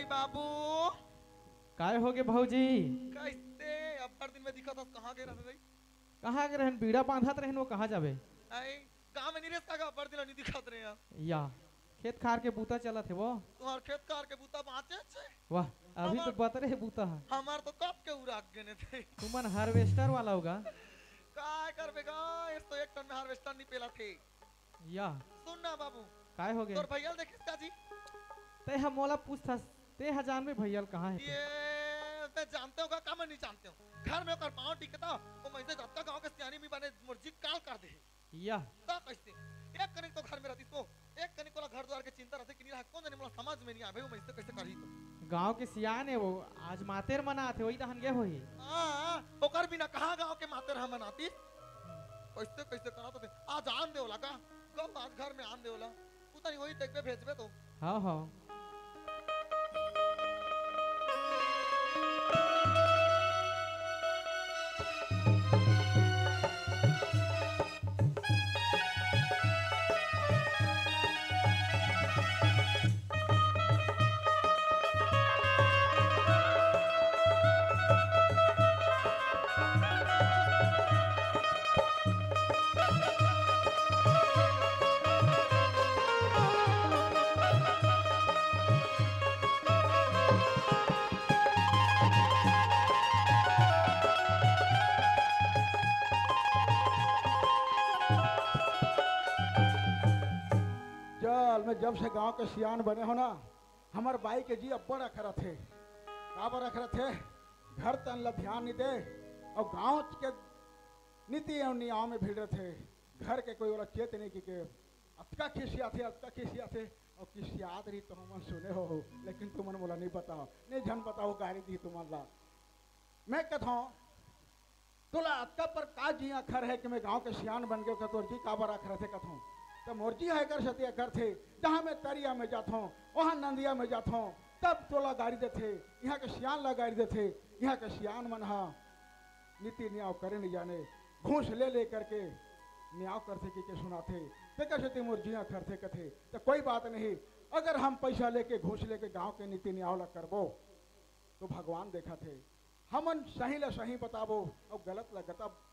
भाई बाबू काय हो गए भौजी? कैसे अब दिन में दिखा था कहाँ गए रहे भाई? कहाँ के रहन बीड़ा बांधत रहन वो कहाँ जाबे? आई गांव में नहीं रहता का अब दिन नहीं दिखात रहे यार। या खेत खार के बूता चला थे वो। तुम्हार खेत कार के बूता बाँचे छे। वाह अभी तो बतरे है बूता है। हमार तो कब के उराग गए थे। तुमन हार्वेस्टर वाला होगा। काय करबेगा इस तो एक टन में हार्वेस्टर नहीं पेला थे। या सुन ना बाबू काय हो गए? तोर भैया देखे जी ते हम मोला पूछता ते हजार में भैया कहाँ है? ये मैं जानते होगा का मैं नहीं जानते हूँ। घर में ओकर पाँव टिकता वो मैं से जब तक गांव के सियानी में बने मुर्जी काल कर दे। या ता कैसे एक कनिक तो घर में रहती तो एक कनिक वाला घर द्वार के चिंता रहती कि नहीं कौन जाने मला समझ में नहीं आवे वो मैं से कैसे करी तो। गांव के सियान है वो आज मातेर मना थे वही दहन गए होई। हां ओकर बिना कहां गांव के मातेर हम मनाती कैसे कैसे करा तो आज आन देवला का कब आज घर में आन देवला पता नहीं होई देखबे भेजबे तो। हाँ हाँ में जब से गांव के सियान बने हो ना हमार बाई के जी अब बड़ा खरा थे का बड़ा खरा थे घर तन ला ध्यान नहीं दे और गांव के नीति और नियम में भीड़ थे घर के कोई वाला चेत नहीं कि अतका खिसिया थे और खिसियात रही तो हम सुने हो लेकिन तुमने बोला नहीं बताओ नहीं झन बताओ गाड़ी दी तुम्हारा मैं कहता तोला अतका पर का जी अखर है कि मैं गांव के सियान बन गयो तोर जी का बड़ा अखर थे कथों तो मोर्जी है कर सती कर थे जहाँ मैं तरिया में जाता हूँ वहाँ नंदिया में जाता हूँ तब तोला गाड़ी देते यहाँ के सियान ला गाड़ी देते यहाँ के सियान मन हा नीति न्याव करे नहीं जाने घूस ले करके न्याव करते कि सुनाते ते कैसे मोर्जियाँ करते कथे तो कोई बात नहीं अगर हम पैसा लेके घूस लेके गाँव के नीति न्याव ला करबो तो भगवान देखा थे हमन सही ला सही बताबो और गलत ला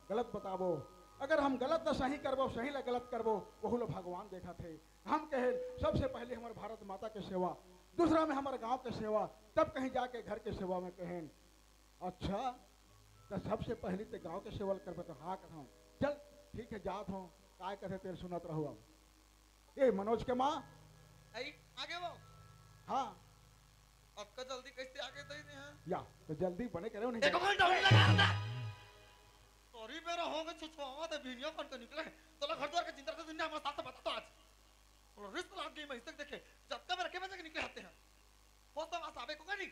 गलत बताबो अगर हम गलत ला सही करबो सही ला गलत करबो वही लो भगवान देखा थे हम कहे सबसे पहले हमारे भारत माता के सेवा दूसरा में हमारे गांव के सेवा तब कहीं जाके घर के सेवा में कहें अच्छा तो सबसे पहले तो गांव के सेवा करबो तो हाँ कहूँ चल ठीक है जात हूँ काय कहे तेरे सुनत रहो अब ए मनोज के माँ आगे वो हाँ अब का जल्दी कैसे आगे दे दे हैं या तो जल्दी बने करे नहीं एक घंटा होने लगा था सॉरी मेरा होगा छुछुआवा तो वीडियो कौन तो निकले तो ला घर द्वार के चिंता से दुनिया हमारे साथ बता तो आज और रिश्त लाग गई मैं इस तक देखे जब तक रखे बजे के निकले आते हैं वो तो वहां साबे को करी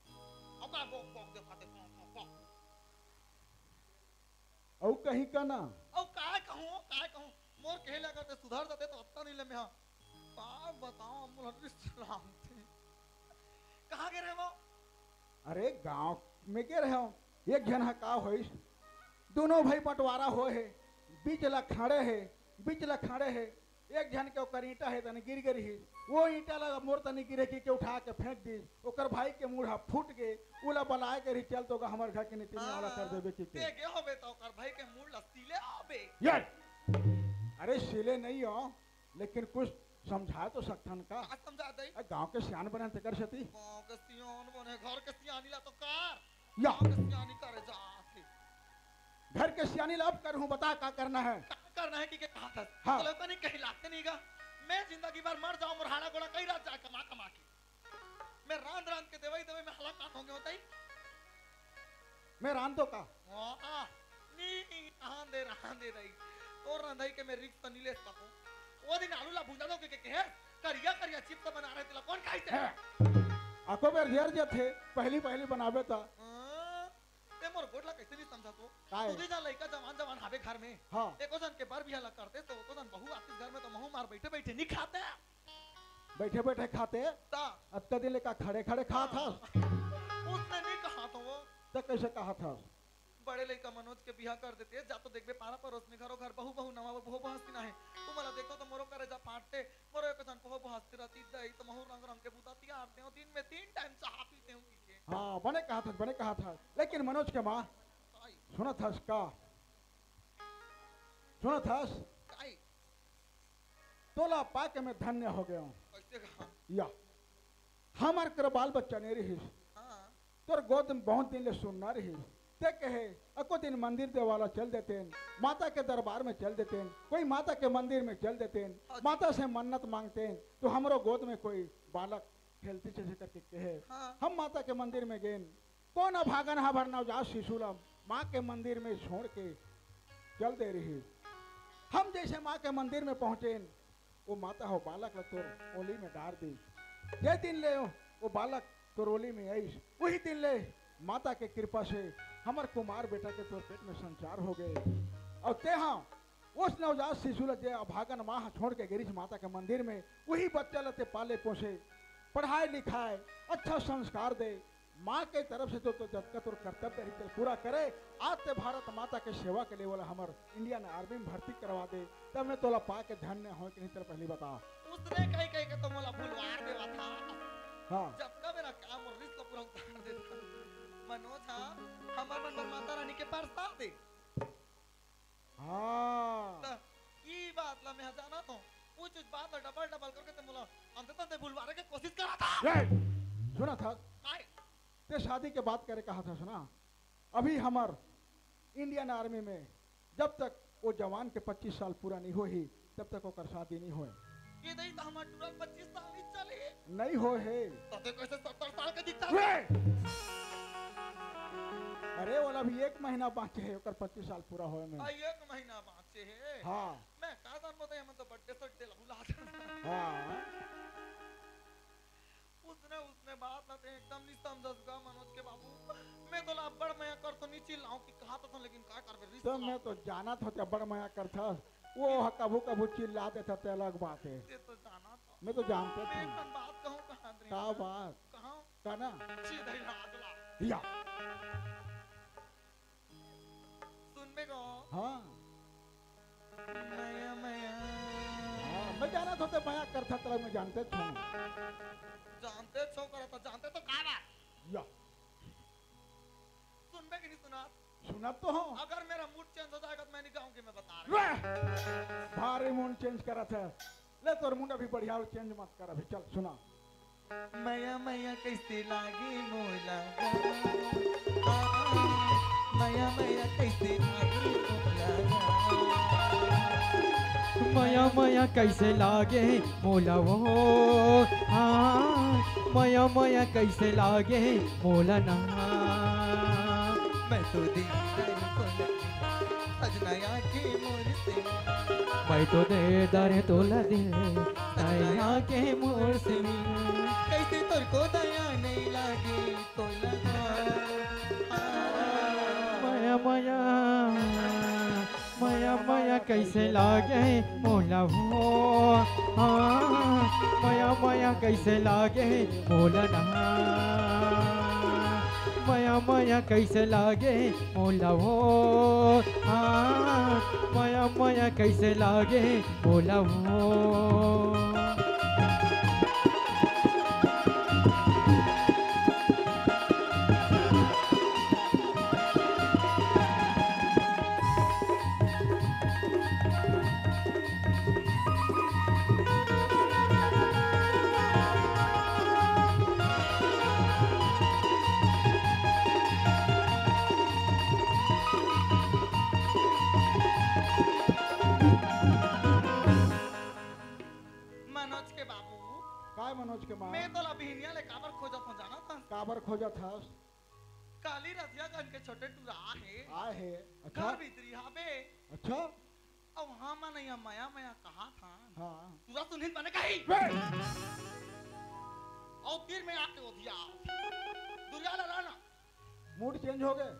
अब का बोक बोक दे खाते बोक औ कहीं का ना औ काय कहूं मोर कहे लगा ते सुधार जाते तो अब नहीं ले मैं का बताऊं मोर रिश्त लाग थे कहां गए रहे वो अरे गांव में के रहे हो एक जन का हो दोनों भाई बंटवारा हो है बीच ला खड़े है एक जन के ओकर ईंटा है तने गिर गई ही वो ईंटा लगा मोर तने गिरे की के उठा के फेंक दी ओकर भाई के मुंह फूट गए उला बनाए के रही चल तो हमर घर के नीति में वाला कर देबे की ते गे होबे तो ओकर भाई के मुंह लस्तीले आबे यार अरे सिले नहीं हो लेकिन कुछ समझा तो सकथन का समझा दई गांव के सियान बने ते कर सती गांव के सियान बने घर के सियानी ला तो कर या गांव के सियानी करे जाके घर के सियानी ला अब करूं बता का करना है कि कहा था हाँ। तो लोग नहीं कहलाते नहीं गा मैं जिंदगी भर मर जाऊं मुरहाना गोला कई रात जा कमा के मैं रांद के देवई में हलाकात होंगे होता ही मैं रान दो का नी रान दे रही तो रंधाई के मैं रिक्स नीले सको वो दिन आलू ला भुजा दो के है करिया चिप्स बना रहे थे कौन खाइते आको बेर घेर जे थे पहली बनावे था ते मोर गोडला कैसे नहीं समझा तो काय तू जा लइका जवान हावे घर में हां एको जन के बार बियाह ला करते तो जन बहू आती घर में तो महू मार बैठे नहीं खाते बैठे खाते ता अत्ता दिन का खड़े खा था उसने नहीं कहा तो वो तो कैसे कहा था बड़े लइका मनोज के बियाह कर देते जा तो देखबे पारा परोस में घर बहू नवा बहू हस्ती ना है तू मला देखो तो मोरो करे जा फाटते मोरो एको जन को भासती रहती दही तो महू रंग रंग के बुताती आते हो दिन में 3 टाइम चाह पीते हूँ के हाँ बने कहा था लेकिन मनोज के माँ काई सुना था का सुना था काई तोला पाके मैं धन्य हो गया हूँ कैसे कहा या हमार कर बाल बच्चा नहीं रही हां तोर गोद में बहुत दिन ले सुनना रही ते कहे अको दिन मंदिर दे वाला चल देते हैं माता के दरबार में चल देते हैं कोई माता के मंदिर में चल देते हैं माता से मन्नत मांगते हैं तो हमरो गोद में कोई बालक खेलते चले करके कहे हाँ। हम माता के मंदिर में गए कौन अभागन हबर नवजात शिशुला माँ के मंदिर में छोड़ के चल दे रही हम जैसे माँ के मंदिर में पहुंचे वो माता हो बालक ला तोर ओली में डाल दी ये दिन ले वो बालक तोर ओली में आई वही दिन ले माता के कृपा से हमार कुमार बेटा के तोर पेट में संचार हो गए और ते हाँ उस नवजात शिशु ला जे अभागन माँ छोड़ के गिरीश माता के मंदिर में वही बच्चा लते पाले पोसे पढ़ाए लिखाए अच्छा संस्कार दे माँ के तरफ से तो जब का तोर कर्तव्य है पूरा करे आज से भारत माता के सेवा के लिए बोला हमार इंडियन आर्मी में भर्ती करवा दे तब मैं तोला पा के धन्य हो कि नहीं तेरा पहली बता उसने कहीं कहीं के तो मोला फुलवार देवा था हाँ जब का मेरा काम और रिश्ता पूरा उतार देता मनोज हाँ हमार मन माता रानी के पास था दे हाँ तो ये बात ला मैं जाना तो कुछ बात ला डबल डबल करके तो मोला अंत तक बुलवाने की कोशिश करा था सुना था काय ते शादी के बात करे कहा था सुना अभी हमार इंडियन आर्मी में जब तक वो जवान के 25 साल पूरा नहीं हो ही तब तक ओकर शादी नहीं होए ये नहीं तो हमार टूरा 25 साल ही चले नहीं हो है तो कैसे 70 साल के दिखता है अरे वाला भी 1 महीना बाकी है ओकर 25 साल पूरा होए में एक महीना बाँचे है हाँ मैं का जान बताया मैं तो बर्थडे सट्टे लहुला हाँ उसने बात ना ते एकदम नहीं समझसगा मनोज के बाबू मैं तो बड़ मैं कर तो नहीं चिल्लाऊं कि कहा तो लेकिन का करबे तो रिश्ता मैं तो जाना था ते बड़ माया करता वो कभू कभू चिल्ला देता ते अलग बात है ये तो जाना था मैं तो जानते मैं थे एक बात कहूं कहां दे का बात कहां का ना सीधा ही आगला या सुन में को हाँ मैं हाँ मैं जाना था ते माया करता तेरा मैं जानते थे जानते छो करा तो जानते तो का बात या सुन में कि नहीं सुना सुना तो हो अगर मेरा मूड चेंज हो जाएगा तो मैं नहीं कहूं कि मैं बता रहा हूं भारी मूड चेंज करा था ले तोर मुंड अभी बढ़िया चेंज मत कर अभी चल सुना मैया मैया कैसे लागी मोला मैया मैया कैसे लागी मया मया कैसे लागे मोला वो हाँ मया मया कैसे लागे मोला ना मैं तो सजना के मोर से मैं तो दे दर तोला दिल दया के मोर से मिल कैसे तोर को दया नहीं लागी तो लगा मया मया मया मया कैसे लागे मोला वो हाँ मया मया कैसे लागे मोला ना मया मया कैसे लागे मोला वो हाँ मया मया कैसे लागे मोला वो मनोज के बाबू काय मनोज के माँ मैं तो लभिनिया ले काबर खोजत हो जाना था काबर खोजा था काली रतिया गन के छोटे टुरा है आए है अच्छा घर भीतरी हावे अच्छा अब हाँ मैं नहीं माया माया कहा था हाँ तुरा सुनील बने कही और तीर में आके हो दिया दुरिया ला ना मूड चेंज हो गए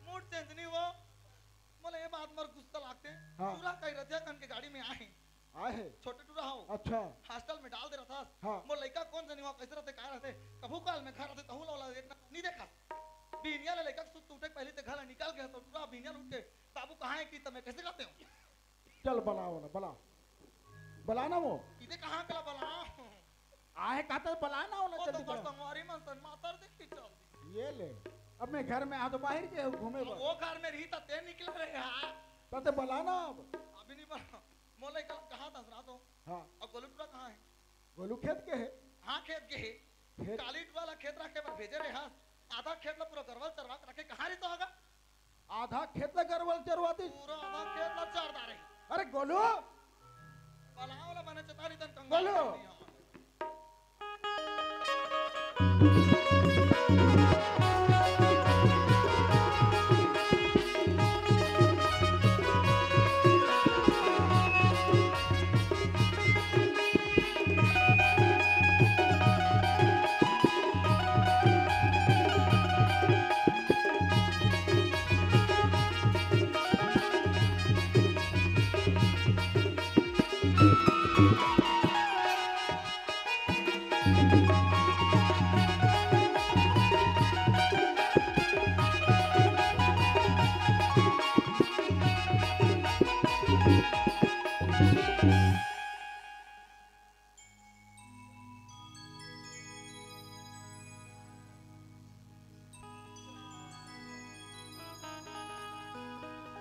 मूड चेंज नहीं हुआ बोले ये बात मर गुस्सा लागते हाँ। पूरा कही रतिया गन के गाड़ी में आए आए है छोटे टुरा हो अच्छा हॉस्टल में डाल दे रहा था हाँ। वो लड़का कौन से नहीं हुआ कैसे रहते कहाँ रहते कभू काल में घर रहते कहूँ लौला देखना नहीं देखा बीनिया ले लड़का सुत उठे पहले ते घर निकाल गया तो पूरा बीनिया उठ के बाबू कहाँ है कि तमें कैसे करते हो चल बला वाला बला बलाना वो इधे कहाँ कला बला आहे कातर बलाना होना ओ तो जल्दी कर करो। संगवारी मन सन मातर देखी चल ये ले अब मैं घर में आ तो बाहर के घूमे बस वो घर में रही त ते निकल रहे हां तो बलाना अब अभी नहीं बना मोले कल कहाँ था सुना तो हाँ अब गोलूपुरा कहाँ है गोलू खेत के है हाँ खेत के है खेत कालीट वाला खेत रखे पर भेजे रहे हाँ आधा खेत ला पूरा गरवल चरवा के रखे कहाँ रहता होगा आधा खेत में गरवल चरवाती पूरा आधा खेत ला चरदा रही अरे गोलू बलावला बने चतारी तन बोलो।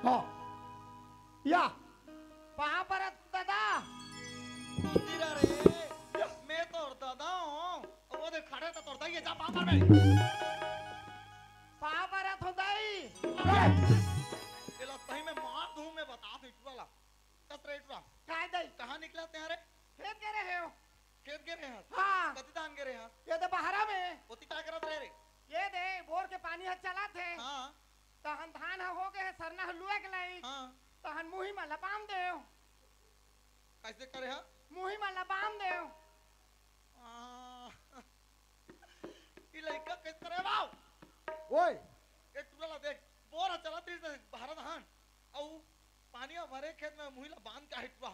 हाँ या वहां पर दादा कुंदीरा रे मैं तो दादा हूँ वो देख खड़े तो तोड़ता ही है जा पापा में वहां पर थोदाई ये लो सही में मार दूँ मैं बता दूँ इतना ला कस रे इतना काय दई कहाँ निकला तेरे खेत के रहे हो खेत गिरे हैं हाँ कति धान गिरे हैं ये तो बहरा में पोती क्या करत रहे रे ये दे बोर के पानी है चला थे हाँ तहन धान हो गए सरना हलुआ के लाई हाँ तहन मुही में लपाम देव कैसे करे हैं मुही में लपाम देव ये लड़का कैसे करे बाव ओए ये टूला देख बोरा चला तेरी बाहर धान औ पानी भरे खेत में मुहिला बांध के हिटवा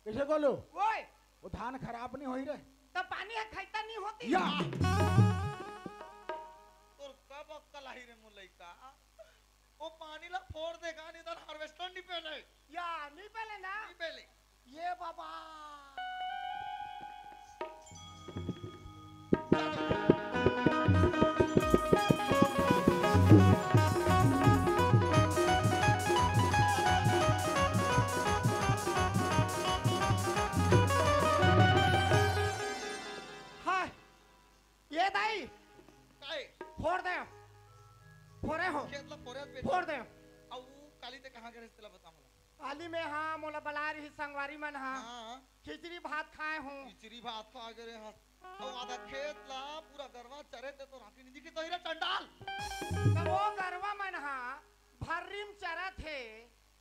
कैसे गोलू ओए वो धान खराब नहीं होई रे तब पानी है खाइता नहीं होती या तो कब अक्कल आई रे मुलई का वो पानी ला फोड़ देगा नहीं तो हार्वेस्टर नहीं पहले या नहीं पहले ना नहीं पहले ये बाबा हाय ये दाई काय फोड़ दे फोड़े हो खेत ला फोड़े पे फोड़ दे औ काली ते कहां करे इसला बता मला आली में हाँ मोला बलार ही संगवारी मन हाँ हां खिचड़ी भात खाए हूँ खिचड़ी भात खा गए हां औ आधा खेत ला पूरा गरवा चरे ते तो राखी निधि की तो हीरा चंडाल तब वो गरवा मन हाँ भर्रीम चरा थे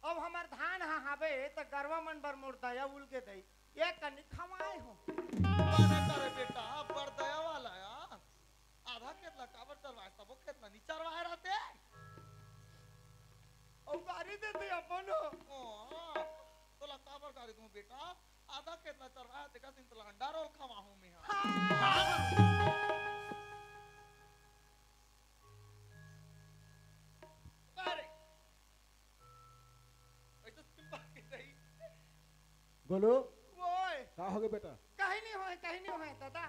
अब हमार धान हाँ हवे तो गरवा मन बर मोर दया उल के दई ये कनी खवाए हो बने करे बेटा पर दया वाला या आधा खेत ला काबर चरवाए तब वो खेत ला नी चरवाए रहते और गाड़ी देते अपन हो ओ तो ला काबर गाड़ी दूं बेटा आधा खेत ला चरवाए ते का सिन तो अंडा रोल खावा हूं मैं अरे ऐसे सिंपल के सही गोलू ओए का हो गए बेटा कहीं नहीं होए दादा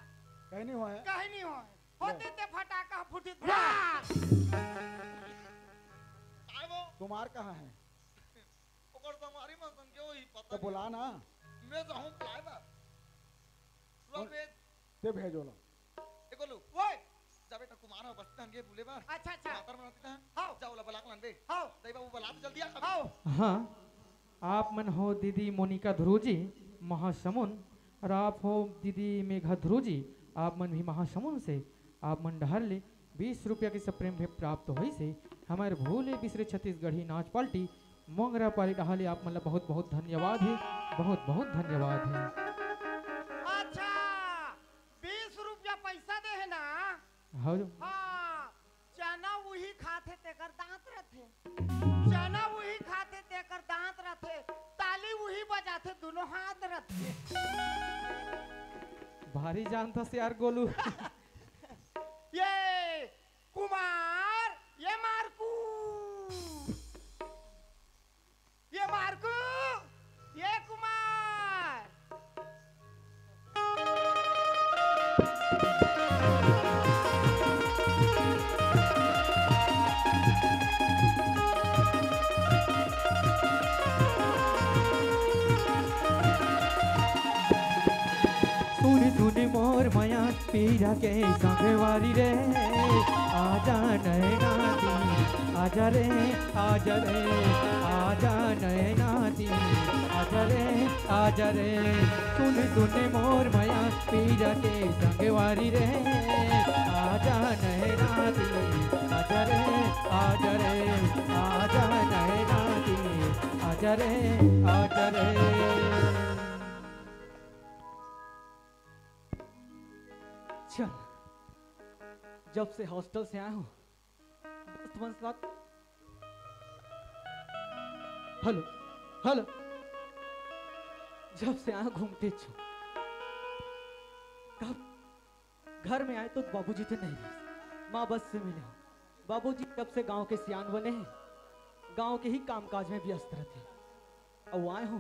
कहीं नहीं हुआ है कहीं नहीं होए होते ते फटाका फुटी आए वो कुमार कहाँ है ओकर तुम्हारी मन संख्या ही पता तो बुला ना मैं जाऊं बुलाए बा रोबे ते भेजो लो देखो लो ओए जा बेटा कुमार हो बस्ता अंगे बुले बार अच्छा अच्छा मातर बनाते हैं हाओ जाओ ला बलाक लंदे हाओ दई बाबू बला जल्दी आ हाओ हाँ आप मन हो दीदी मोनिका ध्रुजी महासमुंद और आप हो दीदी मेघा ध्रुजी आप मन भी महासमुंद से आप मन डहर ले 20 रुपया की सप्रेम भेंट प्राप्त हुई से हमारे भूले बिसरे छत्तीसगढ़ी नाच पार्टी मोंगरा पाली डहाले आप मन ला बहुत बहुत धन्यवाद है बहुत बहुत धन्यवाद है अच्छा 20 रुपया पैसा दे है ना हाँ हाँ चना वही खाते तेकर दांत रहते चना वही खाते तेकर दांत रहते ताली वही बजाते दोनों हाथ रहते भारी जानता से यार गोलू ये कुमार ये मारकू ये मारकू ये कुमार पीरा के संगवारी रे आजा नैनाती आजा रे आजा रे आजा नैनाती आजा रे सुन सुन मोर मया पीरा के संगवारी रे आजा नैनाती आजा रे आजा रे आजा नैनाती आजा रे आजा रे। चल जब से हॉस्टल से आया हूँ तुम्हारे साथ हेलो हेलो जब से आया घूमते छो कब घर में आए तो बाबूजी तो नहीं रहे, माँ बस से मिले हो। बाबूजी तब से गांव के सियान बने हैं, गांव के ही कामकाज में व्यस्त रहते, अब आए हो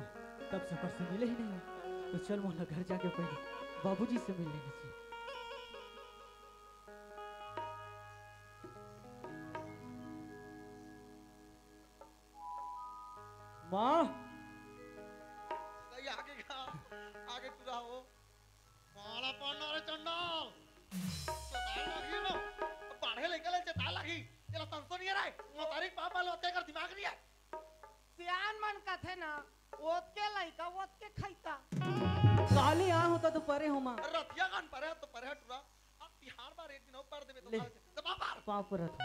तब से पर से मिले ही नहीं हो। तो चल मोहल्ला घर जाके पहले बाबूजी से मिल लेना चाहिए। माँ नहीं आगे का आगे तू रहो माला पड़ना रे चंडाल चताल लगी ना पढ़े लेके ले चताल लगी तेरा संसो नहीं है रे मोतारिक पापा लोते कर दिमाग नहीं है सियान मन का थे ना ओत के लइका ओत के खैता काले आ होता तो परे हो माँ रतिया गान पर है तो पर है टुरा अब तिहाड़ बार एक दिन ऊपर देवे तो दबा बार पाँव पर रखो।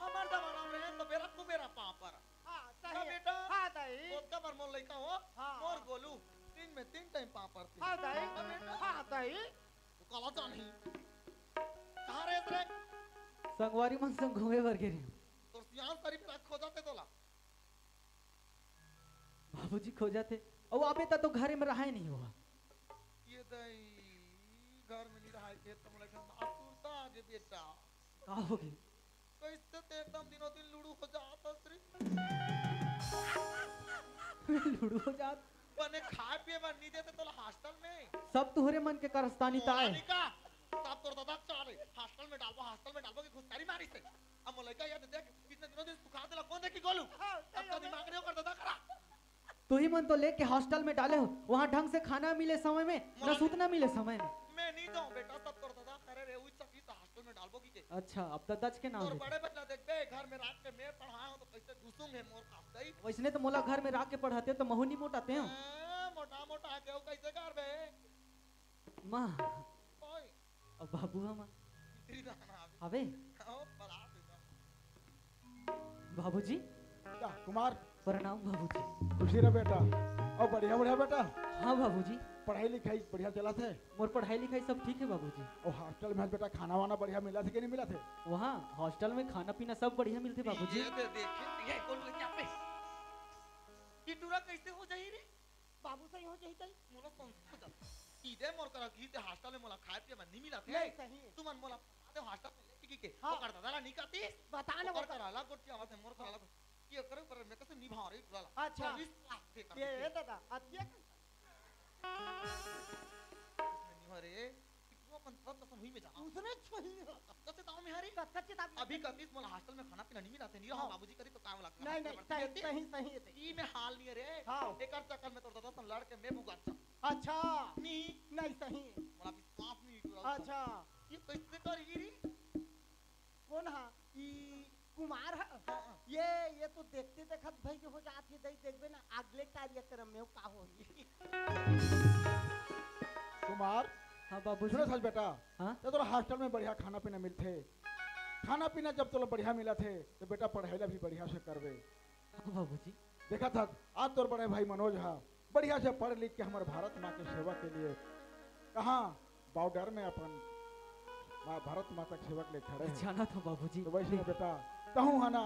हमार जमाना में तो मेरा तू मेरा पाँव पर हां का सही बेटा हां दाई ओत का पर मोर लइका हो हाँ। मोर गोलू दिन में 3 टाइम पाँव पर थी हां दाई हां दाई तू काला जा नहीं कहां रे रे संगवारी मन संग घूमे भर गिरे तो सियान सरी पे खो जाते तोला बाबूजी खो जाते और अबे तक तो घर में रहा ही नहीं हुआ। ये दई घर में नहीं रहा के तुम लगे आसुरता आगे बेटा का हो गई कैसे ते एकदम दिनों दिन लूडू हो जाता श्री लूडू हो जात बने खाए पिए बन नहीं देते तो हॉस्टल में सब तुहरे मन के करस्तानी ताए मोनिका सब तोर दादा चाले हॉस्टल में डालबो की घुसतारी मारी से अब मोलका याद देख कितने दिनों दिन सुखा देला कौन देखी गोलू अब तो दिमाग नहीं कर दादा करा तू ही मन तो लेके हॉस्टल में डाले हो, वहाँ ढंग से खाना मिले समय में न सूतना मिले समय में। मैं नहीं जाऊं बेटा सब तोर दादा करे रे उई सकी तो हॉस्टल में डालबो की के अच्छा अब तो दच के नाम और दे। बड़े बच्चा देख बे घर में रात के मैं पढ़ाया तो कैसे घुसूंगे मोर का दई वैसने तो मोला घर में रख के पढ़ाते तो महू नहीं मोटाते हो। मोटा मोटा के कैसे कर बे माँ ओए अब बाबू हम तेरी दाना अबे ओ बड़ा बेटा बाबूजी क्या कुमार प्रणाम बाबूजी। खुशी रह बेटा और बढ़िया बढ़िया बेटा। हाँ बाबूजी पढ़ाई लिखाई बढ़िया चला थे मोर पढ़ाई लिखाई सब ठीक है बाबूजी। और हॉस्टल में बेटा खाना वाना बढ़िया मिला थे कि नहीं मिला थे? वहाँ हॉस्टल में खाना पीना सब बढ़िया मिलते बाबूजी। ये दे देखे ये कौन लगे यहाँ पे ये टूरा कैसे हो जाई रे बाबू सही हो जाई तई मोला संस्कृत सीधे मोर करा की ते हॉस्टल में मोला खाए पिए मन नहीं मिला थे नहीं सही तू मन मोला आते हॉस्टल में लेके के हाँ। वो कर दादा नहीं करती बता ना वो बता कर अलग गोटी आवाज है मोर कर अलग ये करे पर मैं कैसे निभा रही टूरा अच्छा। ये दादा अतिया नहीं रे कितना अपन सब कसम हुई में जा उसने छोही कैसे दाव में हरी कच्चे ताब अभी कतीस मोला हॉस्टल में खाना पीना नहीं मिला थे नहीं रहा बाबूजी करी तो काम लगता नहीं नहीं सही सही सही है ई में हाल नहीं है रे हाँ। एकर चक्कर में तो दादा सन लड़ के मैं बुगाचा अच्छा नहीं नहीं सही मोला विश्वास नहीं टूरा अच्छा ये कैसे करी रे कौन हा ई कुमार है ये तो देखते देखत भाई के हो जाती है देखबे ना अगले कार्यक्रम में का होई कुमार हाँ बाबूजी। सुनो सच बेटा हाँ तो तोरा हॉस्टल में बढ़िया खाना पीना मिलते खाना पीना जब तोला बढ़िया मिला थे तो बेटा पढ़ाई भी बढ़िया से करबे। हाँ बाबूजी। देखा था आज तोर बड़े भाई मनोज हा बढ़िया से पढ़ लिख के हमारे भारत माँ की सेवा के लिए कहाँ बॉर्डर में अपन भारत माता के सेवक ले खड़े हैं। जाना था बाबूजी। तो वैसे बेटा कहूँ है ना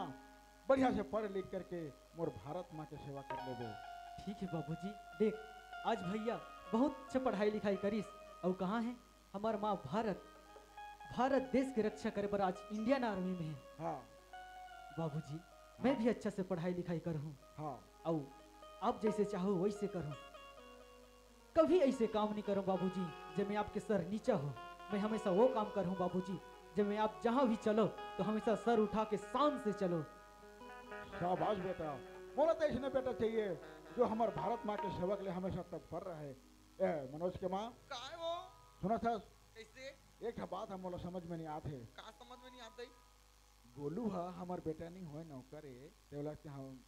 बढ़िया से पढ़ लिख करके मोर भारत माँ की सेवा कर लेबे। ठीक है बाबूजी। देख आज भैया बहुत अच्छे पढ़ाई लिखाई करीस और कहाँ है हमार माँ भारत देश की रक्षा करे पर आज इंडियन आर्मी में है। हाँ बाबूजी मैं भी अच्छा से पढ़ाई लिखाई करूँ हाँ और आप जैसे चाहो वैसे करूँ, कभी ऐसे काम नहीं करूँ बाबूजी जब मैं आपके सर नीचा हो। मैं हमेशा वो काम करूँ बाबूजी जब मैं आप जहाँ भी चलो तो हमेशा सर उठा के शान से चलो। शाबाश बेटा मोला तो इसने बेटा चाहिए जो हमारे भारत माँ के सेवक ले हमेशा तत्पर रहे मनोज के माँ काय वो सुना था कैसे एक बात हम बोला समझ में नहीं आते का समझ में नहीं आते गोलू हा हमार बेटा नहीं होए नौकर है ते बोला कि हम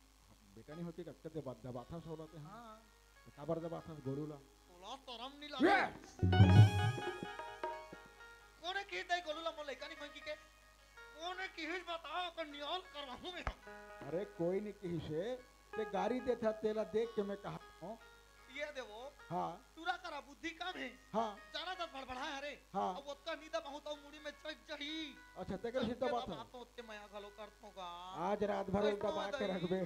बेटा नहीं होती कब ते बात दबाथा सो रहते हैं हां काबर दबाथा गोलू ला बोला शरम नहीं लागे कोने की दई गोलूला मोर लइका नहीं कोई के कोने की हिज बताओ कर नियाल करवाहू मैं अरे कोई नहीं कही से ते गाड़ी देता तेला देख के मैं कहा हूं ये देवो हाँ पूरा करा बुद्धि कम है हाँ जाना तो बड़बड़ा है रे हाँ अब उसका नींदा बहुत और मुड़ी में चढ़ जही अच्छा ते कर सीधा बात है तो उसके माया घलो करत होगा आज रात भर कैसे दबा के दई? रखबे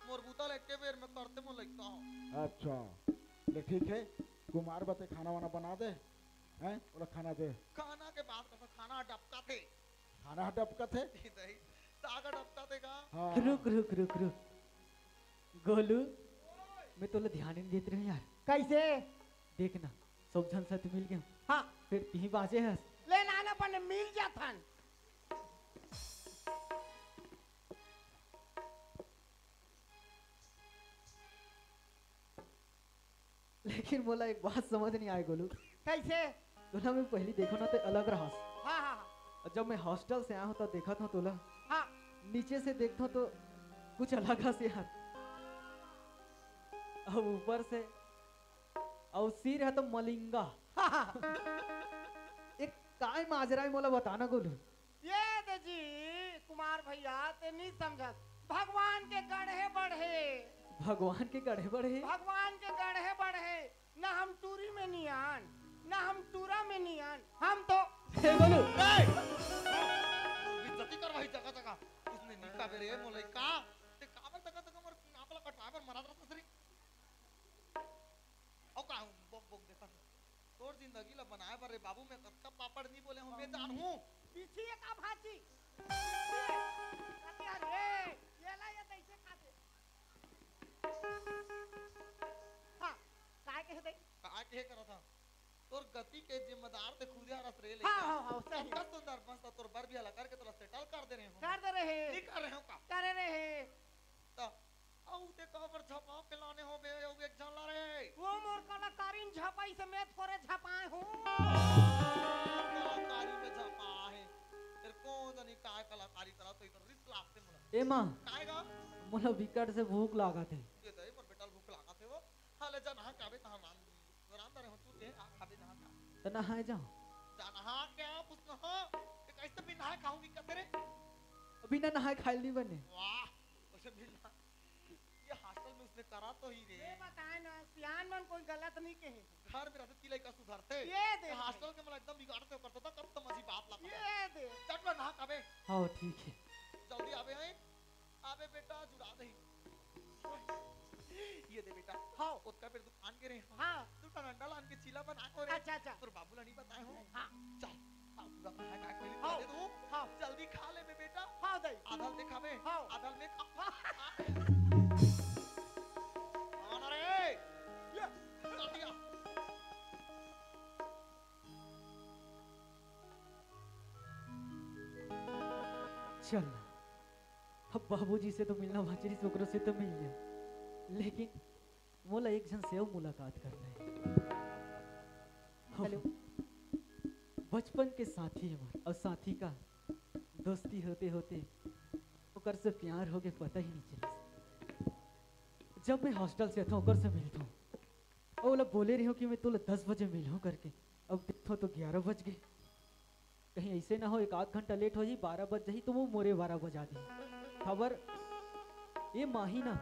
मोर बूता लेके बेर में करते मो लइका हूं अच्छा ले ठीक है कुमार बते खाना वाना बना दे हैं बोला खाना दे खाना के बाद का खाना डबका थे खाना डबका थे दही सागा डबका थे का हाँ रुक रुक रुक रुक गोलू मैं तो ध्यान ही नहीं देते रहे यार कैसे देखना सब जन से मिल गए हाँ फिर तीन बाजे है ले नाना पन मिल जाथन लेकिन बोला एक बात समझ नहीं आए गोलू कैसे तोला मैं पहली देखो ना तो अलग रहा हाँ हाँ और जब मैं हॉस्टल से आया हूँ तो देखा था तोला हाँ नीचे से देखता तो कुछ अलग है यार और ऊपर से और सिर है तो मलिंगा हाँ एक काय माजरा है मोला बताना गोलू ये दे जी कुमार भैया ते नहीं समझत भगवान के गढ़े बढ़े भगवान के गढ़े बढ़े भगवान के गढ़े बढ़े न हम टूरी में नियान न हम टूरा में नियान हम तो हे गोलू इज्जती करवाई जगह जगह उसने निका बेरे मोले का ते काबर जगह जगह मोर आपला कटावर मरा रहा सरी ओ का बोक बोक देखा तोर जिंदगी ला बनाए बारे बाबू मैं कब का पापड़ नहीं बोले हूं मैं जान हूं पीछे का भाजी अरे ये ला ये कैसे खाते हाँ काय कह दे का के करा था तोर गति के जिम्मेदार ते खुदे रस रे ले हाँ हाँ हाँ सही का सुंदर मस्त तोर बर भी हला करके तोला सेटल कर दे रहे हो कर दे रहे नहीं कर रहे हो का कर रहे तो औ ते कबर छपा के लाने हो बे ओ एक झला रे वो मोर कलाकारीन झपाई से मैं थोड़े झपाए हूँ कलाकारी में छपा है तेरे को जानी काय कलाकारी करा तो इधर रिस लागते मला ए माँ काएगा मोला विकट से भूख लगा थे ये दे पर बेटा भूख लगा थे वो हाले जा नहा काबे तहां नाम रांदर हो तू दे खाबे नहा का तो नहाए जाओ जा नहा क्या पुछ नहा ते कैसे भी नहा खाऊंगी का तेरे अभी ना नहाए खाए नहीं बने वाह उसे भी ये हॉस्टल में उसने करा तो ही रे ये बताए ना सियान मन कोई गलत नहीं कहे घर में रहते तिले का सुधारते ये दे हॉस्टल के मला एकदम बिगाड़ते करता था कब तो मजी बाप लगा ये दे चट में नहा काबे हाँ ठीक है जल्दी आवे हैं आवे बेटा जुड़ा दही ये दे बेटा हाँ उसका फिर दुकान के रहे हाँ तू टंडा लान के चीला बना को रे अच्छा अच्छा तोर बाबूला नहीं बताए हो हाँ चल अब पूरा खा खा पहले हाँ दे दूं हाँ जल्दी खा ले बे बेटा हाँ दे आधा दे खावे हाँ आधा में खा कौन रे ये जल्दी आ चल अब बाबूजी से तो मिलना भाचरी छोकरों से तो मिल गया लेकिन मोला एक जन से और मुलाकात करना है हेलो बचपन के साथी हमारे और साथी का दोस्ती होते होते ओकर से प्यार हो गए पता ही नहीं चला जब मैं हॉस्टल से था ओकर से मिलता हूँ और वो लोग बोले रही हो कि मैं तो 10 बजे मिलूँ करके अब देखो तो 11 बज गए कहीं ऐसे ना हो एक आध घंटा लेट हो जाए 12 बज जाए तो वो मोरे 12 बजा दी खबर ये माही ना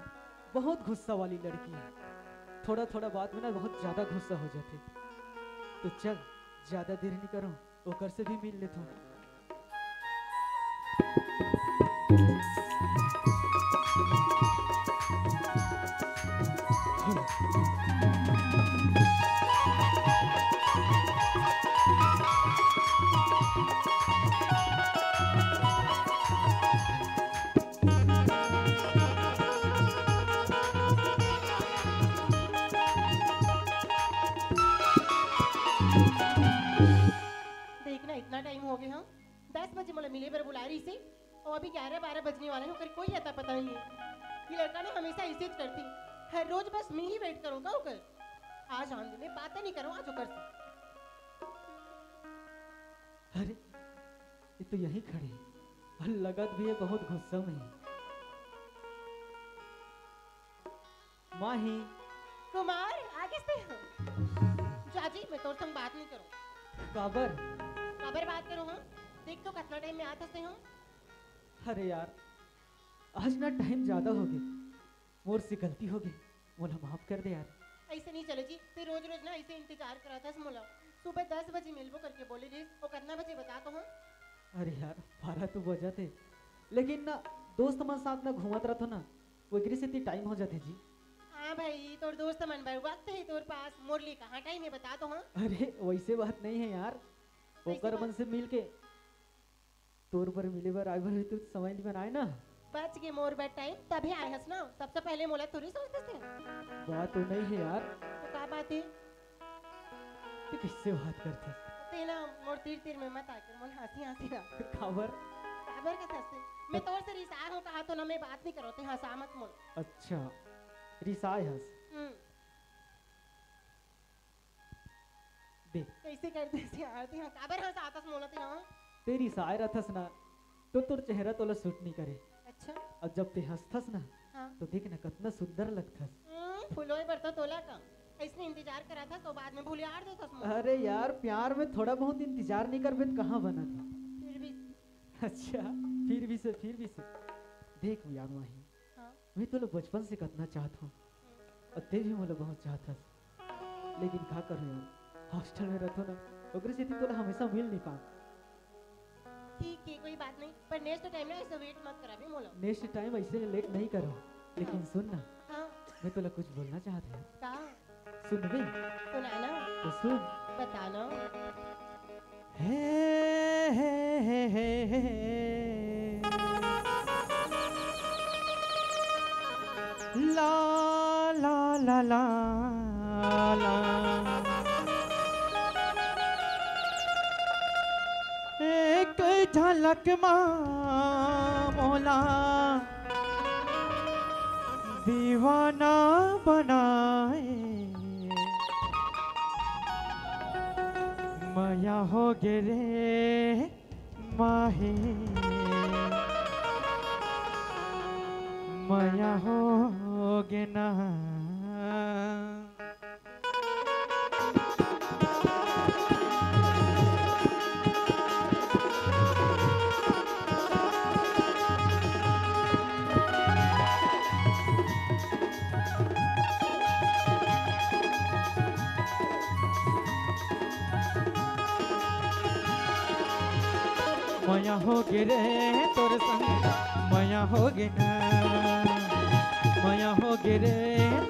बहुत गुस्सा वाली लड़की है थोड़ा थोड़ा बात में ना बहुत ज्यादा गुस्सा हो जाते तो चल ज्यादा देर नहीं करो ओकर से भी मिल लेता हूँ देखना इतना टाइम हो गया हाँ 10 बजे मुझे मिले पर बुला रही से और अभी 11-12 बजने वाले हैं फिर कोई आता पता नहीं है ये लड़का ने हमेशा ऐसे करती हर रोज बस मैं ही वेट करूँगा होकर आज आंधी में बातें नहीं करो आज ऊपर से। अरे ये तो यहीं खड़े हैं और लगत भी है बहुत गुस्सा में है। माही कुमार आगे से हो। जाजी मैं तोर संग बात नहीं करूं। काबर। खबर बात करूं हां। देख तो कितना टाइम में आता से हूं। अरे यार आज ना टाइम ज्यादा हो गया, मोर से गलती हो गई, मोला माफ कर दे यार। ऐसे नहीं चले जी, फिर रोज रोज ना ऐसे इंतजार करा था मोला। सुबह 10 बजे मिलबो करके बोले जी, वो कितना बजे बता तो हां। अरे यार 12 तो बजा थे, लेकिन ना दोस्त मन साथ ना घूमत रहतो ना, वो से इतनी टाइम हो जाते जी। हाँ भाई तोर दोस्त मन भाई वक्त है तोर पास, मोर लिए कहाँ टाइम है बता तो हां। अरे वैसे बात नहीं है यार, ओकर मन से मिल के तोर पर मिले बार आए बार तो समझ में आए ना। बच के मोर बैठ टाइम तभी आए हस ना, सबसे पहले मोला थोड़ी सोचते थे। बात तो नहीं है यार। तो का बात है? तू किससे बात करते? ते ना मोर तीर तीर में मत आकर मोर हंसी हंसी ना। खबर काबर का थसे मैं तोर से रिसा हूं, कहा तो ना मैं बात नहीं करो ते हंसा मत मोल। अच्छा रिसाई हंस देख कैसे करते से आरती हां काबर हंस आतस मोलते हां। तेरी साय रथस ना तो तोर चेहरा तोला सूट नहीं करे। अच्छा और जब ते हंसथस ना हां तो देख ना कितना सुंदर लगथस। फुलोय बरता तोला का ऐसे इंतजार करा था तो बाद में भूल यार देतस मोल। अरे यार प्यार में थोड़ा बहुत इंतजार नहीं करबे तो कहाँ बना था। फिर भी अच्छा फिर भी से देख यार माही हां मैं तो बचपन से कितना चाहता हूँ और ते भी मोला बहुत चाहता, लेकिन क्या करूँ यार हॉस्टल में रहतो ना ओकरे से तोला हमेशा मिल नहीं पा। ठीक है कोई बात नहीं, पर नेक्स्ट टाइम ना ऐसे वेट मत करा भी मोला। नेक्स्ट टाइम ऐसे लेट नहीं करो, लेकिन सुन ना हां मैं तोला कुछ बोलना चाहता हूँ। का सुन बे सुना ना तो सुन। बताना। ला ला ला ला ला एक झलक मोला दीवाना बनाए, माया हो गे रे माही, माया हो गे ना। माया हो गे रे तोर संग, माया हो गे ना, माया हो गे रे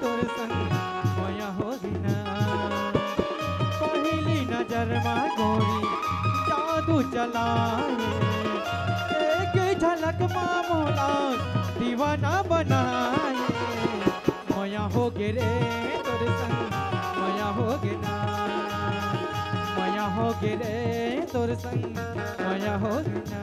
तोर संग, माया हो गे ना। पहली नजर में गोरी जादू चलाए, एक झलक में मोला दीवाना बनाए। माया हो गे रे तोर संग, माया हो गे ना, माया हो गे रे तोर संग, माया हो गे ना।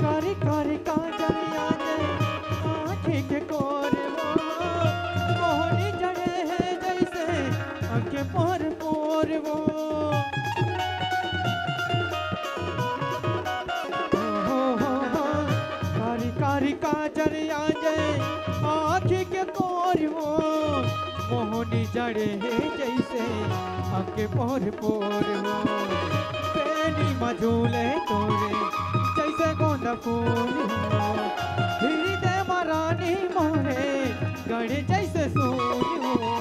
कारी कारी काजलिया ने आँखें के कोरे वो मोहनी जड़े है जैसे आँखें पोर पोर वो। हो कारी कारी काजलिया ने आँखें के कोरे वो मोहनी जड़े है जैसे आँखें पोर पोर वो। बेनी मझूले तोरे जैसे गोंदा फूल हो, हृदय महारानी मोरे गणे जैसे सूर्य हो।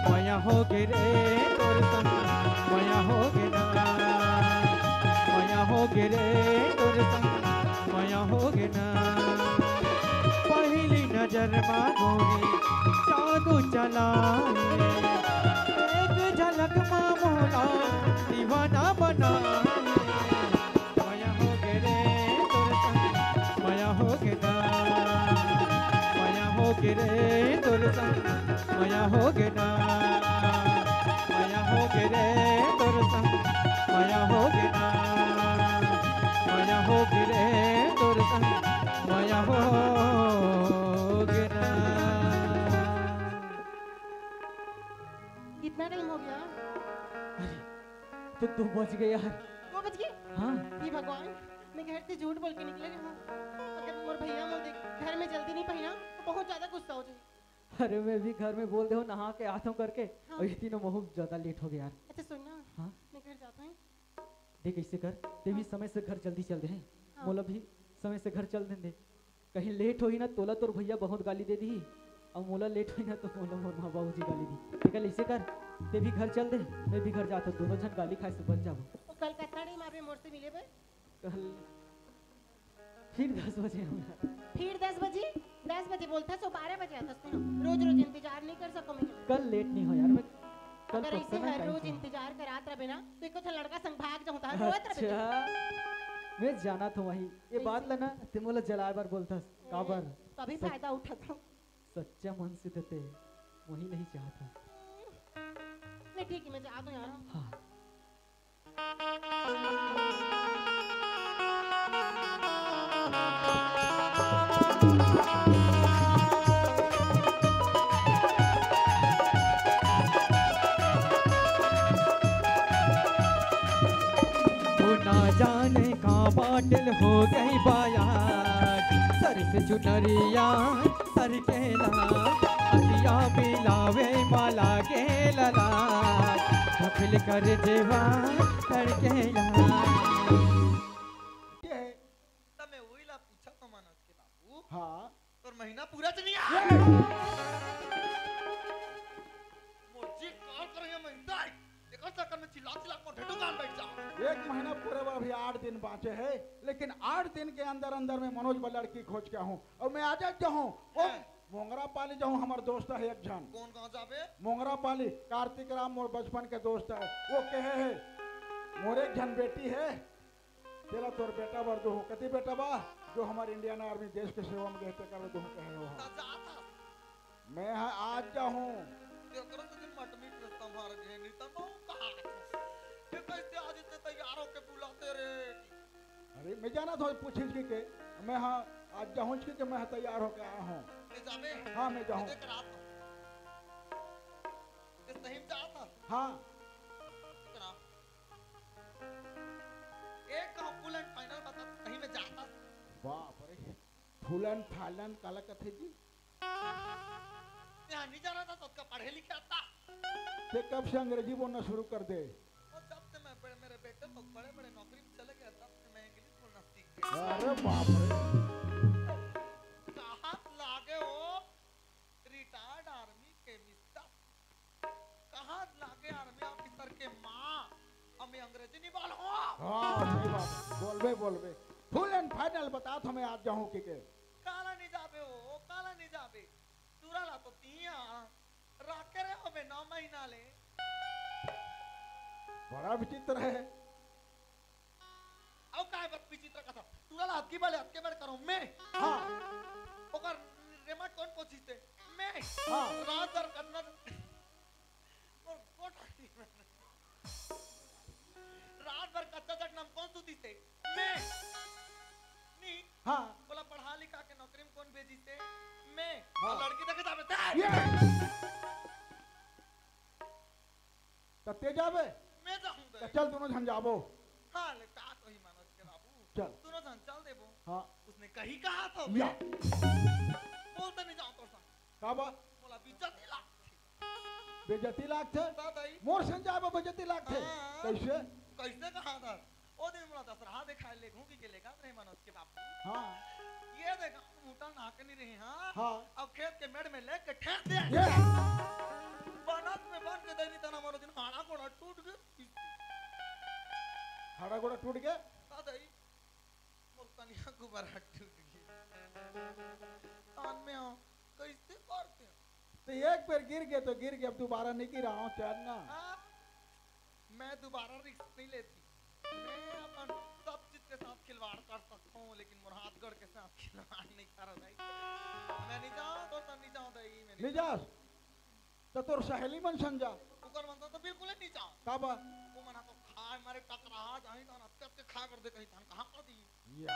माया हो गे रे तोर संग, माया हो गे ना, माया हो गे रे तोर संग, माया हो गे ना। पहली नजर में गोरी जादू चलाए, एक झलक में मोला दीवाना माया हो गे ना माया हो गे रे तोर संग माया हो गे ना माया हो गे रे तोर संग माया हो गे ना। कितना टाइम हो गया? तो 2 बज गए यार। 2 बज गए? हाँ ये भगवान, मैं घर से झूठ बोल के निकले हूँ। अगर मोर भैया मोर देख घर में जल्दी नहीं पहिना तो बहुत ज्यादा गुस्सा हो जाए। अरे मैं भी घर में बोल दे हो नहा के आता हूँ करके हाँ। और ये तीनों बहुत ज्यादा लेट हो गया यार। अच्छा सुनना, हाँ मैं घर जाता हूँ। देख ऐसे कर ते भी समय से घर जल्दी चल दे हैं हाँ। मोला भी समय से घर चल दे कहीं लेट होई ना तोला तोर भैया बहुत गाली दे दी और मोला लेट होई ना तो मोला मोर माँ बाबू जी गाली दी। ते कल ऐसे कर ते भी घर चल दे मैं भी घर जाता हूँ दोनों जन गाली खाए से बच जाओ। तो कल कितना टाइम आप मोर से मिले बे? कल फिर 10 बजे हम फिर 10 बजे? 10 बजे बोलता सो 12 बजे आता सुनो। रोज रोज इंतजार नहीं कर सको मैं। कल लेट नहीं हो यार मैं कल अगर ऐसे पक्का ना हर टाइम रोज से। इंतजार करात रहे ना तो एको लड़का संग भाग जाऊं था रोत रहे। अच्छा मैं जाना था वही ये बात लेना ते मोला जलाए बार बोलता काबर तो अभी फायदा उठाता हूँ। सच्चा मन से देते वही नहीं चाहता। नहीं ठीक है मैं जा दूं यार। हाँ वो ना जाने का बाटल हो गई बाया सर से चुनरिया सर के अखिया मिलावे माला के लला खिल कर जेवा सर के ये है तब मैं वही ला पूछा तो मनोज के बाबू हाँ तोर महीना पूरा चलिया ये मुझे कॉल करेंगे मैं इंतजार देखो चक्कर में चिल्ला चिल्ला को ढेडू कान बैठ जा। 1 महीना पूरे में अभी 8 दिन बाँचे हैं लेकिन 8 दिन के अंदर अंदर में मनोज बा लड़की खोज के हूँ और मैं आज जाऊँ ओ मोंगरा पाली जाऊँ हमार दोस्त है एक जन कौन कहाँ जाबे? मोंगरा पाली कार्तिक राम मोर बचपन के दोस्त है वो कहे है मोर एक जन बेटी है तेरा तोर बेटा बर दो कति बेटा बा जो हमारे इंडियन आर्मी देश के सेवा में रहते कर दो कहे हो ता जाता मैं आज जाऊँ ये करो तो दिन मट मीट रस्ता मार गए नहीं तो कहा ये कैसे आज इतने तैयार होके बुलाते रे? अरे मैं जाना था पूछिस के मैं हाँ आज जाऊँ कि मैं तैयार होके आया हूँ ले जाबे? हाँ मैं जाऊँ देख रात इस नहीं जाता हाँ इतना एक का फुल एंड फाइनल बता कहीं में जाता बाप रे फूलन फालन काला कथे जी यहाँ नहीं जा रहा था तो उसका पढ़े लिखे आता ते कब से अंग्रेजी बोलना शुरू कर दे और जब से मैं मेरे बेटे तो बड़े बड़े नौकरी में चले गया तब से मैं इंग्लिश बोलना सीख गया। अरे बाप रे कहाँ लागे हो रिटायर्ड आर्मी के मिस्टर कहाँ लागे आर्मी ऑफिसर के माँ हमें अंग्रेजी नहीं बोलो हाँ सही बात बोलबे फुल एंड फाइनल बता तो मैं आज जाऊँ कि काला नहीं जाबे हो काला नहीं जाबे चूरा ला तो तिया राके रहे हो बे 9 महीना ले बड़ा विचित्र है अब काय बात विचित्र कथा चूरा ला हत्की बाले करो मैं हाँ ओकर रिमोट कौन पोछीते मैं हाँ राजर करना और कोट रात भर कच्चा चट नाम कौन सुती थे मैं नहीं हाँ बोला पढ़ा लिखा के नौकरी में कौन भेजी थे मैं हाँ। और लड़की देखे जाबे ये तत्ते जाबे मैं जाऊंगा तो चल दोनों झन जाबो हाँ ले का तो ही मनोज के बाबू चल दोनों जन चल देबो हाँ उसने कही कहा था या बोलते नहीं जाओ तो सा का बा बोला बिजती लाख बेजती लाग थे दादाई मोर संग जाबो बेजती लाग थे हाँ। कैसे कैसे कहा था ओ दिन बोला दसरा दिखाए ले घूम के लेगा नहीं मनोज के बाबू हाँ ये देखा मोटा ना के नहीं रहे हाँ हाँ अब खेत के मेड़ में लेके ठेक दे ये बनत में बन के दैनी तना मारो दिन हाड़ा कोड़ा टूट गए हरा गोड़ा टूट गया दादाई मोर कनिया को बरा टूट गई तान में हो कैसे करते हैं तो एक बार गिर गए तो गिर गए अब दोबारा नहीं गिरा हूँ चैन ना हाँ? मैं दोबारा रिस्क नहीं लेती मैं अपन सब चीज के साथ खिलवाड़ कर सकता हूँ लेकिन मोर हाथ गढ़ के साथ खिलवाड़ नहीं कर भाई मैं नहीं जाऊँ तो नहीं जाऊँ दाई मैं नहीं निजास तो तोर सहेली मन संजा ओकर मनता तो बिल्कुल ही नहीं चाहो का बा वो मना तो खाए मारे टकरा जाई तो अत्ते खा कर दे कहीं धान कहां कर दी या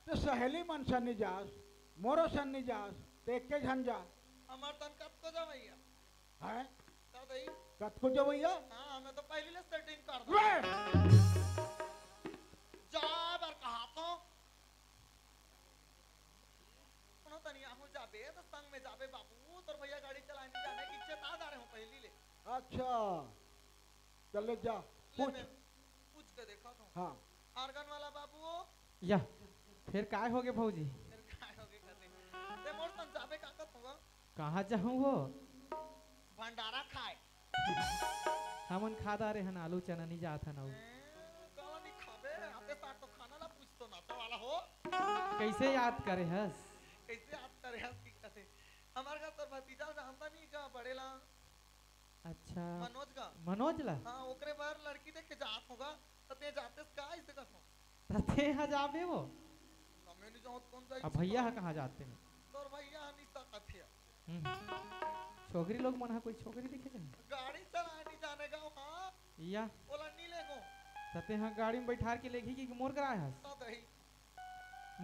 तो सहेली मन सन निजास मोरो सन निजास ते के झंझा हमार तन कब को जा भैया है कर दई कत को जवैया हां हमें तो पहले ले सेटिंग कर दो वे जा बार कहा तो कोनो तनिया हो जाबे तो संग में जाबे बाबू तोर भैया गाड़ी चलाने जाने की इच्छा ता जा रहे हो पहली ले अच्छा चल ले जा ले पूछ मैं पूछ के देखा तो हाँ आर्गन वाला बाबू या फिर काय हो गए भौजी फिर काय हो गए करने ते मोर संग जाबे का कत होगा कहाँ जाऊँ वो भंडारा खाए हमन खादा रहे हन आलू चना नहीं जात हन काला नहीं खाबे आते साथ तो खाना ना पूछ तो नाता वाला हो कैसे याद करे हस कैसे याद करे हस की कहते हमार का तो भतीजा जानता नहीं का बड़ेला अच्छा मनोज का मनोज ला हां ओकरे बार लड़की देख के जात होगा तो ते जाते का इसे कसो तथे यहाँ जाबे वो हमें नहीं जात कौन जाई अब भैया कहाँ जाते हैं तोर भैया निस्ता कथिया छोकरी लोग मन कोई छोकरी दिखे जाए गाड़ी चलाए नहीं जाने का हां या बोला नहीं लेगो तते यहाँ गाड़ी में बैठार के लेगी कि मोर कराए हस ता दही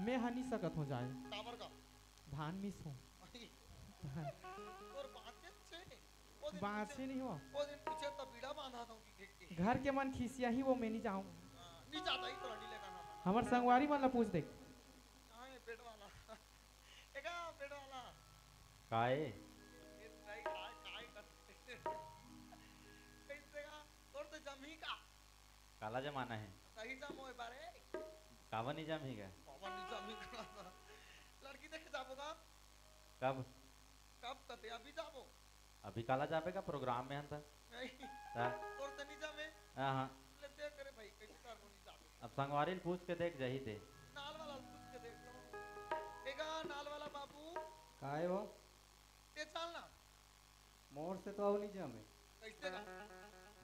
मैं हनी सकत हो जाए टावर का धान मिस हूँ तोर बात छे ओ दिन बात से नहीं हुआ ओ दिन पूछे तो बीड़ा बांधा था कि देख के घर के मन खिसिया ही वो मैं नहीं जाऊँ नहीं जाता ही तो नहीं लेगा ना हमार संगवारी मन ला पूछ देख हां ये पेट वाला एगा पेट वाला काए ये ट्राई काय करते कैसे का तोर तो जमी का काला जमाना है सही जम होए बारे कावा नहीं जाम ही का पवन नहीं जमी का लड़की देखे जाबोगा कब कब कते अभी जाबो अभी काला जाबे का प्रोग्राम में हंता नहीं हाँ तोर तो नहीं जमे हाँ ले देख करे भाई कैसे कर नहीं जाबे अब संगवारी पूछ के देख जाही थे नाल वाला पूछ के देख लो एगा नाल वाला बाबू काहे हो ते चलना मोर से तो नहीं जमे कैसे का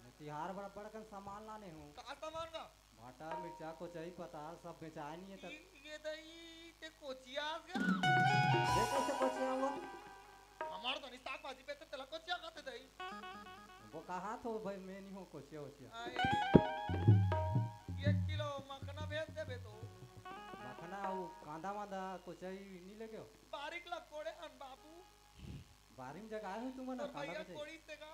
मैं तिहार बड़ा बड़कन सामान लाने हूँ का सामान का भाटा मिर्चा को चाहिए पताल सब बेचाए नहीं है तब ये दई ते कोचिया गया ये कैसे पहुंचे होगा हमार तो नहीं साग भाजी पे तेला कोचिया खाते दई वो कहा तो भाई मैं नहीं हूँ कोचिया वोचिया आई 1 किलो मखना भेज देबे तो मखना वो कांदा वांदा को चाहिए नहीं लगे हो बारीक लकोड़े अन बाबू बारी में जगह है तुम ना और कांदा भैया को चाहिए कोड़ी से का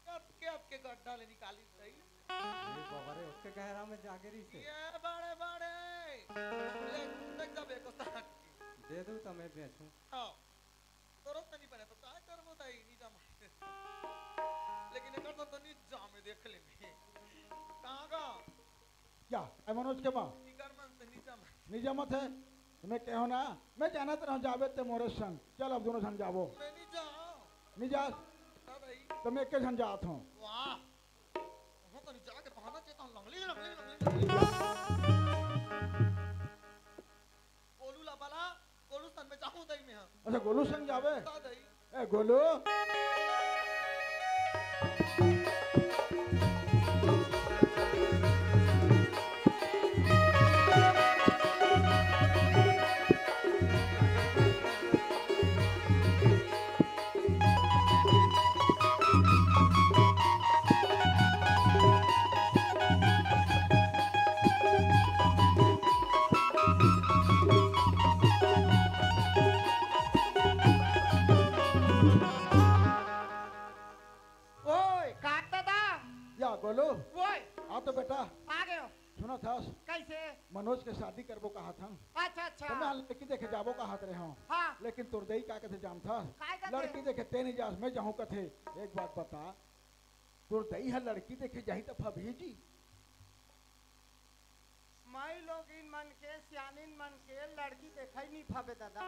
कब के गड्ढा ले निकाली सही ये बाबरे उसके गहरा में जाके रही से ये बड़े बड़े ले तक जाबे को साग दे दूँ तो मैं बेचूं हां तोरो तो नहीं बने तो काय करबो ताई नहीं जमा लेकिन एकर तो नहीं जामे देख ले कहां का क्या ए मनोज के माँ इकर मन से नहीं जमा निजामत है तुम्हें कहो ना मैं जानत रहा जाबे ते मोरे संग चल अब दोनों जन जाबो मैं नहीं जाऊं निजास ना भाई तो मैं के जन जात हूँ वाह वो तो नहीं जाके बहाना चाहता हूं लंगली गोलू ला बाला गोलू सन में जाऊं दई में हां अच्छा गोलू संग जाबे बता दई ए गोलू ओए काट दादा या गोलू ओए आ तो बेटा आ गए हो सुनो था कैसे मनोज के शादी करबो कहा था अच्छा अच्छा तो मैं लड़की देखे जाबो कहा रहे हूँ हाँ लेकिन तुरदई का कथे जाम था काय कहते? लड़की देखे ते नहीं जास मैं जाऊँ कथे एक बात बता तुरदई है लड़की देखे जाही तो फबीजी मैं लोग इन मन के सियानिन मन के लड़की देखा ही नहीं फबे दादा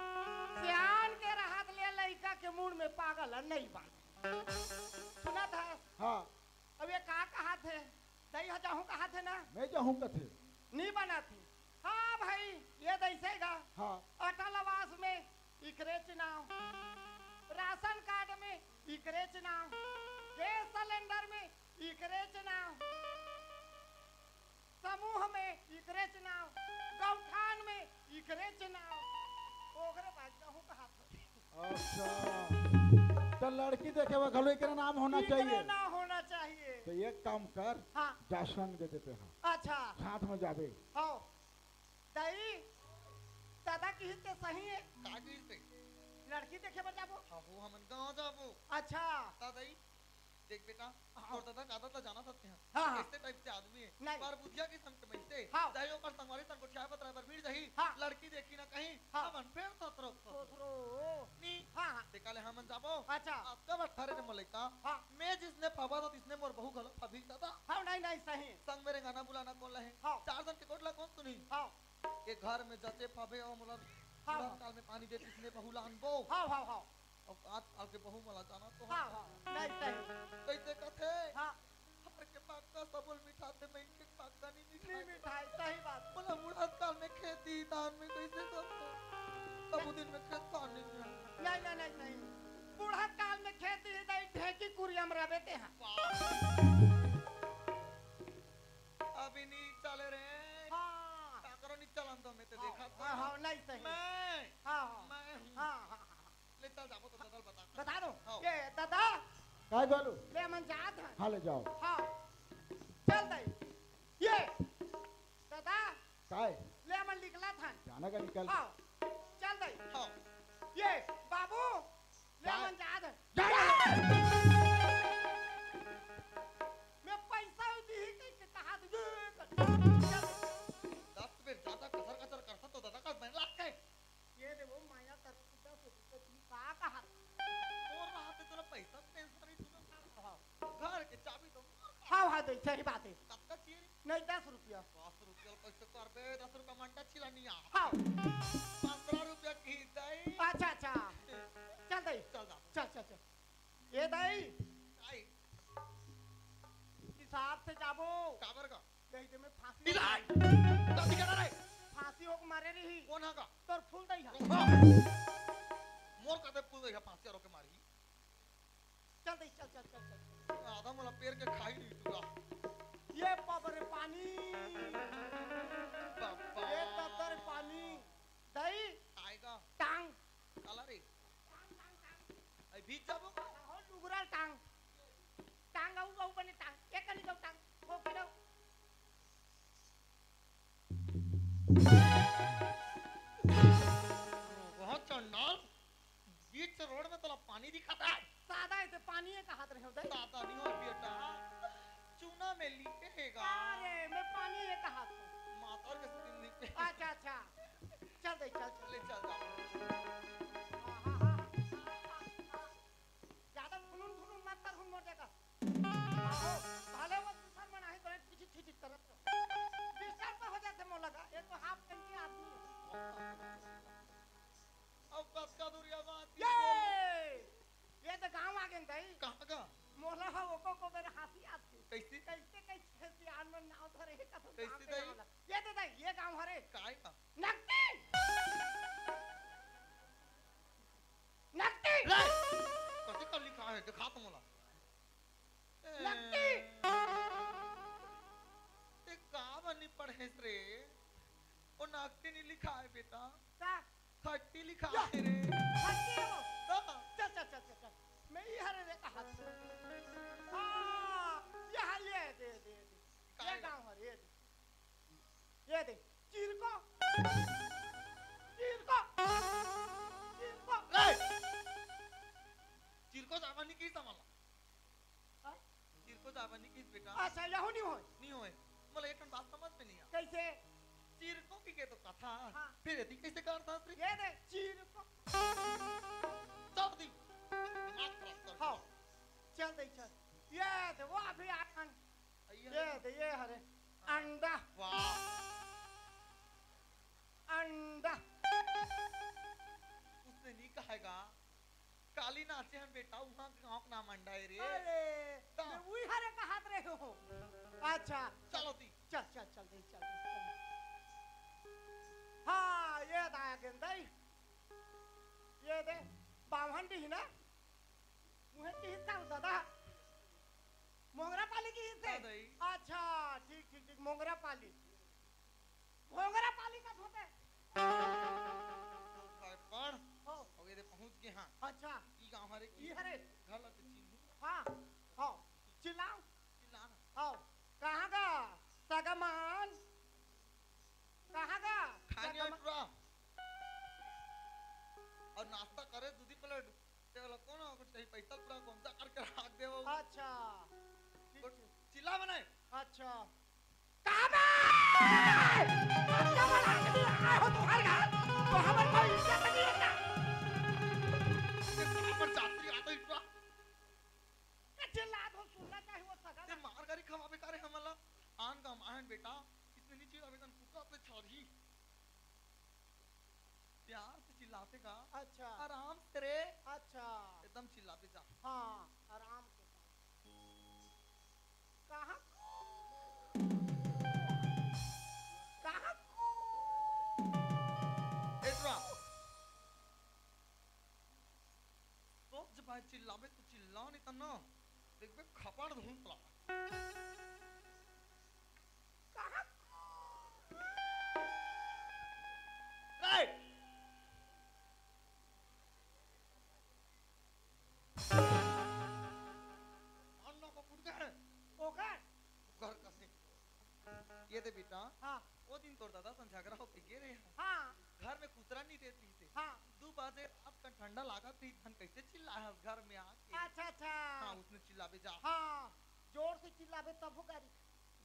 सियान के राहत ले लड़का के मूड में पागल है नहीं बात सुना था हाँ अब ये कहा थे दही जाऊं कहा थे ना मैं जाऊँ कथे नहीं बना थी हाँ भाई ये दैसेगा हाँ अटल आवास में इकरे चुनाव राशन कार्ड में इकरे चुनाव गैस सिलेंडर में इकरे चुनाव समूह में इकरे चुनाव गौठान में इकरे चुनाव ओकरे बाद जाऊं कहा था अच्छा तो लड़की देखे वो घलो एकरा नाम होना इकरे चाहिए। ना होना चाहिए। तो एक काम कर, हाँ जा संग दे देते हैं, अच्छा साथ में जाबे। हो दाई दादा की हित के सही है काजी से लड़की देखे पर जाबो। अब हम गांव जाबो अच्छा दादाई देख बेटा और दादा कादा तो जाना सकते हैं हाँ, हाँ। ऐसे टाइप से आदमी है नहीं। पर बुधिया की संग में से हाँ। दाइयों पर संगवारी तन को ठिया बतरा पर भीड़ रही हाँ। लड़की देखी ना कहीं हाँ। हमन पेड़ तो तरफ सोसरो नी हाँ हाँ देखले हमन जाबो अच्छा आपका बठारे ने मलिका हाँ मैं जिसने फबा तो इसने मोर बहु गलो फबी दादा हाँ नहीं नहीं सही संग मेरे गाना बुलाना कौन लहे हाँ। 4 दिन के कोटला कौन सुनी हाँ ये घर में जते फबे और मुला हाँ। काल में पानी दे इसने बहु लानबो हाँ हाँ हाँ अब आज काल के बहु मला जाना तो हाँ हाँ नहीं सही कैसे कथे हाँ हर के पाका सबुल मिठाते में इनके पाका नहीं नहीं मिठाई मिठाई सही बात बोला बुढ़ा काल में खेती धान में कैसे करते तब दिन में खेत पानी में नहीं नहीं नहीं नहीं बूढ़ा काल में खेती है नहीं ढेकी कुरियम रहते हैं अभी नहीं चले रे हाँ काकरो नहीं चलन तो मैं तो देखा था हाँ हाँ नहीं सही मैं हाँ हाँ मैं हूँ। हाँ हाँ ले चल जाबो तो बदल बता बता दो हाँ। ये दादा काय बोलू? ले मन जात है हाँ ले जाओ। हाँ चल दई ये दादा काय ले मन निकला था जाना का निकल। हाँ चल दई हाँ ये बाबू ले जा- मन जात है जा- मैं पैसा दी के कहा दे 10 बेर ज्यादा कसर कसर करता तो दादा का बन लाग के ये दे वो माया कर 10 रुपए दी का कहा और रहा तो तेरा पैसा टेंशन नहीं तूने घर के चाबी तो हाँ हाँ दे सही बात है कब तक चाहिए नहीं 10 रुपया 10 रुपया कैसे कर बे 10 रुपया मंडा छिला नहीं आ हाँ 15 रुपया की दई अच्छा अच्छा चल दई चल जा चल चल चल ये दई आई हिसाब से जाबो काबर का नहीं दे मैं फांसी इलाज कभी करा रे फांसी हो मारे रही कौन है का तोर फूल दई है मोर का पुल दे 5 के मारी चल दई चल चल चल चल आधा मला पेर के खाई नहीं तूला ये पबर पानी बाबा ये ततर पानी दई आएगा टांग काला रे आई बीच जाबो का हो लुगरा टांग टांग आऊ आऊ बने टांग एक कनी जाऊ टांग हो के जाऊ बहुत चंडाल बीच रोड में तला पानी दिखाता है सादा है तो पानी है का हाथ रहे हो दई दादा नहीं हो बेटा चूना में लिखेगा अरे मैं पानी है का हाथ माता के दिन लिखे अच्छा अच्छा चल दई चल चल ले चल जा ज्यादा फुनुन फुनुन मत कर हुन मोटे का आहो भले वो दूसर मना है तो किसी ठीक तरफ डिस्टर्ब तो हो जाते मोला का ये तो हाफ घंटे आदमी अब कब का दूरिया बात ये तो गांव आ गए दई कहां का मोला हो को मेरे हाथी आती कैसी कैसे कैसे ध्यान में नाव धरे का तो कैसी गाँव के दई? वाला। ये तो दई ये गांव हरे काय का नकटी नकटी कैसे कर लिखा है दिखा तो मोला नकटी ते का बनी पढ़े रे ओ नाकती नहीं लिखा है बेटा का खट्टी लिखा है रे हंसी है वो हाँ, चल चल चल चल चल मैं ही हरे रे का हाथ हाँ ये दे दे दे ये काय गांव हरे ये दे चिरको रे चिरको जावानी की समाला हाँ? चिरको जावानी की बेटा अच्छा यहू नहीं हो नहीं होए मला एक बात समझ में नहीं आ कैसे चिरको की के तो कथा हाँ। फिर यदि कैसे करता रे ये दे चिरको सब दी दिमाग खराब कर हाँ चल दे चल ये दे वो अभी आन ये दे ये हरे अंडा वाह अंडा उसने नहीं कहेगा काली नाचे हम बेटा वहां गांव का नाम अंडा है रे अरे ता। मैं वही हरे का हाथ रहे हो अच्छा चलो दी चल चल चल दे चल हाँ ये दाया गेंदाई ये दे बावन दी ना मुहे की हिस्सा दादा मोंगरा पाली की हिस्से हाँ दाई। अच्छा ठीक ठीक ठीक मोंगरा पाली का होते पढ़ हो और ये पहुंच गए हां अच्छा ई गांव तुम्हारे की ये हरे घर लगे चिन्हू हाँ आओ चिल्लाओ चिल्लाना आओ कहाँ का सगमान कहाँ का खाने उठरा और नाश्ता करे दूधी प्लेट ते वाला कौन है कुछ कहीं पैसा पूरा कौन सा करके रख दे वो अच्छा चिल्ला बनाए अच्छा कहाँ पे अच्छा बोला कि आए हो तुम्हारे घर तो हमारे कोई इज्जत नहीं है क्या पर जात्री आता इतना ये चिल्ला दो सुनना चाहिए वो सगा ते मार गाड़ी खवा बेकार है हमला आन का मान बेटा इतने नीचे आवेदन कुका पे छोड़ी प्यार से चिल्लाते का अच्छा आराम से रे अच्छा एकदम चिल्लाते जा हाँ आराम के साथ कहाँ कहाँ इतना तो जब भाई चिल्लावे तो चिल्लाओ नहीं तब ना देख बे खपड़ धूम पड़ा राइट अन्ना को फुट गए ओके घर कसे ये दे बेटा हाँ वो दिन तोड़ दादा संझागरा हो के गिरे हैं हाँ घर में कुतरा नहीं देती थे हाँ दो बाजे आपका ठंडा लगा थी धन कैसे चिल्लाया घर में आके अच्छा अच्छा हाँ उसने चिल्लावे जा हाँ जोर से चिल्लावे तब हो गाड़ी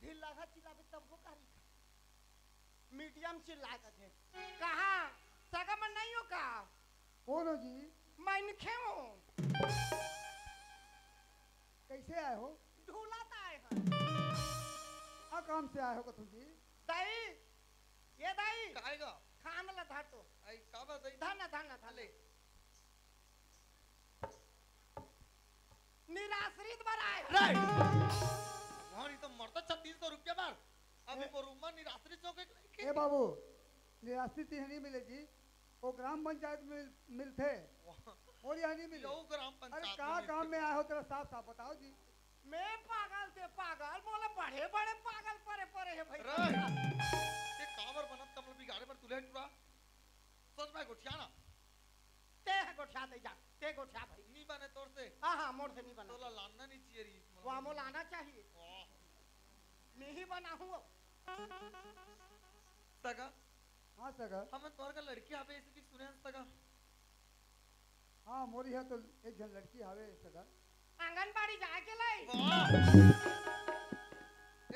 ढीला सा चिल्लावे तब हो गाड़ी मीडियम चिल्ला थे कहाँ सगा में नहीं हो का बोलो जी मैं खे हूँ कैसे आए हो ढूला आए हैं आ काम से आए हो कथू जी दाई ये दाई काएगा खान ला धाटो आई का बात है धना धना ले धले निराश्रित बनाए राइट वहां तो मरता 3600 रुपया बार अभी वो रूम में निराश्रित चौके ए बाबू निराश्रित ही नहीं मिले जी वो ग्राम पंचायत में मिलते और यहाँ नहीं मिले यो ग्राम अरे पंचायत कहाँ काम में आए हो तेरा साफ साफ बताओ जी मैं पागल थे पागल बोले बड़े बड़े पागल परे परे है भाई राइट ये कावर बनत कमल बिगाड़े पर तुले टुरा सोच में गोठियाना ते है गोठा दे जा ते गोठा भाई नहीं बने तोर से हाँ हाँ मोड़ से नहीं बना तोला लाना नहीं चाहिए री वो आमो लाना चाहिए मैं ही बना हूँ सगा हाँ सगा हम तोर का लड़की आवे ऐसे भी सुने सगा हाँ मोरी है तो एक जन लड़की आवे सगा आंगनबाड़ी जाके लाई वाह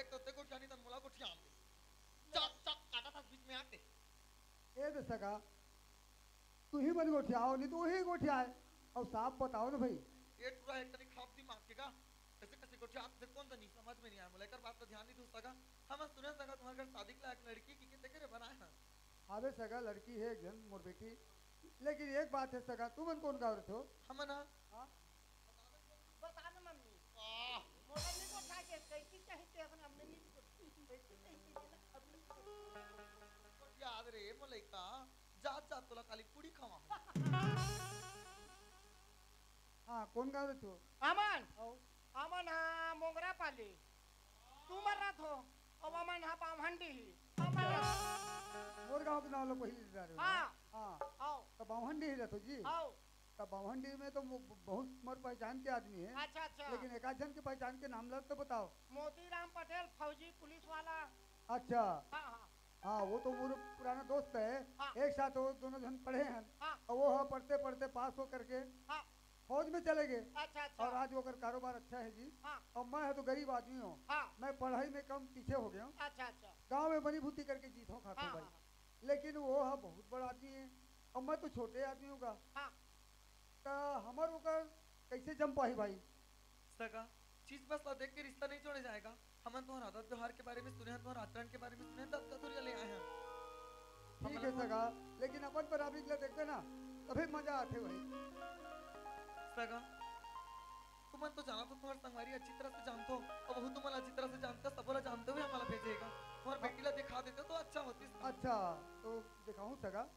एक तो देखो जानी तन मुला गोठिया आते चक चक काटा था बीच में आते ए दे सगा तू ही मन गोठियाओ नहीं तो वही गोठियाए और साफ बताओ ना भाई ये टुरा एक तरी खाप दी मांगेगा कैसे कैसे गोठिया आपसे कौन तो नहीं समझ में नहीं आया मुला कर बात तो ध्यान नहीं दूँ सगा हम सुने सगा तुम्हारे घर शादी के लायक लड़की की कितने करे बनाए हैं आवे सगा लड़की है एक जन मोर बेटी लेकिन एक बात है सगा तू मन कौन गाँव हो हम ना हाँ बता ना मम्मी वाह मोला नहीं गोठा के कैसी चाहिए अपने हमने नहीं कैसी चाहिए याद रे मलाइका जात जात तुला खाली पुडी खावा हाँ कौन गाँव हो अमन अमन हाँ मोगरा पाली तू मर रहा थो अब अमन हाँ पावहंडी ही अमन मोर गाँव के नाम लोग पहले जा रहे हो हाँ हाँ आओ तो बावहंडी ही रहते हो जी आओ तो बावहंडी में तो बहुत मोर पहचान के आदमी है अच्छा अच्छा लेकिन एक आध जन के पहचान के नाम लग तो बताओ मोतीराम पटेल फौजी पुलिस वाला अच्छा हाँ हाँ हाँ वो तो मेरा पुराना दोस्त है हाँ। एक साथ वो दोनों जन पढ़े हैं हाँ और वो हाँ पढ़ते पढ़ते पास हो करके हाँ फौज में चले गए अच्छा अच्छा और आज वो कर कारोबार अच्छा है जी हाँ और मैं है तो गरीब आदमी हूँ हाँ मैं पढ़ाई में कम पीछे हो गया हूँ अच्छा अच्छा गांव में बनी भूती करके जीत हूँ खाता हाँ हूँ हाँ भाई लेकिन वो हाँ बहुत बड़ा आदमी है और मैं तो छोटे आदमी हूँ हाँ तो हमार ओकर कैसे जम पाही भाई सगा चीज बस ला देख के रिश्ता नहीं जोड़े जाएगा हम तुम्हारा आदत व्यवहार के बारे में सुने हैं तुम्हारा आचरण के बारे में सुने हैं तब कतुरिया ले आए हैं ठीक है सगा लेकिन अपन बराबरी के लिए देखते ना तभी मजा आते भाई सगा तुम तो जाना तो तुम्हारी संगवारी अच्छी तरह से जानते हो और वो तुम्हारा अच्छी तरह से जानते हो सबोला जानते हुए हमारा भेजेगा तुम्हारे बेटी ला दिखा देते तो अच्छा होती अच्छा तो दिखाऊं सगा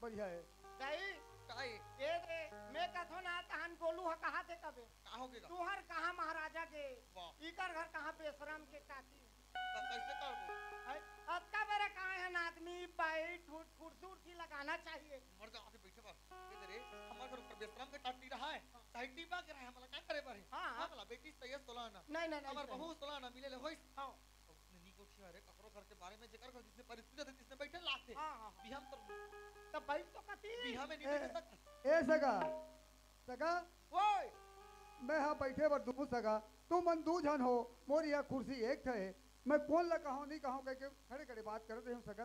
बढ़िया है दाई काहे ये दे मैं कथो ना तहन बोलू हा कहा थे कबे का हो गएगा तुहर कहा महाराजा के वाह इकर घर कहा बेशरम के काकी तब कैसे कर दो अक्का मेरे कहा है जन आदमी बैठ उठ कुर्सी उर्सी लगाना चाहिए। मर जा आके बैठे बा ये रे हमार घर ऊपर बेशरम के टाटी रहा है चाहे टीबा के रहा है मला का करे बारे हाँ, हाँ। मला बेटी सही सोलाना नहीं नहीं हमार नहीं बहू सोलाना मिले ले होइस हाँ उसने नी को छिया रे ककरो घर के बारे में जेकर घर जिसने परिस्थिति थी जिसने बैठे लाते हाँ हाँ बिहाम तो तब बैठ तो कती बिहा में नहीं बैठ सकता ए सगा सगा ओए मैं हाँ बैठे बर दू सगा तू मन दू जन हो मोर यहाँ कुर्सी एक थे मैं कौन ला कहूँ नहीं कहूँ कह के खड़े खड़े बात करते हैं सगा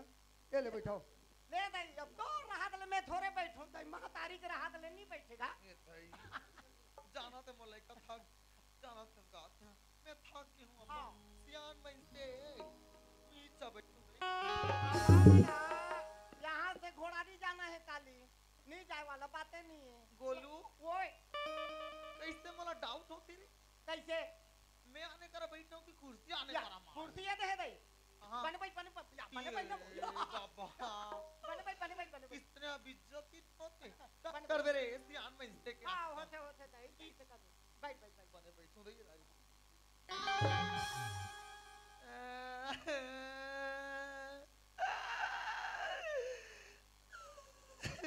ये ले बैठाओ ले दई अब तो राहत ले मैं थोड़े बैठूं दई महतारी के राहत ले नहीं बैठेगा। ये भाई जाना तो मोलाई का था जाना तो बात है मैं थक गई हूं अम्मा सियान में से पीछा बैठूं यहाँ से घोड़ा नहीं जाना है काली नहीं जाए वाला बातें नहीं है। गोलू ओए कैसे मला डाउट होती रे कैसे मैं आने करा बैठा हूं कि कुर्सी आने या, करा मां कुर्सी ये दे दई हां बने बैठ बने बाबा बने बैठ इतना बेइज्जती होते कर दे रे सियान में से के हां होते दई ठीक से कर बैठ बैठ बैठ बने बैठो दे राजी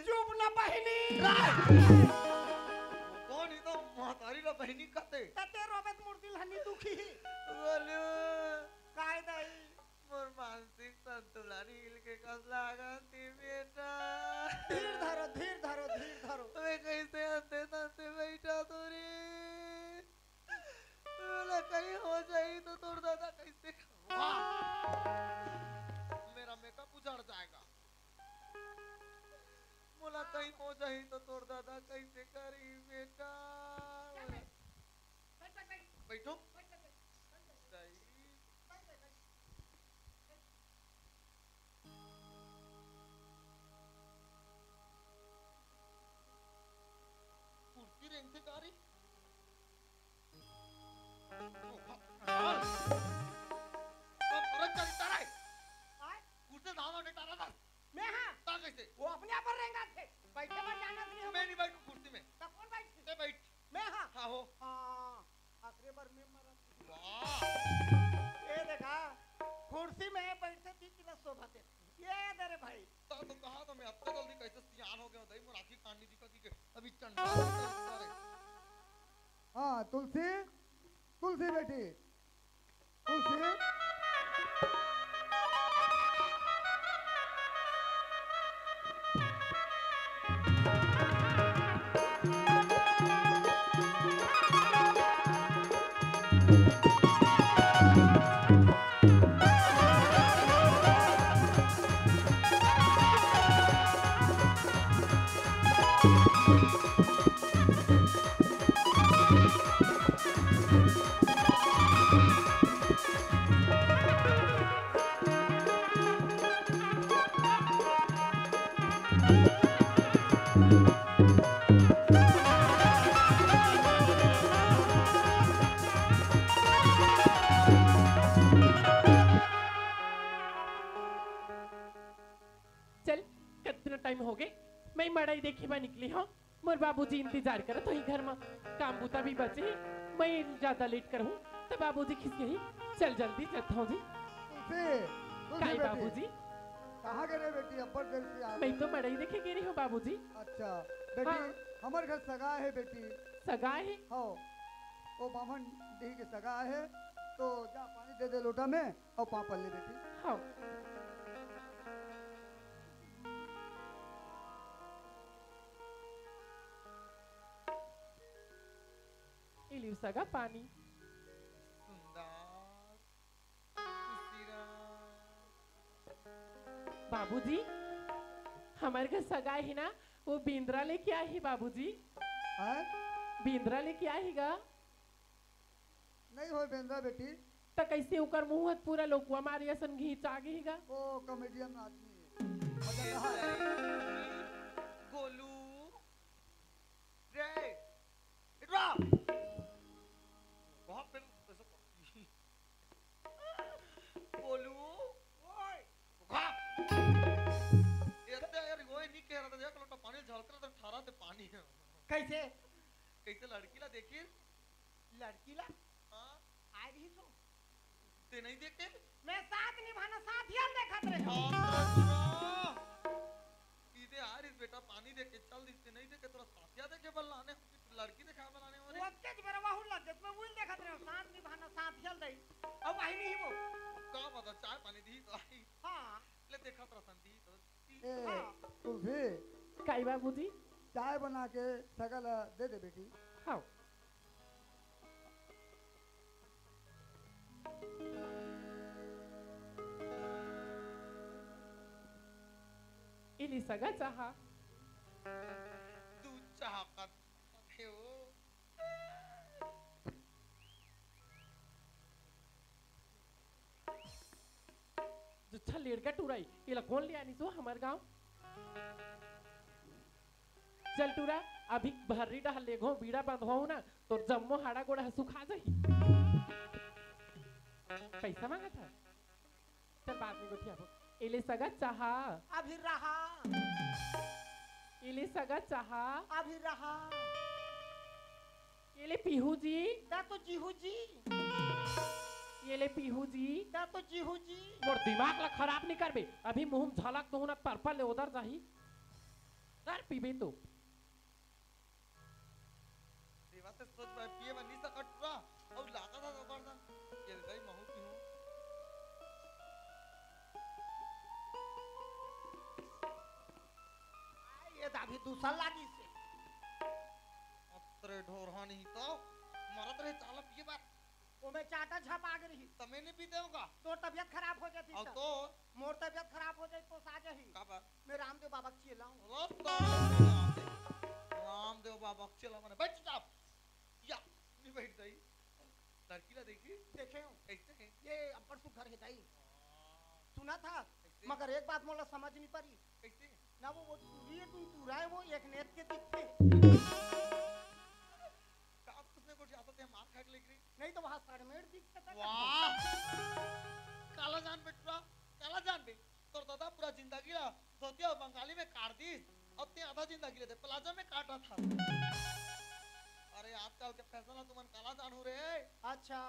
चुप ना बहनी कौन ही तो महतारी ला बहनी कहते तते रोबत मूर्ति हनी दुखी गोलू काय दई मोर मानसिक संतुलन हिल के कस लागती बेटा धीर धरो धीर धरो धीर धरो मैं कैसे हंसते हंसते बैठा तो रे बोला कहीं हो जाए तो तोड़ दादा कैसे मेरा मेकअप उजाड़ जाएगा बोला कहीं हो जाए तो तोड़ दादा कैसे करी बेटा बैठो कुर्सी रेंग से कारी मैं हां ता कैसे वो अपने आप पर रहेंगे थे बैठे पर जाना नहीं मैं नहीं बैठू कुर्सी में तो कौन बैठ ते बैठ मैं हां हाँ हो हां आखिरी बार मैं मरा वाह ये देखा कुर्सी में बैठते थी किला शोभा थे ये दे रे भाई तो कहा तो मैं अब तक जल्दी कैसे सियान हो गया दई मोर आखी कांडी दिखा कि अभी चंडा रे हाँ तुलसी तुलसी बेटी तुलसी चल कितना टाइम हो गए मैं मड़ाई देखी मैं निकली हूँ मोर बाबूजी इंतजार करे तो ही घर में काम बूता भी बचे ही मैं ज्यादा लेट करूँ तो बाबूजी खिस गई चल जल्दी चलता हूँ जी तुलसी काई तुलसी बेटी बाबूजी कहाँ गए रे बेटी अब्बर देर से आ मैं तो मड़ाई देखे गई हूँ बाबूजी अच्छा बेटी हाँ। हमारे घर सगा है बेटी सगा है हाँ वो बामन डी के सगा है तो जा पानी दे दे लोटा में और पापा ले बेटी हाँ इलिव सगा पानी सुंदर खुशीरा बाबूजी हमारे घर सगाई है ना वो बिंद्रा लेके आई है बाबूजी हैं बिंद्रा लेके आएगा नहीं हो बेंदा बेटी तो कैसे उकर मुंह हाथ पूरा लोकुआ मारिया सन घींच आ गईगा वो कॉमेडियन आदमी है मजा रहा है गोलू रे इधर आ बहुत फिर गोलू ओए खा ये तो यार वो नहीं कह रहा था एक लोटा पानी झलक रहा था ठहरा ते पानी है कैसे कैसे लड़की ला देखी लड़की ला हां आ रही तो ते नहीं देखे मैं साथ निभाना साथ ही देखत रहे सीधे आ रही बेटा पानी दे के चल दिसते नहीं देखे तोरा साथिया देखे बल्लाने लड़की दिखा बलाने और वो के बरवा हुन लग गत मैं वही देखत रहे साथ निभाना साथ ही दई अब वही नहीं वो का पता चाय पानी दी तो आई हां ले देखा तोरा संती तो ए कुल्फी काई बाबूजी चाय बना के सकल दे दे बेटी। हाँ इली सगा चाहा दूध चाह का थे वो जो छलेड़ का टुराई इला कौन ले आनी सो हमार गांव चल टुरा अभी भर्री डा लेगो बीड़ा बांधवाऊ ना तो जम्मो हाड़ा गोड़ा सुखा जाही पैसा मांगा था चल बाद में गोठिया हो इले सगा चाहा अभी रहा इले सगा चाहा अभी रहा इले पीहू जी दा तो जीहू जी इले पीहू जी दा तो जीहू जी मोर दिमाग ला खराब नहीं करबे अभी मुंह में झलक तो ना पर्पल ले उधर जाही दर पीबे तो देवा से सोच भाई पिए बनी सा कटरा और लाता था जबरदस्त ये भाई महू की हूं ये तो अभी दूसरा लागी से अतरे ढोरहा नहीं तो मरद रहे चाला पिए बात वो मैं चाटा झप आ गई तमे नहीं पीते होगा तो तबियत खराब हो जाती और तो मोर तबियत खराब हो जाए तो साजा ही का बात मैं रामदेव बाबा के चिल्लाऊं रामदेव बाबा चला मैंने बैठ जाओ या नहीं बैठ गई लड़की ला देखी देखे हो कैसे है ये अपर सु घर है दाई सुना था मगर एक बात मोला समझ नहीं पड़ी कैसे ना वो टूरी है तुम टूरा है वो एक नेत के दिखते आप किसने को जाता थे मार खा के लेके नहीं तो वहां सड़मेड़ दिखता था वाह काला जान बेटरा काला जान बे तोर दादा पूरा जिंदगी ला धोतिया बंगाली में काट दी अब ते आधा जिंदगी लेते प्लाजा में काटा था अरे आजकल के फैशन तुमन काला जान हो रे अच्छा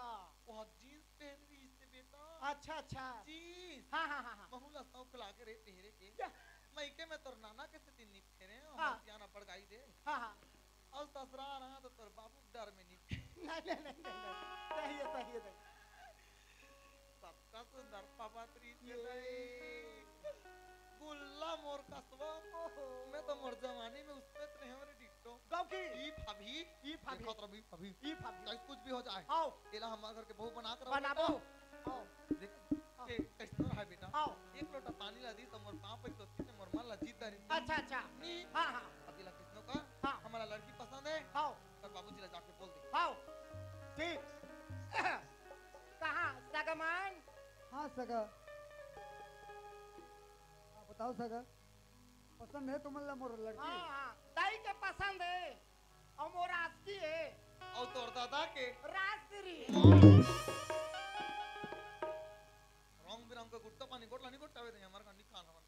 वो जींस पहन रही इससे बेटा अच्छा अच्छा जींस हाँ हाँ हाँ हाँ महूला सौख लागे रे पहरे के मईके में तोर नाना के से दिन फेरे और हाँ। हसियाना पड़ गई दे हाँ हाँ और ससुरा रहा तो तोर बाबू डर में नहीं नहीं नहीं नहीं सही है सबका सुंदर पापात्री से दे गुल्ला मोर कसबा मैं तो मोर जवानी में उसमें तो हमारे डिक्टो गाँव की ई भाभी खतरा भी भाभी ई भाभी चाहे कुछ भी हो जाए आओ एला हमारे घर के बहू बना कर बनाबो आओ देख के कैसे रहा बेटा आओ एक लोटा पानी ला दी तो मोर पांव पे तो तीन मोर मन ला जीत रही अच्छा अच्छा नी हाँ हाँ अकेला किसनो का हाँ हमारा लड़की पसंद है आओ और बाबूजी ला जाके बोल दे आओ ठीक कहाँ सगमान हाँ सगा बताओ सगा पसंद है तुम्हारा मोर लड़की हाँ हाँ दाई के पसंद है और मोर आस्ती है और तोर दादा के रास्त्री रंग बिरंग का गुट्टा पानी गोटला नहीं गोटावे दे हमारे का निकाल हमारे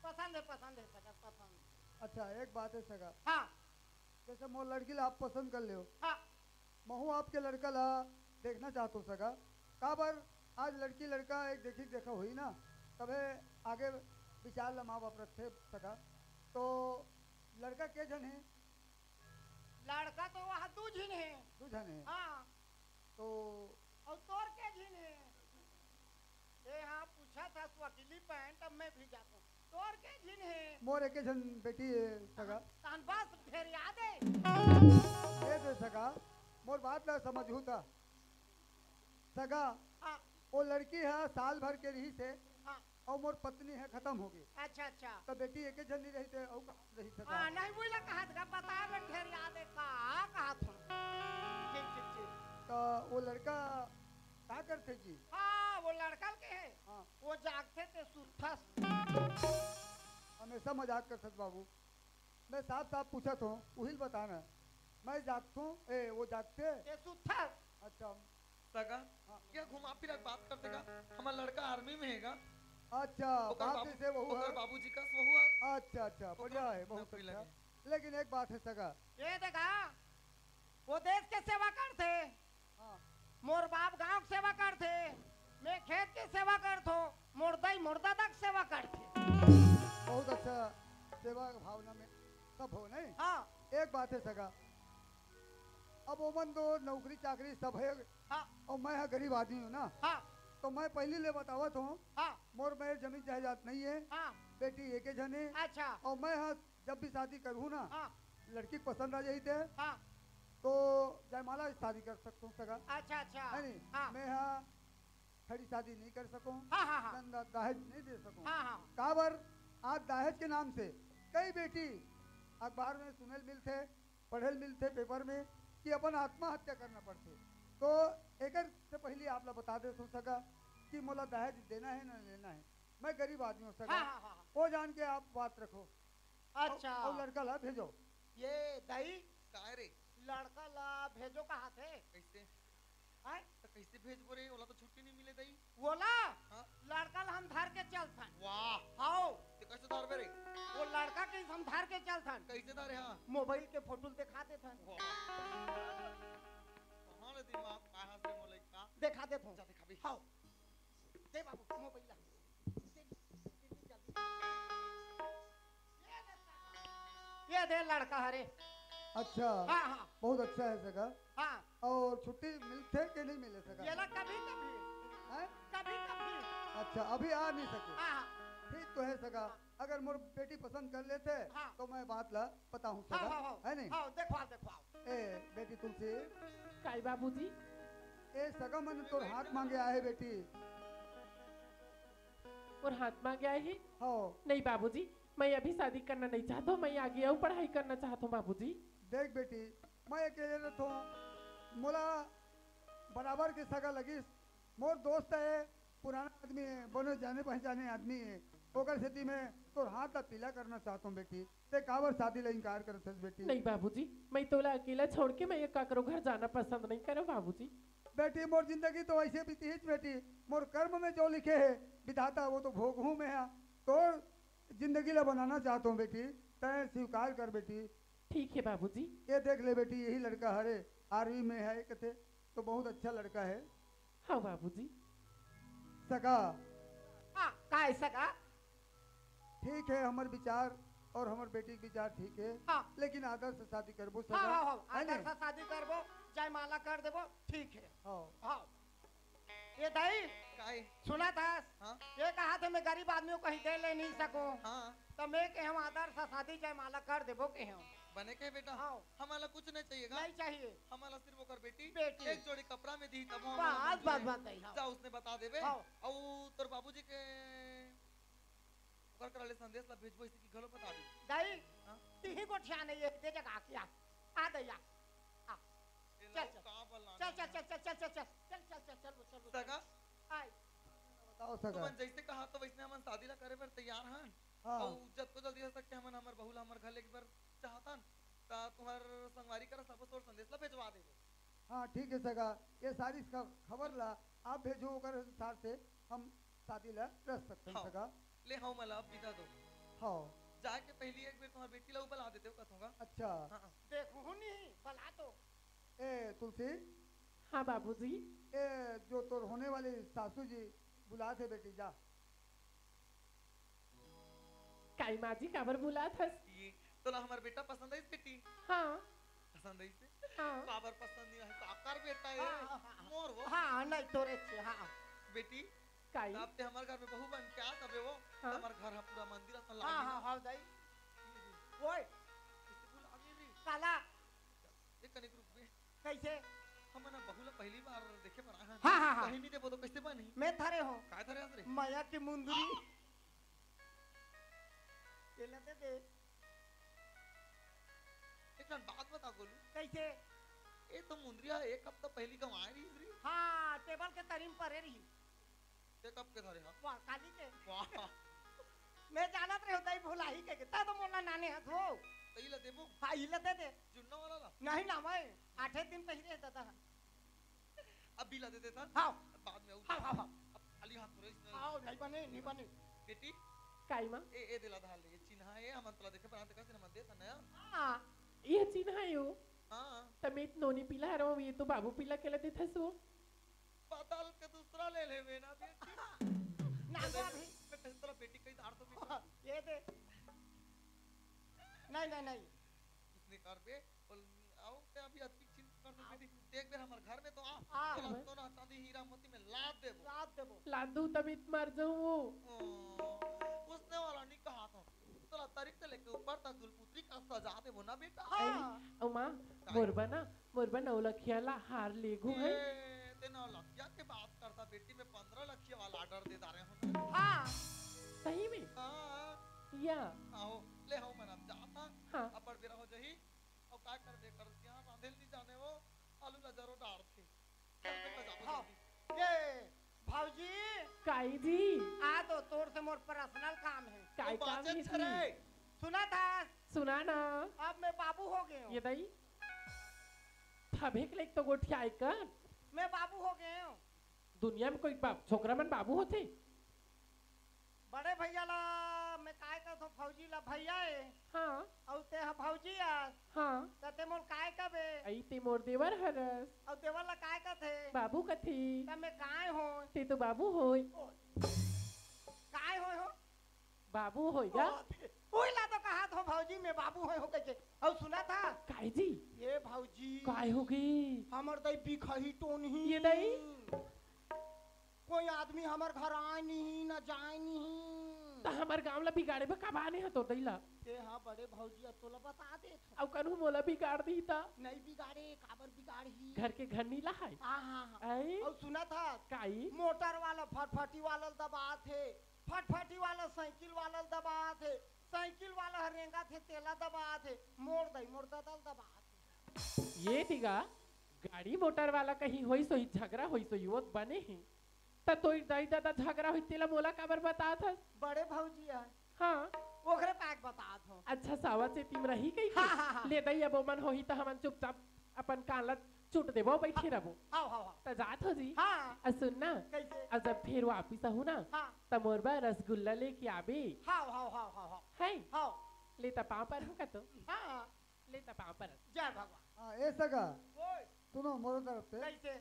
पसंद है सगा पसंद अच्छा एक बात है सगा हाँ जैसे मोर लड़की ला आप पसंद कर लियो हाँ महू आपके लड़का ला देखना चाहतो सगा का बार आज लड़की लड़का एक देखा हुई ना तबे आगे विचार ला माँ बाप रखे सका तो लड़का के जन है लड़का तो वहाँ दू झिन है दू जन है हाँ तो और तोर के झिन है ये हाँ पूछा था तू अकेली पैंट अब मैं भी जाता हूँ तोर के झिन है मोर एक जन बेटी है सगा तान बस फिर याद है ये दे सगा मोर बात ला समझू था सगा हाँ वो लड़की है साल भर के रही से हाँ और मोर पत्नी है खत्म हो गई अच्छा अच्छा तो बेटी एक जन नहीं रही थे और रही सका हाँ नहीं बोला कहा था बता मैं फिर याद है कहा था ठीक ठीक ठीक तो वो लड़का क्या करते जी हाँ वो लड़का के है हाँ वो जागते थे सुथा हमेशा मजाक कर सकते बाबू मैं साफ साफ पूछा तो उहिल बताना मैं जागता हूँ वो जागते ये सुथा अच्छा सगा हाँ। क्या घुमा फिरा बात करते का हमारा लड़का आर्मी में हैगा अच्छा बाप से वो ओकर है बाबूजी का बहु है अच्छा अच्छा बढ़िया है बहुत नौकरी अच्छा लगी। लेकिन एक बात है सगा ये देखा वो देश के सेवा करते हाँ मोर बाप गांव के सेवा करते के सेवा करथो मुर्दाई मुर्दा तक सेवा करथे। बहुत अच्छा सेवा भावना में सब हो नहीं। हाँ एक बात है सगा, अब ओमन तो नौकरी चाकरी सब है हाँ और मैं है गरीब आदमी हूँ ना, हाँ तो मैं पहले ले बतावत हूँ हाँ मोर मेरे जमीन जायदाद नहीं है, हाँ बेटी एक जने अच्छा और मैं हाँ जब भी शादी करूँ ना हाँ लड़की पसंद आ जाती है हाँ तो जयमाला शादी कर सकता हूँ सगा, अच्छा अच्छा है नहीं। हाँ मैं हाँ खड़ी शादी नहीं कर सकूँ, हाँ हाँ हाँ दहेज नहीं दे सकूँ। हाँ हाँ काबर आज दहेज के नाम से कई बेटी अखबार में सुनल मिलते पढ़ल मिलते पेपर में कि अपन आत्महत्या करना पड़ते। तो एक से पहले आप लोग बता दे तो सका कि मोला दहेज देना है ना लेना है। मैं गरीब आदमी हूँ सका, हाँ हाँ हाँ वो जान के आप बात रखो। अच्छा और लड़का ला भेजो। ये दही काय रे लड़का ला भेजो कहाँ थे? कैसे आय? तो कैसे भेज बोरे ओला तो छुट्टी नहीं मिले दई। बोला हाँ? लड़का ला हम धार के चलथन। वाह हाओ ते कैसे दार बेरे वो लड़का के हम धार के चलथन, कैसे दार हां मोबाइल के फोटो दिखा देथन। कहां ले दिमाग कहां से मोले का दिखा देथन। जा दिखा भी हाओ दे बाबू मोबाइल ला ये दे लड़का हरे। अच्छा हाँ हाँ बहुत अच्छा है सका। हाँ और छुट्टी मिलते कि नहीं मिले सका? ये ला कभी कभी हैं? कभी कभी अच्छा अभी आ नहीं सके। हाँ हाँ ठीक तो है सगा, अगर मोर बेटी पसंद कर लेते हाँ। तो मैं बात ला बताऊं हाँ सगा, हाँ हाँ है नहीं। हाँ देखवाओ देखवाओ ए बेटी तुलसी काय बाबूजी ए सगा मन तोर हाथ मांगे आए बेटी। और हाथ मांगे आए हैं? हाँ नहीं बाबूजी मैं अभी शादी करना नहीं चाहता हूँ, मैं आगे और पढ़ाई करना चाहता हूँ बाबूजी। देख बेटी मैं अकेले रहता हूँ, मोला बराबर के सगा लगी। मोर दोस्त है पुराना आदमी है, बोले जाने पहचाने आदमी है, ओकर स्थिति में तोर हाथ ला पीला करना चाहता हूँ बेटी। ते काबर शादी ला इनकार करत हस बेटी? नहीं बाबूजी मैं तोला अकेला छोड़ के मैं का करो घर जाना पसंद नहीं करो बाबूजी। बेटी मोर जिंदगी तो ऐसे बीती है बेटी, मोर कर्म में जो लिखे है विधाता वो तो भोग हूँ मैं। तो जिंदगी ला बनाना चाहता हूँ बेटी, तय स्वीकार कर बेटी। ठीक है बाबूजी। ये देख ले बेटी यही लड़का हरे आर्मी में है कहते, तो बहुत अच्छा लड़का है। हाँ बाबूजी। सका हाँ का ऐसा का ठीक है, हमार विचार और हमार बेटी के विचार ठीक है, हाँ लेकिन आदर से शादी करबो हाँ सका, हाँ हाँ है आदर नहीं? से शादी करबो जयमाला कर देबो ठीक है। हाँ हाँ ये दही काय सुना था हां ये कहा था मैं गरीब आदमी को कहीं दे ले नहीं सकूं, हां तो मैं के हम आदर से शादी जयमाला कर देबो के हम बने के बेटा हाँ हमारा कुछ नहीं चाहिएगा, नहीं चाहिए हमारा सिर्फ ओकर बेटी बेटी। एक जोड़ी कपड़ा में दी तब हम बात बात बात नहीं हाँ जा उसने बता देबे हाँ। और तोर बाबूजी के ओकर करले संदेश ला भेजबो इसी की घलो बता दे। दही हाँ? तीही को ठियाने ये दे जगह किया आ दया चल, चल। का बला चल चल चल चल चल चल चल चल चल चल चल चल सगा आई बताओ सका। तुमन जैसे कहा तो वैसने हमन शादी ला करे बर तैयार हन हाँ और जब को जल्दी हो सकते हमन हमर बहू ला हमर घर लेके बर चाहतन ता तुम्हार संगवारी कर सब तोर संदेश ला भेजवा देबो। हाँ ठीक है सका, ये सारी खबर ला आप भेजो ओकर अनुसार से हम शादी ला रह सकते हैं हाँ। सका। ले हां मला पिता दो हाँ जाके पहली एक बेर तुम्हार बेटी ला बुला देते हो कथूंगा। अच्छा हां देखो नहीं बला तो ए तुलसी हाँ बाबूजी। ए जो तोर होने वाली सासू जी बुला थे बेटी जा। काई माँ जी काबर बुला था? ये तोला हमार बेटा पसंद है इस बेटी हाँ पसंद है इसे हाँ बाबर पसंद नहीं है तो आकार बेटा है हाँ, हाँ, हाँ। मोर वो हाँ नहीं तोरे से हाँ बेटी काई अब ते हमार घर में बहू बन के आ तबे वो हाँ। हमार घर है पूरा मंदिर असन हाँ लागी हाँ हाँ दही ओए किसी बुला आगे रे काला एक कनिक रुक बे कैसे हम ना बहू ला पहली बार देखे पर आए हैं हाँ हाँ हाँ कहीं नहीं देबो तो कैसे बनी मैं थारे हूँ काय थरे हंस रे माया की मुंदरी ये लेते दे एक जन बात बता गोलू कैसे ए तो मुंद्रिया एक हफ्ता पहली कमाई रही रे हाँ टेबल के तरीम पर रही ते कब के धरे हां वाह काली के वाह मैं जानत रहे होता ही भुला ही के ता तो मोला नाने हथ हो तई ला देबो हाँ ये लेते दे जुन्ना वाला ला नहीं ना मैं 8 दिन पहले रहता था अब भी ला देते था हाँ बाद में हाँ हाँ हाँ अब खाली हाथ थोड़े हाँ नहीं बने नहीं बने बेटी काई माँ ए दिला धाल ले चिन्हा है हम तोला देखे पर आते कैसे न दे तना हाँ ये चिन्ह है यो हां तमें नोनी पिला रहो ये तो बाबू पिला के लेते थे सो बदल के दूसरा ले ले ना बेटी नांगा भी मैं कहीं तरह बेटी कहीं दाड़ तो भी ये दे नहीं नहीं नहीं इसने कर बे बोल आओ ते अभी अति चिंता कर दो बेटी देख बे हमारे घर में तो आ, तो सोना चांदी हीरा मोती में लाद देबो रात देबो लादू तभी मर जाऊं उसने वाला नहीं कहा था तोला तारीख से लेके ऊपर तक दुलपुत्री का सजा देबो ना बेटा उमा मोरबा 9 लखिया ला हार ले गु है ते 9 लखिया के बात करता बेटी में 15 लखिया वाला ऑर्डर दे दारे हो हाँ सही में हां या आओ ले आओ मन अब जाता हाँ अपर बेरा हो जही और काय कर दे कर यहां रांधेल नहीं जाने वो आलू ला जरो डाल थे चल बेटा जाओ हाँ। जल्दी ये भाऊजी काई जी आ तो तोर से मोर पर्सनल काम है काई काम बाजे है छरे जी सुना था सुना ना अब मैं बाबू हो गया ये हूँ दई थबेक लेक तो गोठिया कर मैं बाबू हो गया हूँ दुनिया में कोई बाप छोकरा मन बाबू होते बड़े भैया ला मैं काय का तो फौजी ला भैया है हाँ और ते हा फौजी आ हाँ तते मोर काय का बे आई ते मोर देवर हरस और देवर ला काय का थे बाबू कथी तब मैं काय हो ते तो बाबू होय काय हो बाबू होएगा ओई ला तो कहा तो भौजी मैं बाबू हो कैसे और सुना था काई जी ये भौजी काय होगी हमर दई बिखही टोन ही ये दई कोई आदमी हमर घर आए नहीं न जाए नहीं तो हमार गांव ला बिगाड़े में कबाने ह तो दैला ते हाँ बड़े भौजी तोला बता दे औ कन्हू मोला बिगाड़ दी ता नहीं बिगाड़े काबर बिगाड़ी घर के घर नीला है हाँ हाँ हाँ आई और सुना था काई मोटर वाला फटफटी वाला दबा थे फटफटी वाला साइकिल वाला दबा थे साइकिल वाला हरेंगा थे तेला दबा थे मोड़ दल दबा थे ये दिगा गाड़ी मोटर वाला कहीं होई सोई झगड़ा होई सोई वो बने ही त तोई दाई दादा झगड़ा होई तेला मोला काबर बता था बड़े भौजी है हाँ ओकरे पैक बता दो अच्छा सावा से तीम रही कहीं हाँ, हाँ, हाँ। ले दई अब मन होई त हमन चुपचाप अपन कान ला चुट देबो बैठे रहबो हाँ हाँ हाँ त जात हो जी हाँ आ सुन ना कैसे अब जब फिर वापिस आहू ना हाँ त मोरबा रसगुल्ला लेके आबे हाँ हाँ हाँ हाँ हाँ है हाँ ले त पाँव पर का तो हाँ ले त पाँव पर जय भगवान हाँ ऐसा का ओए सुनो मोर तरफ से कैसे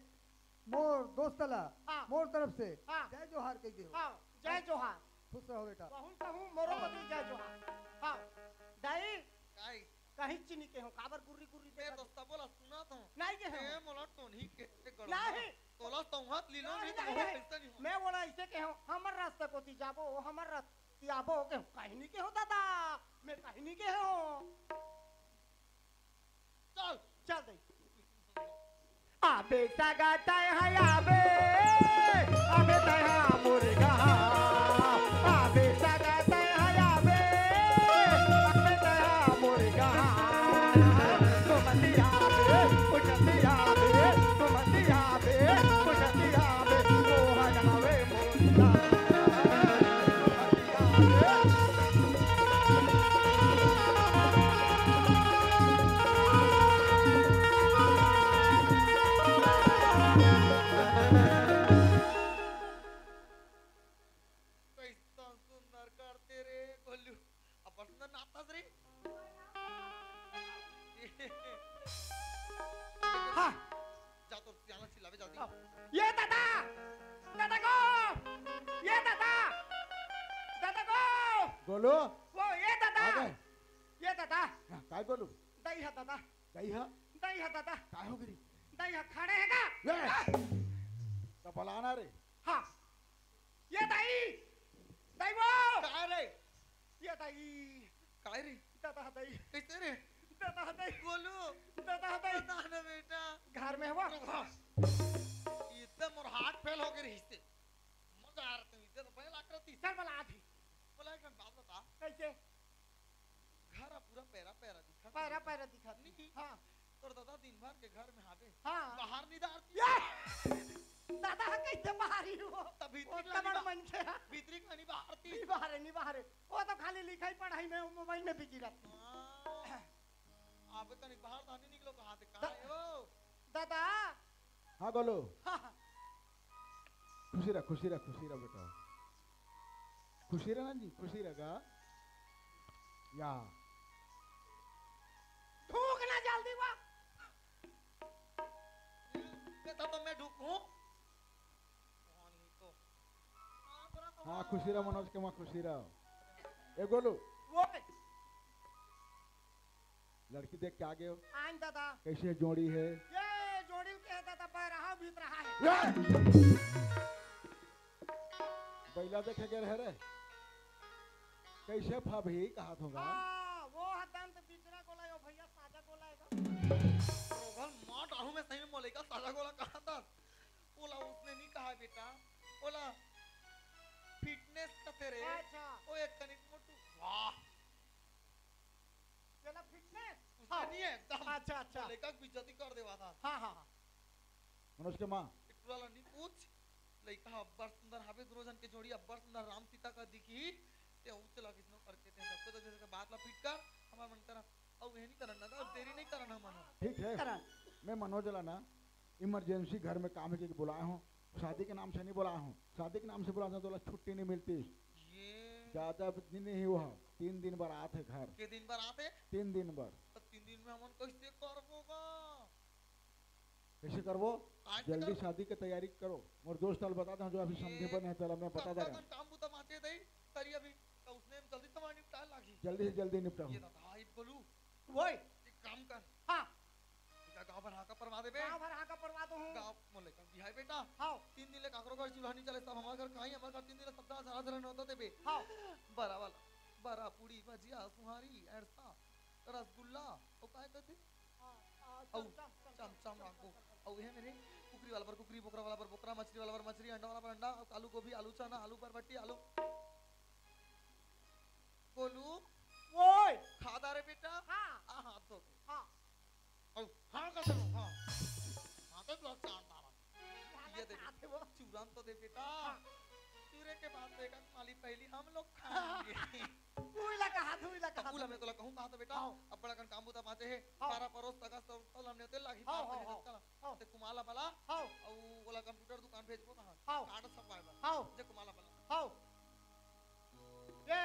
मोर दोस्तला हाँ मोर तरफ से हाँ जय जोहार कह दे हाँ जय जोहार खुश रहो बेटा बहुत कहूँ मोरो बदल जय जोहार हाँ दाई काय कहीं चीनी के हो काबर गुर्री गुर्री मैं देखा दोस्ता बोला सुना था नहीं के ए हो मोला टोनी के गड़ नहीं तोला तौहात लीलो नहीं तो नहीं, बहुत नहीं। पैसा नहीं हो मैं बोला ऐसे के हो हमर रास्ता को ती जाबो हमर रास्ते आबो के कहीं नहीं के हो दादा मैं कहीं नहीं के हो चल चल दे आबे सगाता है आबे आबे तया मुर्गा आबे सगाता है आबे आबे तया मुर्गा तुमतिया बे पुछतिया बे तुमतिया बे पुछतिया बे रोहन हवे मुर्गा कैसा सुंदर करते रे गोलू अपन सुंदर नाचतास रे हाँ जा तो त्याला चिल्लावे जल्दी ये दादा दादा को ये दादा दादा को बोलो वो ये दादा आ गए ये दादा हाँ, काय बोलू दही है दादा कही है दही है दादा काय हो गिरी दही है खड़े है का ले तो बलाना रे हाँ ये दही दही वो काय रे ये दही काय रे दादा दही कैसे रे दादा दही गोलू दादा दही बता ना बेटा घर में हुआ इतना मोर हार्ट फेल हो गई हिस्से मजा आ रहा था इधर तो पहला आकृति चल बला आधी बोला एक बात बता कैसे घर पूरा पैरा पैरा दिखा पैरा पैरा दिखा नहीं। हाँ तोर दादा दिन भर के घर में हावे हाँ बाहर नहीं डालती ये दादा कैसे बाहरी हो तभी वो कमर मन से भीतरी कहानी बाहर थी नहीं बाहर वो तो खाली लिखाई पढ़ाई में मोबाइल में बिजी रहता आप कहीं बाहर दाने निकलो कहाँ से कहाँ है वो दादा हाँ बोलो हाँ खुशी रह बेटा खुशी रह ना जी खुशी रहेगा या थूक ना जल्दी वाह कहता तो मैं ढूंढूं कौन ही तो खुशी रहो मनोज के माँ खुशी रहो। ए गोलू वो लड़की देख के आ गए हो, आन दादा कैसे जोड़ी है? ये जोड़ी के दादा पर रहा बीत रहा है। बैला देखे गए रहे रे, कैसे फा भी कहा होगा? वो हदन तो बिचरा गोला यो भैया साजा गोला है। रोगल मां डाहू में सही में मोलेगा साजा गोला कहा था। बोला उसने नहीं कहा बेटा, बोला फिटनेस का तेरे अच्छा ओ एक तनिक मोटू वाह चला फिटनेस उसने नहीं है एकदम अच्छा अच्छा लेका बेइज्जती कर देवा था। हाँ हाँ मनोज के माँ इटवाला नहीं पूछ लइका अब्बर सुंदर हावे रोजन के जोड़ी अब्बर सुंदर राम सीता का दिखी ते उतला किसनो करके ते जब तो जैसे बात ला फिट कर हमारा मन करा अब ये नहीं करना था, देरी नहीं करना मनो। ठीक है, मैं मनोज लाना इमरजेंसी घर में काम है कि बुलाया हूँ, शादी के नाम से नहीं बुलाया हूँ। शादी के नाम से बुलाता तो छुट्टी नहीं मिलती, ये ज्यादा दिन नहीं हुआ, 3 दिन बारात है घर। के दिन भर आते 3 दिन भर। तो 3 दिन में हमन कैसे करबोगा? कैसे करबो? आज जल्दी कर- शादी की तैयारी करो। मोर दोस्त ताल बताता हूँ जो अभी समझे बने हैं, चलो मैं बता दे रहा हूँ। काम बुता माचे दई करी अभी तो उसने जल्दी तमा निपटा लागी। जल्दी से जल्दी निपटाओ। ये दादा हाई बोलू वही एक काम कर हाँ इका गांव भर हाका परवा दे बे। गाँव भर आका परवा दो हूँ। गांव मोले का बिहाई बेटा हाँ 3 दिन ले काकरो घर चूल्हा नहीं चले सब हमारे घर खाई हमारे घर 3 दिन ले सप्ताह सारा धरन होता दे बे। हाँ बरा वाला बरा पूड़ी भजिया सुहारी एरसा रसगुल्ला ओ काय कहते औ चमचम राखो औ हे मेरे कुकरी वाला पर कुकरी बोकरा वाला पर बोकरा मछली वाला पर मछली अंडा वाला पर अंडा आलू गोभी आलू चना आलू पर बट्टी आलू गोलू वही खादा रे बेटा हाँ आ हाथ धो हाँ औ हां का दो हां हां तो लग चांदा ये दे आते वो चूरन तो दे बेटा चूरे के बाद देगा माली पहली हम लोग खाएंगे। हुई लगा हाथ हुई लगा हाथ उला में तो कहूं कहां तो बेटा अब बड़ा कन काम बुता पाते है हाँ। सारा परोस तका सब हमने ते लागी हाँ, पार हाँ, चला हाँ। ते कुमाला वाला हाँ औ ओला कंप्यूटर दुकान भेजबो कहां हाँ। कार्ड सब पाएबा हाँ जे कुमाला वाला हाँ ये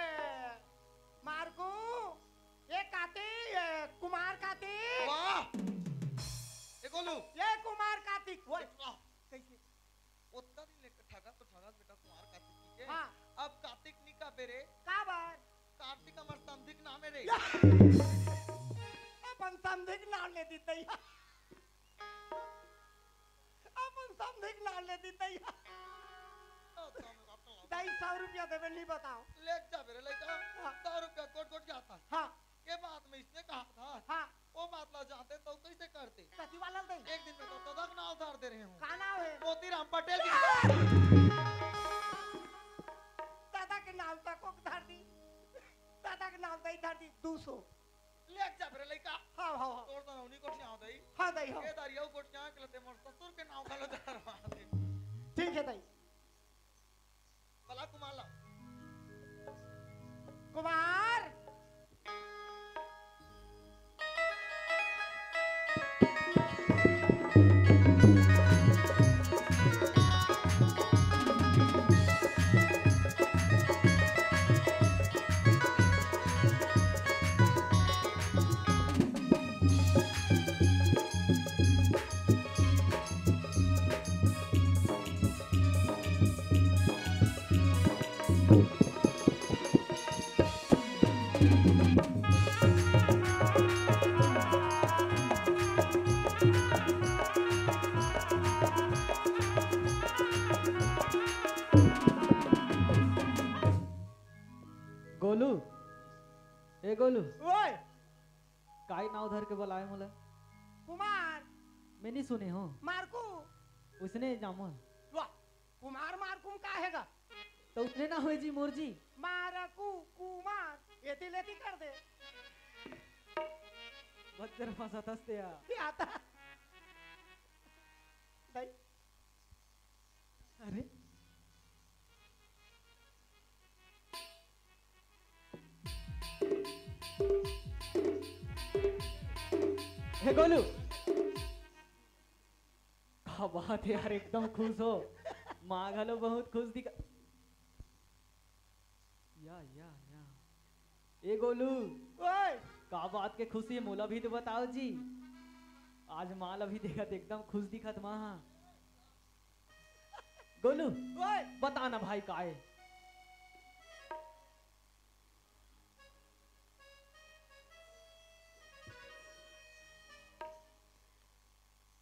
मार्को ये काती ये कुमार काती वाह ए गोलू ये कुमार कार्तिक वो वाह कैसे उतना दिन लेकर ठगा तो ठगा बेटा कुमार कार्तिक के हाँ अब कार्तिक नी का बेरे का बार कार्तिक अमर संधिक नाम है रे अपन संधिक नाम ले दी तैया अपन संधिक नाम ले दी तैया 250 रुपया देवे नहीं बताओ ले जा बेरे लेका 100 रुपया कोट कोट जाता हाँ के बात में इसने कहा था हाँ वो बात ला जाते तो कैसे करते सती वाला दे एक दिन में तो तक ना उतार दे रहे हूँ का नाम है मोतीराम पटेल की दादा के नाम तक को धर दी दादा के नाम तक धर दी 200 ले जा बेरे लेका हाँ हाँ हाँ तोड़ तो उन्हीं को यहाँ दई हाँ दई हाँ ये दारिया को यहाँ के लते मोर ससुर के नाम खालो दरवा दे ठीक है दई भला कुमाला कुमार गोलू ए गोलू ओए काई नाव धर के बुलाए मोला कुमार मैं नहीं सुने हो मारकू उसने जामल वाह कुमार मारकुम का हैगा तो उतने ना हुए जी मोर जी मारकू कुमार ये लेती कर दे बच्चर फंसा थसते यार क्या आता दई अरे हे गोलू क्या बात है यार एकदम खुश हो माँ घलो बहुत खुश दिखा या ए गोलू ओए का बात के खुशी है मोला भी तो बताओ जी आज माल अभी देखत एकदम खुश दिखत माँ गोलू ओए बता ना भाई काहे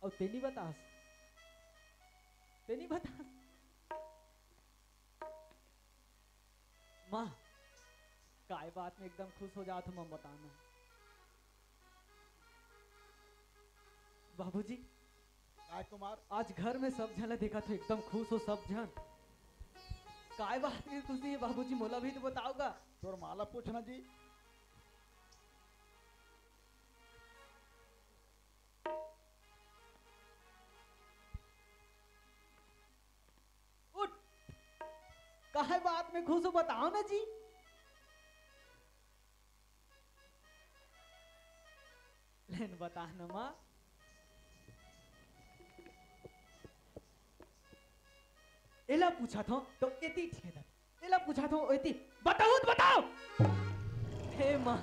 और तेनी बतास माँ काय बात में एकदम खुश हो जात हम बताना बाबूजी काय कुमार आज घर में सब जन देखा तो एकदम खुश हो सब जन काय बात की खुशी है बाबूजी मोला भी तो बताओगा तोर माला पूछना जी उठ काय बात में खुश हो बताओ ना जी लेन बता ना माँ एला पूछा था तो एती ठेकर एला पूछा था एती बताओ हे माँ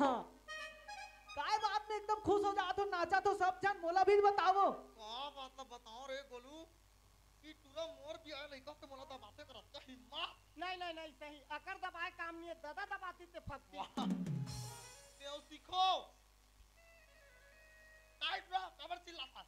काय बात में एकदम खुश हो जातो नाचा तो सब जन मोला भी बताओ का मतलब बताओ रे गोलू कि तुरा मोर भी आया लइका के मोला तो बातें करत का हिम्मत नहीं सही अकर दबाए काम नहीं है दादा दबाती ते फटती ते सीखो टाइट रहा कवर चिल्लाता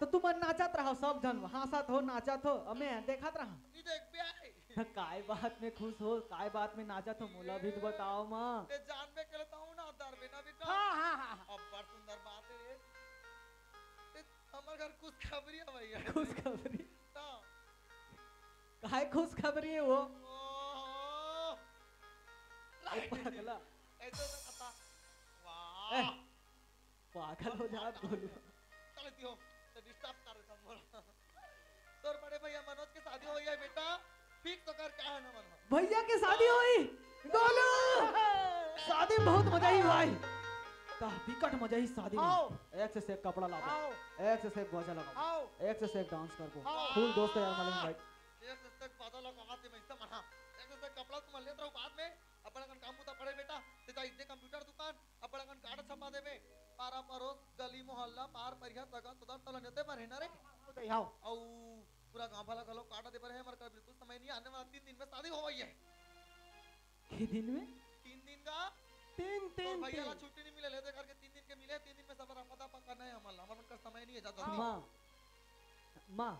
तो तुम नाचत रहो सब जन हंसत हो नाचत हो हमें देखत रहा नी देख बे आई काय बात में खुश हो काय बात में नाचत हो मोला भी तो बताओ माँ ते जान में कहता हूं ना दर बिना बेटा हाँ अब बड़ सुंदर बात है रे ते हमर घर कुछ खबरी है भैया खुश खबरी हां काय खुश खबरी है वो ओहो पागला ऐसे तो कथा ए, वाह पागल हो जा बोलू चलती हो तो डिस्टर्ब कर रहा बोल तोर बड़े भैया मनोज की शादी हो गई है बेटा फिक्स तो कर क्या है ना मनोज भैया की शादी हुई गोलू शादी में बहुत मजा ही भाई विकट मजा ही शादी में एक से एक कपड़ा लाओ एक से एक गौजा लगाओ एक से एक डांस कर को फुल दोस्त यार मालूम भाई एक से एक बादल लगाते मैं इससे मना एक से एक कपड़ा तुम ले रहो बाद में अपना कन काम होता पड़े बेटा तेरा इतने कंप्यूटर दुकान अपना कन कार्ड छपा दे में पारा परोस गली मोहल्ला पार परिया तगन तदन तलन नेते पर है ना रे तो आओ औ पूरा गांव वाला गलो काटा दे पर है मर कर बिल्कुल समय नहीं आने वाला 3 दिन में शादी हो गई है के दिन में 3 दिन का तीन तो भैया ला छुट्टी नहीं मिले ले दे करके 3 दिन के मिले 3 दिन में सब रफा करना है हमारा हमारा का समय नहीं है ज्यादा माँ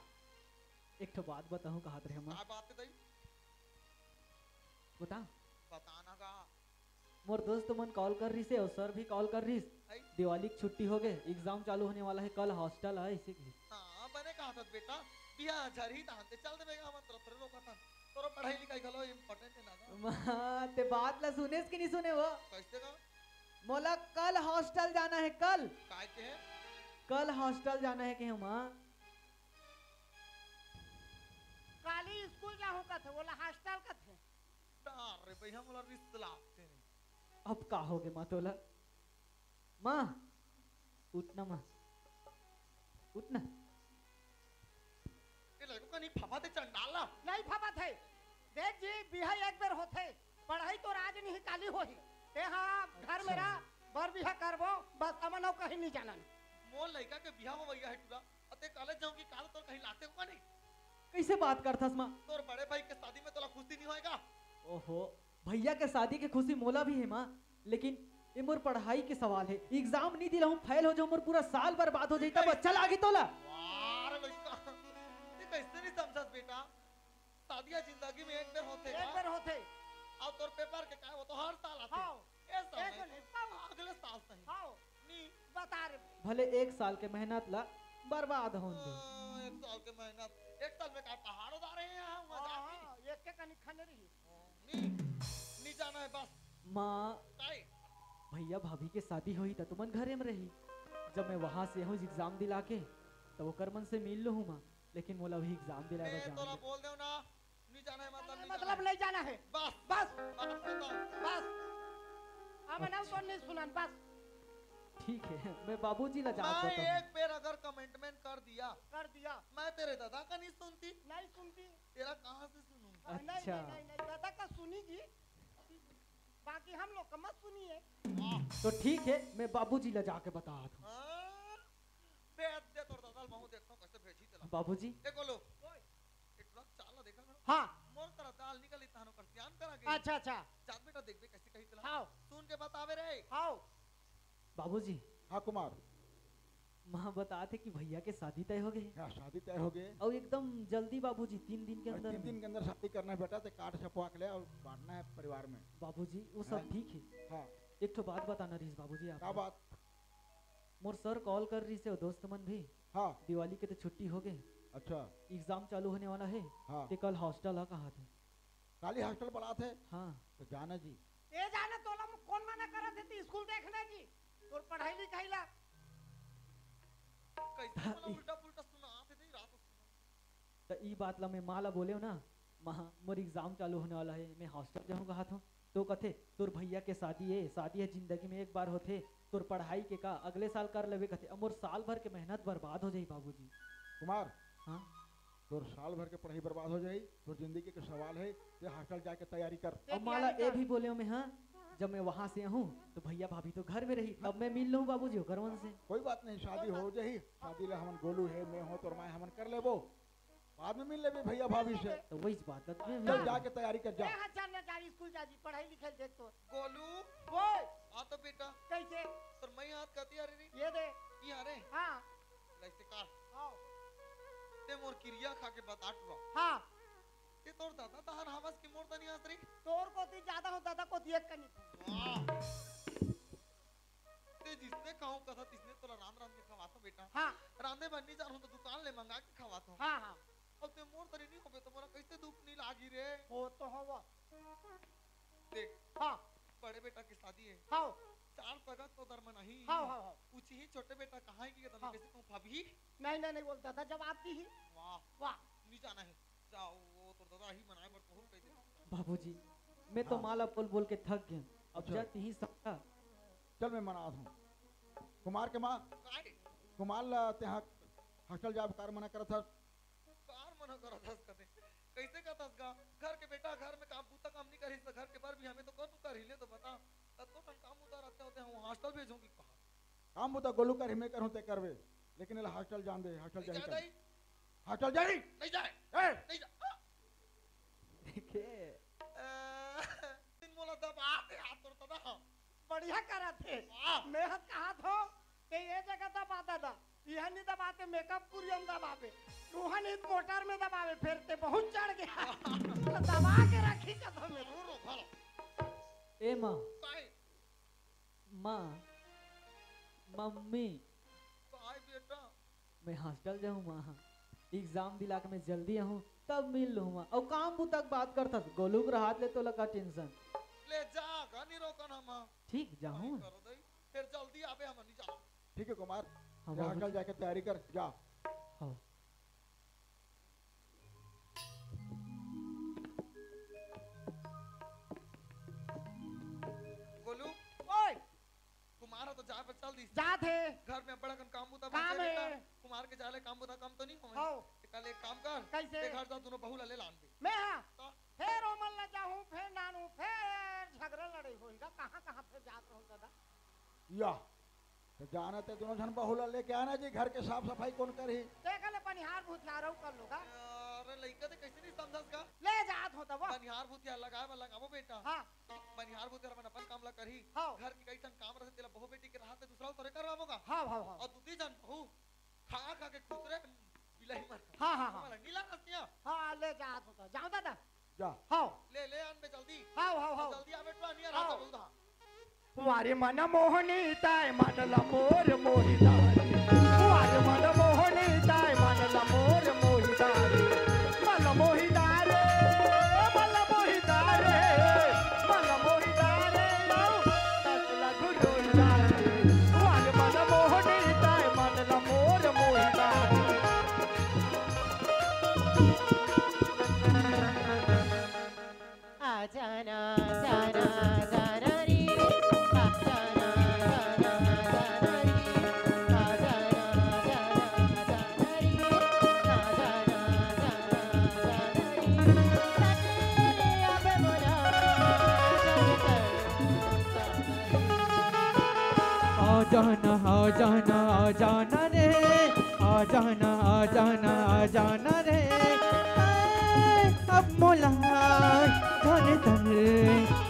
एक तो बात बताऊं कहा रे हम क्या बात है दई बता बताना का मोर दोस्त मन कॉल कर रही से और सर भी कॉल कर रही दिवाली की छुट्टी हो गए एग्जाम चालू होने वाला है कल हॉस्टल है इसी की हां बने कहा था बेटा बिया झरी तांते चल देबेगा हम तरफ रोका था तोरो पढ़ाई लिखाई गलो इंपॉर्टेंट है ना मां ते बात ला सुनेस कि नहीं सुने वो कैसे का मोला कल हॉस्टल जाना है कल काय के है कल हॉस्टल जाना है कि हम काली स्कूल जाहू का थे बोला हॉस्टल का थे अरे भैया मोला रिश्ता लागते नहीं अब का हो गए माँ तोला माँ उठना माँ उठना ये लड़को का नहीं फफा ते चंडाला नहीं फबा थे देख जी बिहा एक बार होते पढ़ाई तो राज नहीं काली होही ए हाँ घर मेरा बर बिहा करबो बस अमन कहीं नहीं जाना मोर लड़का के बियाह हो भैया है टूरा अते कॉलेज जाऊं की काल तो कहीं लाते को नहीं कैसे बात करथस माँ तोर बड़े भाई के शादी में तोला खुशी नहीं होएगा ओहो भैया के शादी के खुशी मोला भी है माँ लेकिन ये मोर पढ़ाई के सवाल है एग्जाम नहीं दिला हूँ फेल हो जाऊँ मोर पूरा साल बर्बाद हो जाए तब अच्छा लागी तोला वाह लड़का ये कैसे नहीं समझस बेटा शादियां जिंदगी में एक बार होते और तोर पेपर के काय वो तो हर साल आते हां ए साल अगले साल सही हां नहीं बता रे भले एक साल के मेहनत ला बर्बाद हो दे एक साल के मेहनत एक साल में का पहाड़ उतार रहे हैं हम मजाक एक के कनी खंडरी नहीं जाना है बस माँ काय भैया भाभी के शादी हुई तो तुमन घरे में रही जब मैं वहां से हूँ एग्जाम दिला के तो वो करमन से मिल लो हूँ माँ लेकिन मोला वही एग्जाम दिला मैं तोला बोल दे ना नहीं जाना है मतलब नहीं जाना है बस बस बस अब ना तो नहीं सुनन बस ठीक है मैं बाबूजी ला जात मैं बताऊं एक पेड़ अगर कमेंटमेंट कर दिया मैं तेरे दादा का नहीं सुनती नहीं सुनती तेरा कहाँ से सुनूंगा अच्छा नहीं दादा का सुनीगी बाकी हम लोग का मत सुनिए तो ठीक है मैं बाबूजी ला जाके बता दूं बेद दे तोर दादा महू देखता कैसे भेजी तेला बाबूजी देखो लो इतना चाल देखा ना हाँ मोर तरह दाल निकली तानो कर ध्यान करा के अच्छा जात बेटा देखबे कैसे कही तेला हाँ सुन के बतावे रे हाँ बाबूजी हाँ कुमार माँ बताते कि भैया के शादी तय हो गई हाँ शादी तय हो गई और एकदम जल्दी बाबूजी 3 दिन के और अंदर 3 दिन के अंदर शादी करना है बेटा, तो कार्ड छपवा के ले और बांटना है परिवार में। बाबूजी वो हाँ। सब ठीक है। हाँ एक तो बात बताना रही बाबूजी क्या आप बात? मोर सर कॉल कर रही से और दोस्त मन भी हाँ दिवाली के तो छुट्टी हो गई, अच्छा एग्जाम चालू होने वाला है हाँ ते कल हॉस्टल आ कहा थे। काली हॉस्टल पढ़ा थे हाँ तो जाना जी। ए जाने तोला कौन मना करत है स्कूल देखने जी तोर पढ़ाई लिखाई ला कैसे मला उल्टा पुल्टा सुना आते नहीं रात को। तो ई बात ला मैं माँ ला बोले हो ना, माँ मोर एग्जाम चालू होने वाला है, मैं हॉस्टल जाऊँ कहा था तो कथे तोर भैया के शादी है जिंदगी में एक बार होते, तोर पढ़ाई के का अगले साल कर लेवे कथे। अब मोर साल भर के मेहनत बर्बाद हो जाई बाबूजी। कुमार हाँ तोर साल भर के पढ़ाई बर्बाद हो जाई, तोर जिंदगी के सवाल है, ते हॉस्टल जाके तैयारी कर। अब माला ये भी बोले हो मैं, हाँ जब मैं वहाँ से आऊँ तो भैया भाभी तो घर में रही, अब मैं मिल लूँ बाबूजी करवन से। कोई बात नहीं, शादी हो जाही, शादी ला हमन गोलू है, मैं हो तोर माँ हमन कर लेबो, बाद में मिल लेबे भैया भाभी से। तो वही बात है, चल जाके तैयारी कर जा। ए हां चल ना जा स्कूल जा जी पढ़ाई लिखाई देख तो गोलू बोल आ तो बेटा कैसे तर मैं हाथ कहती अरे रे ये दे ये अरे हां लाइसे कार आओ ते मोर क्रिया खा के बताट रो हां ते तोर दादा तहर हमस की मोर तनी आसरी तोर को ती ज्यादा हो दादा को ती एक कनी वाह ते जिसने कहूं कथा तिसने तोला राम राम के खवातो बेटा। हां रांधे बननी जानू तो दुकान ले मंगा के खवातो। हां हां अब ते मोर तरी नहीं होबे तो मोरा कैसे दुख नहीं लागी रे। हो तो होवा देख हां बड़े बेटा की शादी है, हां चार पगत तो दर में नहीं हां हां पूछी ही छोटे बेटा कहां है कि हाँ। तने कैसे कहूं भाभी नहीं नहीं नहीं बोलता था जब आपकी ही वाह वाह नहीं जाना है जाओ वो तो दादा ही मनाए पर बहुत कैसे बाबूजी मैं तो माला बोल बोल के थक गया, अब अच्छा। जाती ही सबका। चल मैं मना दूं। कुमार के माँ काय कुमार ला तेहा हॉस्टल जाब कार मना करत था। कार मना करो दस कते कैसे कहता का घर के बेटा घर में काम पूता काम नहीं करी तो घर के पर भी हमें तो कौन कर हिले तो बता तब तो तन काम उतार आते होते हैं हॉस्टल भेजूंगी कहां काम बुता गोलू कर हिमे करूं ते करवे, लेकिन इला हॉस्टल जान दे, हॉस्टल नहीं जाई जा कर। हॉस्टल जाई नहीं जाए ए नहीं जा देखे दिन मोला दब आते हाथ तोड़ दादा बढ़िया करा थे वाह मेहनत कहा थो कि ये जगह दबाता था यह नहीं दबाते मेकअप कुरियम दबावे रोहन इस मोटर में दबावे फिर ते बहुत चढ़ गया तो दबा के रखी कदम में रो रो भालो ए माँ काय माँ मम्मी काय बेटा मैं हॉस्टल जाऊँ माँ, एग्जाम दिला के मैं जल्दी आऊँ तब मिल लूँ माँ। और काम बू तक बात करता गोलू के हाथ ले तो लगा टेंशन। ले जा गानी रोकन हम ठीक जाऊँ करो दई फिर जल्दी आवे हम नहीं जा ठीक है कुमार, हाँ, ते हॉस्टल बाबूजी। जाके तैयारी कर जा। हाँ गोलू ओए कुमार तो जा पर चल दी जा थे घर में बड़ा कन काम होता काम बचे बेटा है। कुमार के जाले काम होता काम तो नहीं होवे आओ कल एक काम कर कैसे? ते घर जा दोनों बहू ले लान दे मैं हाँ तो फिर ओमल न जाऊं फिर नानू फिर झगड़ा लड़ाई होएगा कहाँ कहाँ फिर जात रहूं दादा या तो जाना ते दोनों जन बहुला लेके आना जी, घर के साफ सफाई कौन करी। देखले पनिहार भूतियारो कर लोगा अरे लइका ते कैसे नहीं समझस का ले जात होता वो बनिहार भूतिया लगाए वाला लगावो बेटा हाँ बनिहार भूतिया मन अपन काम ला करही हाँ घर की कैसन काम रहे तेला बहु बेटी के रहा ते दूसरा तोरे करवाबोगा हाँ हाँ हाँ और दूधी जन बहू खा खा के खुतरे बिलही मर हाँ हाँ हाँ मला नीला रसिया हाँ ले जात होता जाओ दादा जा हाँ ले ले आन में जल्दी हाँ हाँ हाँ जल्दी आवे तो नियर हाँ। हाथ बहुधा वारे मन मोहनी ताय मनला मोर मोहिदारी वारे मन मोहनी ताय मनला मोर मोहिदारी मन मोहिदारे मन मोहिदारे मन मोहिदारे तसला गुरुदारी वारे मन मोहनी ताय मनला मोर मोहिदारी आ जाना जाना जाना रे आ जाना जाना जाना रे आ जाना जाना जाना रे आ जाना जाना जाना रे सजने अब मोरा आ जाना आ जाना आ जाना रे आ जाना आ जाना आ जाना रे ऐ अब मोला धन धन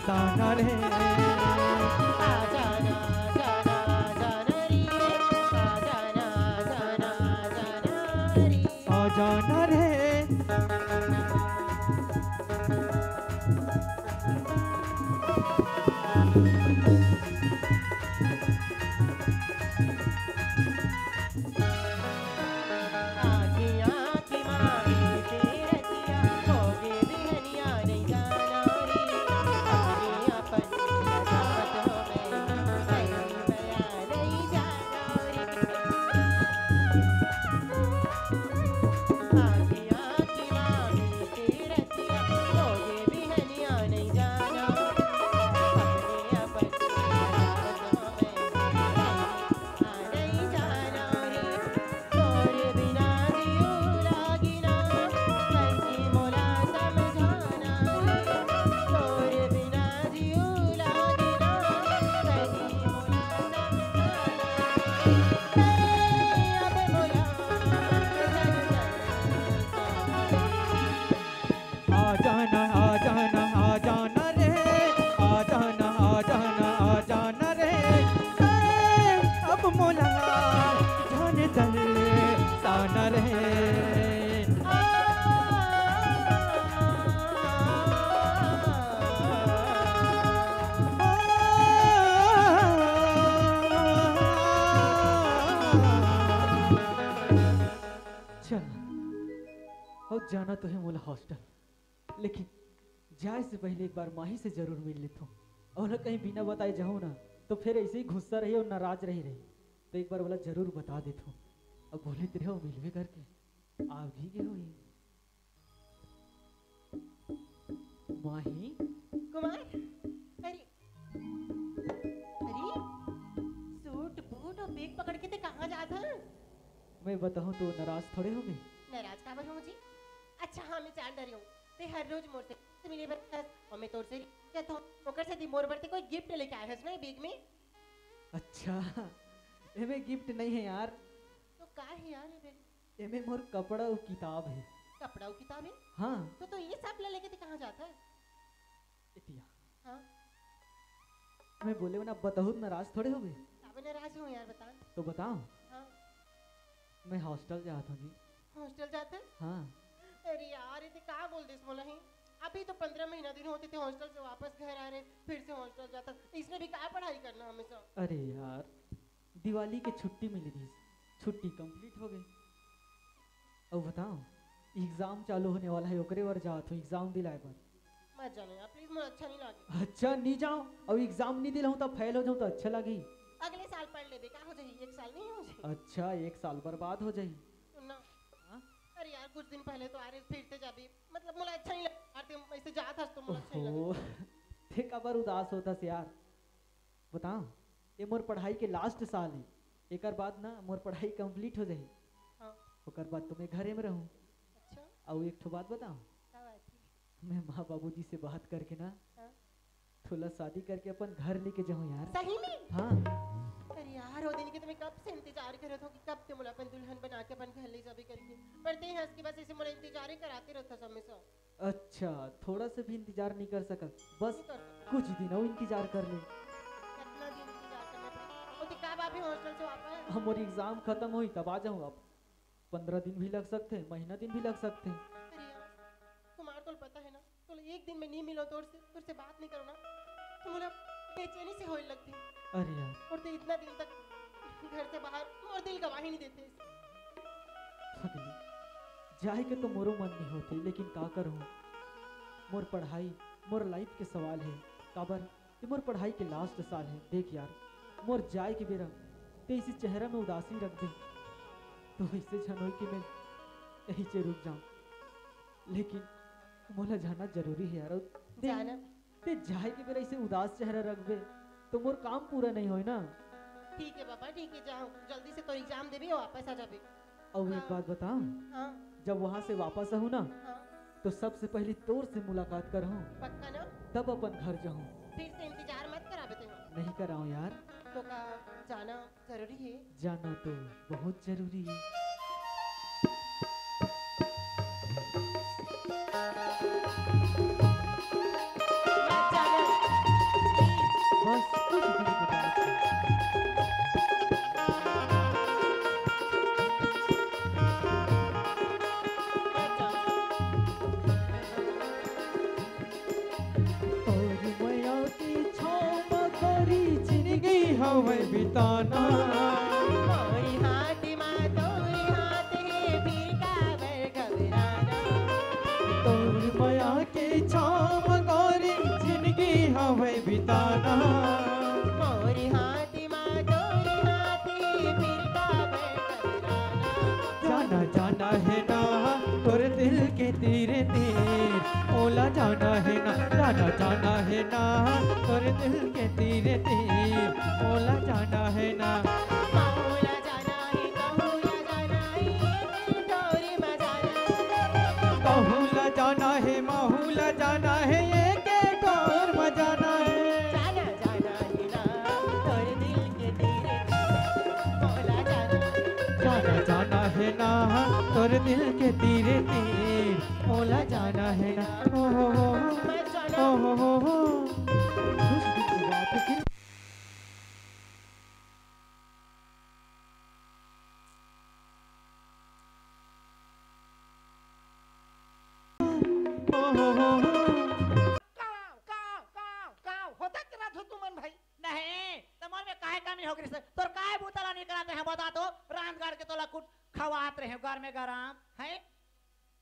साना रे आ जाना जाना जाना रे आ जाना जाना रे। और जाना तो है मोला हॉस्टल, लेकिन जाए से पहले एक बार माही से जरूर मिल लेता हूँ। और ना कहीं बिना बताए जाऊँ ना तो फिर ऐसे ही गुस्सा रही और नाराज रही तो एक बार बोला जरूर बता देता हूँ। अब बोले तेरे हो मिलवे करके आप भी गए हो माही कुमार। अरे अरे सूट बूट और बैग पकड़ के ते कहाँ जाता है? मैं बताऊँ तो नाराज थोड़े हो गए। नाराज का बन मुझे? अच्छा हाँ मैं जान रही हूँ ते हर रोज मोर से मिले बस और मैं तोर से कहता हूँ ओकर से दी मोर बरते कोई गिफ्ट लेके आया है इसमें बैग में। अच्छा एमे गिफ्ट नहीं है यार। तो का है यार ये? एमे मोर कपड़ा और किताब है। कपड़ा और किताब है? हाँ तो ये सब ले लेके ते कहाँ जाता है? इतिया हाँ मैं बोले ना बताऊँ नाराज थोड़े हो गए। अब नाराज हूँ यार बता। तो बताओ हाँ मैं हॉस्टल जाता हूँ जी। हॉस्टल जाते? हाँ अरे यार ये का बोल दिस बोला ही अभी तो 15 महीना दिन होते थे हॉस्टल से वापस घर आ रहे फिर से हॉस्टल जाता इसने भी क्या पढ़ाई करना हमेशा। अरे यार दिवाली के छुट्टी मिली थी, छुट्टी कंप्लीट हो गई। अब बताओ एग्जाम चालू होने वाला है ओकरे वर जात हो एग्जाम दिलाए पर। मत जाना यार प्लीज मुझे अच्छा नहीं लगे। अच्छा नहीं जाओ अब एग्जाम नहीं दिलाऊं तो फेल हो जाऊं तो अच्छा लगी। अगले साल पढ़ ले बेकार हो जाएगी 1 साल नहीं हो जाएगी। अच्छा 1 साल बर्बाद हो जाए। सुनना अरे यार कुछ दिन पहले तो आ रहे फिर से जाबी मतलब मुझे अच्छा नहीं लगा यार ऐसे जात हस तो मुझे अच्छा नहीं लगा। थे कबर उदास होता से यार। बताओ ये मोर पढ़ाई के लास्ट साल है एक बाद ना मोर पढ़ाई कंप्लीट हो जाए। हाँ ओकर बाद तो मैं घरे में रहूं। अच्छा और एक ठो बात बताओ मैं माँ बाबूजी से बात करके ना थोड़ा शादी करके अपन घर लेके जाऊं यार। सही में? हाँ अरे यार वो दिन के तुम्हें कब से इंतजार कर रहा था कि कब ते मुला अपन दुल्हन बना के अपन घर ले जाबे करके पढ़ते हैं इसके बस ऐसे मुला इंतजार ही कराते रहता हमेशा। अच्छा थोड़ा सा भी इंतजार नहीं कर सका बस नहीं कर सकता। कुछ दिन और इंतजार कर ले। कितना दिन इंतजार करना पड़ेगा? वो तो कब आप हॉस्टल से वापस? हमारी एग्जाम खत्म हुई तब आ जाऊँ। अब 15 दिन भी लग सकते हैं महीना दिन भी लग सकते हैं। अरे यार तुम्हारा तो पता है ना तो एक दिन में नहीं मिलो तो तुझसे बात नहीं करो ना तो मुझे बेचैनी से होने लगती। अरे यार और तो इतना दिन तक घर से बाहर और दिल गवाही नहीं देते। जाए के तो मोरो मन नहीं होती लेकिन का करूँ मोर पढ़ाई मोर लाइफ के सवाल है काबर ये मोर पढ़ाई के लास्ट साल है। देख यार मोर जाए के बेरा ते इसी चेहरा में उदासी रख दे तो ऐसे झनोई कि मैं यहीं से रुक जाऊं लेकिन मोला जाना जरूरी है यार। जाना ते जाए के बेरा इसे उदास चेहरा रख दे तो मोर काम पूरा नहीं होई ना। ठीक है बाबा ठीक है जाओ जल्दी से तो एग्जाम देबी और वापस आ जाबी। और एक बात बताऊं हाँ जब वहां से वापस आहूं ना हाँ तो सबसे पहले तोर से मुलाकात करहूं पक्का ना? तब अपन घर जाऊं। फिर से इंतजार मत करा बेटे। नहीं कराऊं यार। तो का जाना जरूरी है? जाना तो बहुत जरूरी है। मत जाना बस कुछ दिन के बाद हवे बिताना मोरी हाथ माँ तोरी हाथ है फिर काबर घबराना तोर माया के छाम गोरी जिंदगी हवे बिताना मोरी हाथ माँ तोरी हाथ है फिर काबर घबराना जाना जाना है ना तोरे दिल के तीरे तीर ओला जाना है ना जाना जाना है ना तोरे दिल के तीरे तीर ओला जाना है ना माहौला जाना है कहूला जाना है तोरी मजाना कहूला जाना है माहूला जाना है ये के गौर मजाना है जाना जाना है ना तोरे दिल के तीरे मौला जाना जाना जाना है ना तोरे दिल के तीरे तीर ओला जाना है ना ओ हो मैं जाना हो खुश दिल की बात है कि काव होता तेरा तो तुमन भाई नहीं तमोर में काहे कमी हो गई से तोर काहे बुतला नहीं कराते हैं बता तो रान गाड़ के तोला कुछ खवात रहे हो घर में गरम है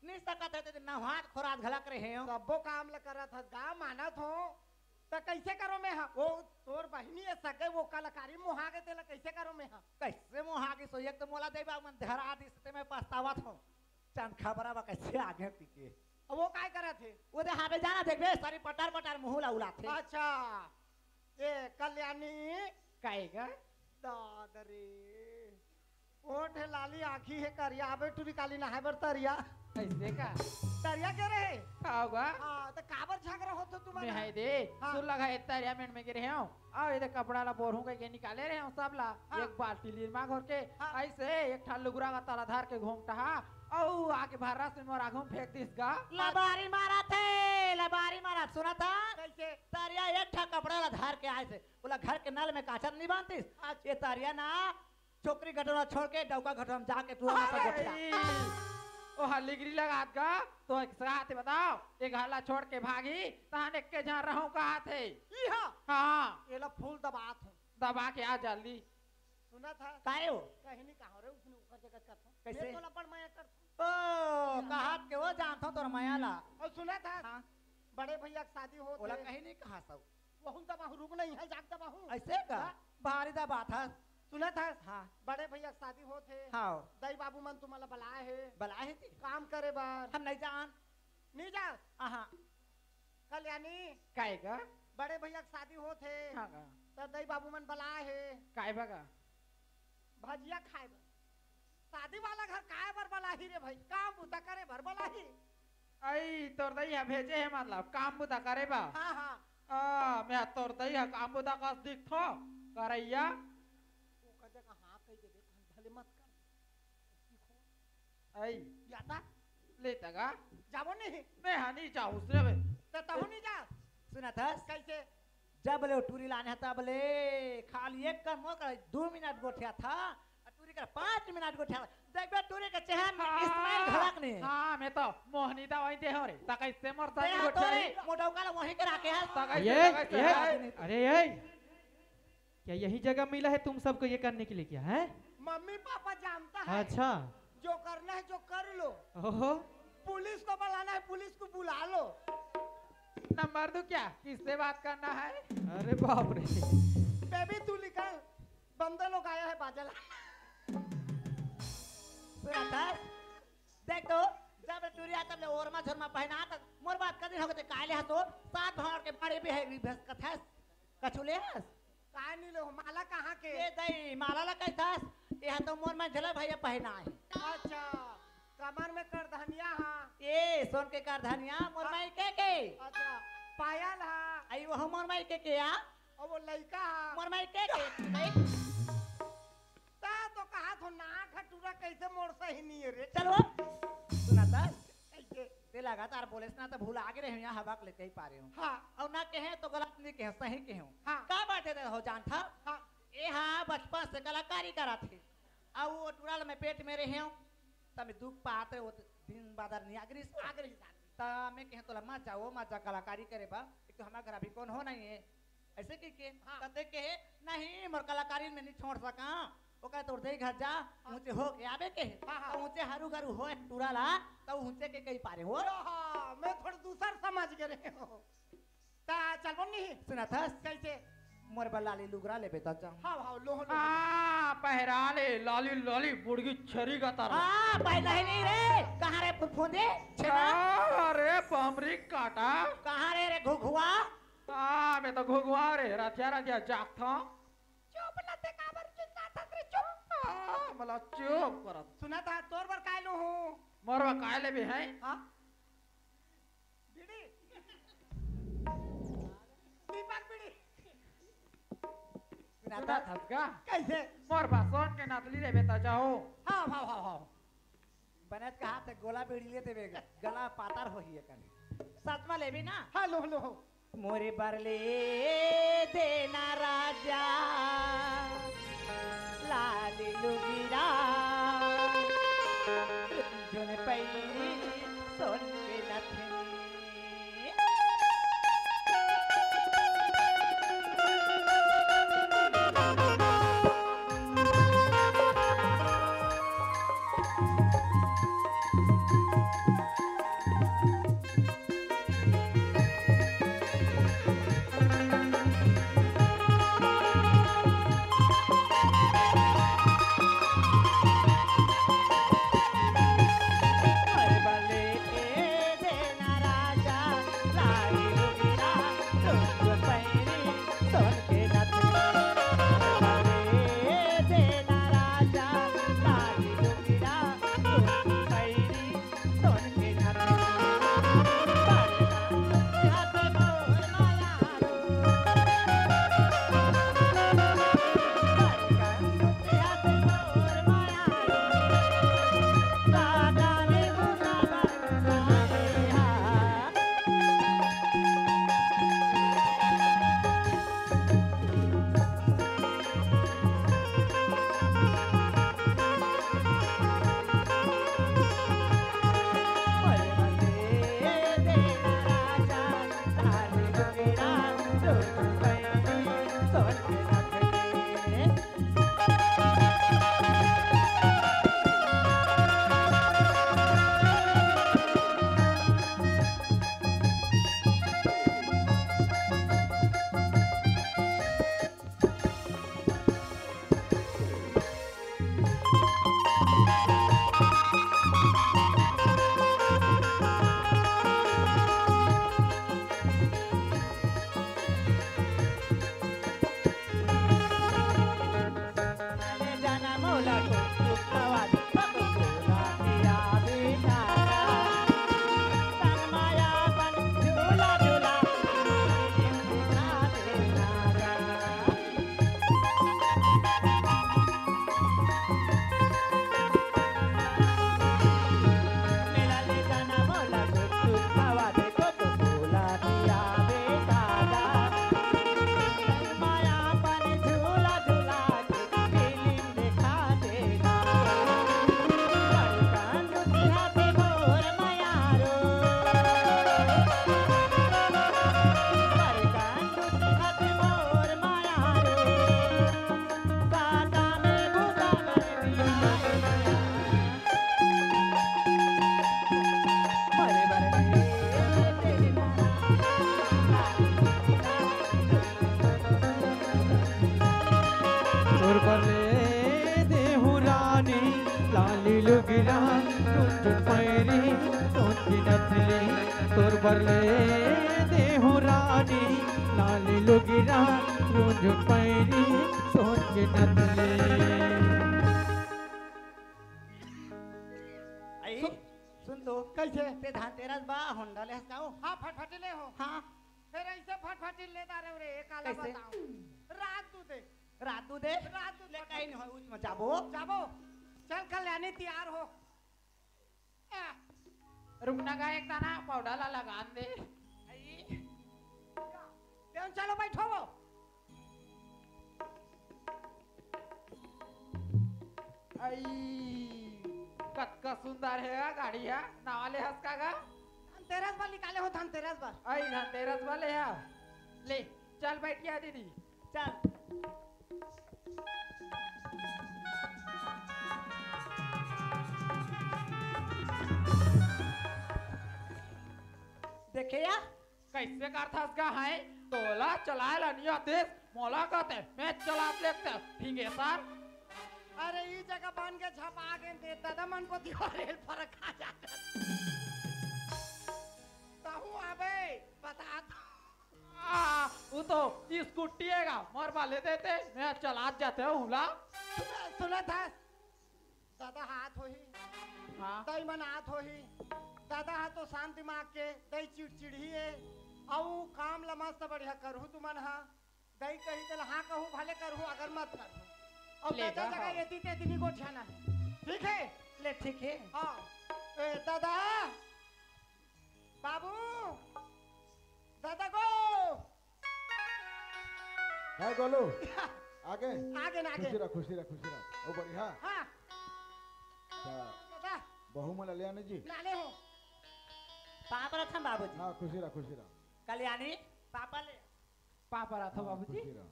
नहीं सकत है तो नहात खोरात घलक रहे हो सबो काम ल करत हस गा मानत हो त कैसे करो मैं हा वो तोर बहिनी है सगे वो कलाकारी मुहा के तेला कैसे करो मैं हा कैसे मुहा की सो एक तो मोला देबा मन धरा दिसते में पछतावत हो चंद खबरा बा कैसे आगे पीके अब वो काय करत थे वो दे हावे जाना देखबे सारी पटार पटार मुहला उलाथे अच्छा ये कल्याणी काहेगा दादरे ओठ है लाली आखी है करिया आबे टूरी काली ना है बर तरिया ऐसे का तरिया के रहे का होगा हां त काबर झगड़ा होत तुम मैं है दे हाँ। सुन लगा इतना एरिया में गिरे हैं आ ये कपड़ा ला बोरू के निकाले रहे हैं सब ला हाँ। एक बाल्टी लीर मांग के हाँ। ऐसे एक ठा लुगरा का ताला धार के घूमता हा औ आके भर्रा से मोर आगू फेंक दिस गा लबारी मारा थे लबारी मारा सुना था कैसे तारिया एक ठा कपड़ा ला धार के आए थे बोला घर के नल में काचर नहीं बांधतीस ये तारिया ना छोकरी घटना छोड़ के डौका घटना जाके तू हमारे साथ गोठिया ओ हल्ली गिरी लगात का तो एक साथ बताओ एक हल्ला छोड़ के भागी तहां एक के जहां रहूं कहा थे ई हां हाँ एला फूल दबात है दबा के आ जल्दी सुना था काहे हो कहीं नहीं कहा रे उसने ऊपर जगह कर कैसे? मैं तो लपड़ माया कर ओ कहात के वो जानता तोर मायाला और सुना था हाँ। बड़े भैया की शादी हो बोला कहीं नहीं कहा सब वहुं दबाहू रुक नहीं है जाग दबाहू ऐसे का भारी दा बात है सुना था हाँ बड़े भैया की शादी हो थे हाँ दई बाबू मन तुम्हारा बुलाए है बुलाए थी काम करे बार हम नहीं जान नहीं जा हाँ कल्याणी काएगा बड़े भैया की शादी हो थे हाँ तो दई बाबू मन बुलाए है काय बगा भजिया खाए बर शादी वाला घर काय बर बुलाही रे भाई काम बुता करे भर बुलाही आई तोर दई भेजे है मतलब काम बुता करे बा हाँ हाँ आ मैं तोर दई काम बुता का दिख थो करैया वो कह जगह हाँ कह दे देख भले मत कर आई जाता ले तगा जाबो नहीं मैं हनी चाहूँ रे बे तो तहु नहीं जा सुना था कैसे जब ले टूरी लाने था बोले खाली एक कर मो कर 2 मिनट गोठिया था और टूरी कर 5 मिनट गोठिया देख बे टूरी के चेहरा में इस्माइल घड़क ने हाँ मैं तो मोहनी दा वही दे हो रे तक इससे मर ते सा तो रे मोटौका वहीं के रखे है तक ये अरे ये क्या यही जगह मिला है तुम सबको ये करने के लिए क्या है मम्मी पापा जानता है अच्छा जो करना है जो कर लो ओहो पुलिस को बुलाना है पुलिस को बुला लो नंबर दो क्या किससे बात करना है अरे बाप रे बेबी तू निकल बंदे लोग आया है बाजल सुना था देख तो जब टूरी आता ले ओरमा झरमा पहना तक मोर बात कर दिन हो गए काले हसो सात भाड़ के बड़े भी है भस कथा कछुले हस काय नहीं लो माला कहाँ के ये दई माला ला कैथास ये तो मोर में झला भैया पहना है अच्छा कमर में कर धनिया हाँ ए सोन के कर धनिया मोर माई के अच्छा पायल हाँ आई वो मोर माई के आ और वो लड़का हाँ मोर माई के ता तो कहा तो नाक हटूरा कैसे मोड़ सही नहीं है रे चलो सुना था कैसे ते लगातार बोले ना तो भूल आगे रहे यहाँ हवा लेते ही पा रहे हूँ हाँ और ना कहे तो गलत नहीं कहे सही कहे हाँ। का बात है हो जान था हाँ ए हाँ बचपन से कलाकारी करा थे अब वो टुराल में पेट में रहे हूँ तब दुख पाते वो दिन बादर नहीं आगरी आगरे ता मैं कहे तो मत जाओ कलाकारी करे बा एक तो हमारा घर अभी कौन हो नहीं है ऐसे के कहते के नहीं मोर कलाकारी में नहीं छोड़ सका ओका तोड़ दे घर जा ऊंचे हो के आवे के तो ऊंचे हरू गरू हो टूरा ला तो ऊंचे के कई पारे हो हाँ, मैं थोड़ा दूसर समझ गए हो ता चल बन्नी सुना था कैसे मोर बल्लाली लुगरा ले बेटा जा हाँ हाँ लो लो पहरा ले लाली लाली बुड़गी छरी का तारा हां पहले ही नहीं रे कहां रे फुफुंदे छेना अरे बमरी काटा कहां रे घुघुआ मैं तो घुघुआ रे रातिया जाग था चुप लते काबर चिंता तंत्र चुप मला चुप करत सुना था तोर पर काय लो हूं मोरवा काय ले भी है हां बीड़ी दीपक बीड़ी सुना था का कैसे मोर बासन के नातली रे बेटा जाओ हाँ हाँ हाँ हाँ बनत कहा ते गोला बीड़ी लेते बेगा गला पातर होही है कने सच में लेबी ना हाँ लो लो मोरे बरले देना राजा लाली लुगिरा जोने पैरी सोन के नथनी लुगिरा रुंझुन पैरी सोची नथली तोर बरले देहु रानी लाली लुगिरा रुंझुन पैरी सोची नथली आई सुन तो कैसे ते धान तेरस बा होंडा ले हसकाओ हाँ फटफटी ले हो हाँ फिर ऐसे फटफटी ले दारे रे एक आला कैसे? बताओ रात तू दे रात दे रात तू ले कहीं नहीं हो उस में जाबो जाबो चल कल्याणी तैयार हो रुकना का एक दाना पाउडर लगान दे चलो बैठो वो आई कतका सुंदर है गाड़ी है नावाले हंसका का धनतेरस पर निकाले हो धनतेरस पर आई धनतेरस वाले है ले चल बैठिया दीदी। चल देखिया कैसे करथस का है तोला चलाए ला नहीं आते मोला कहते मैं चला लेते ठीके सर। अरे ई जगह बन के छपा के दे दादा मन को दिवारे फरक आ जाता ताहू आबे बता वो तो स्कूटी हैगा मोर वाले देते मैं चला जाते हूँ ला। सुना था दादा हाथ हो ही हाँ दई मन हाथ हो ही दादा हाथ तो शांत दिमाग के दई चिड़चिड़ी है औ काम ला मस्त बढ़िया करहु तुमन हा दई कही तो हाँ कहूँ भले करहु अगर मत करहु और ले दादा जा, जगह हाँ। ये तीते दिनी को ठाना है ठीक है ले ठीक है हाँ ए दादा बाबू दादा को है गोलू आगे आगे ना आगे खुशी रह ओ बढ़िया हाँ ता दादा बहू मला ले आने जी नाले हो पापा रखा बाबूजी हाँ खुशी रह कल्याणी पापा ले पापा रहा था बाबूजी। खुशी रह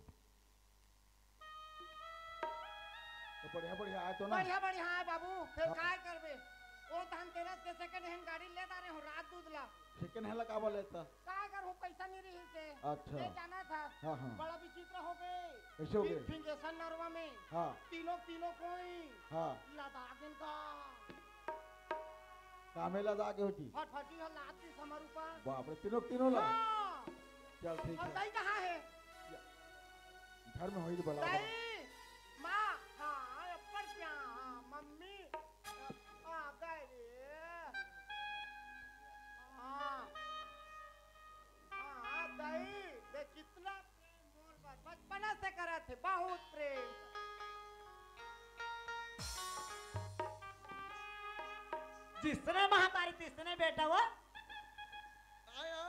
तो बढ़िया आए तो ना बढ़िया बढ़िया है बाबू फिर काय करबे ओ धनतेरस के सेकंड हैंड गाड़ी ले दारे हो रात दूध ला सेकंड हैंड लगा लेता काय करूं पैसा नहीं रही से अच्छा। ले जाना था हाँ। बड़ा विचित्र हो गए कैसे हो गए? फिंगेशन नरवा में हाँ तीनों कोई हाँ लद्दाख इनका कामेला जाके होती फटफटी है लात की समर ऊपर बाप रे तीनों ला हाँ। चल ठीक और है दई कहाँ है घर में होई तो बला दई माँ हाँ अपर क्या हाँ मम्मी हाँ दई रे हाँ हाँ दई दे कितना प्रेम मोर पर बचपना से करा थे बहुत प्रेम जिसने महातारी तिसने बेटा वो आया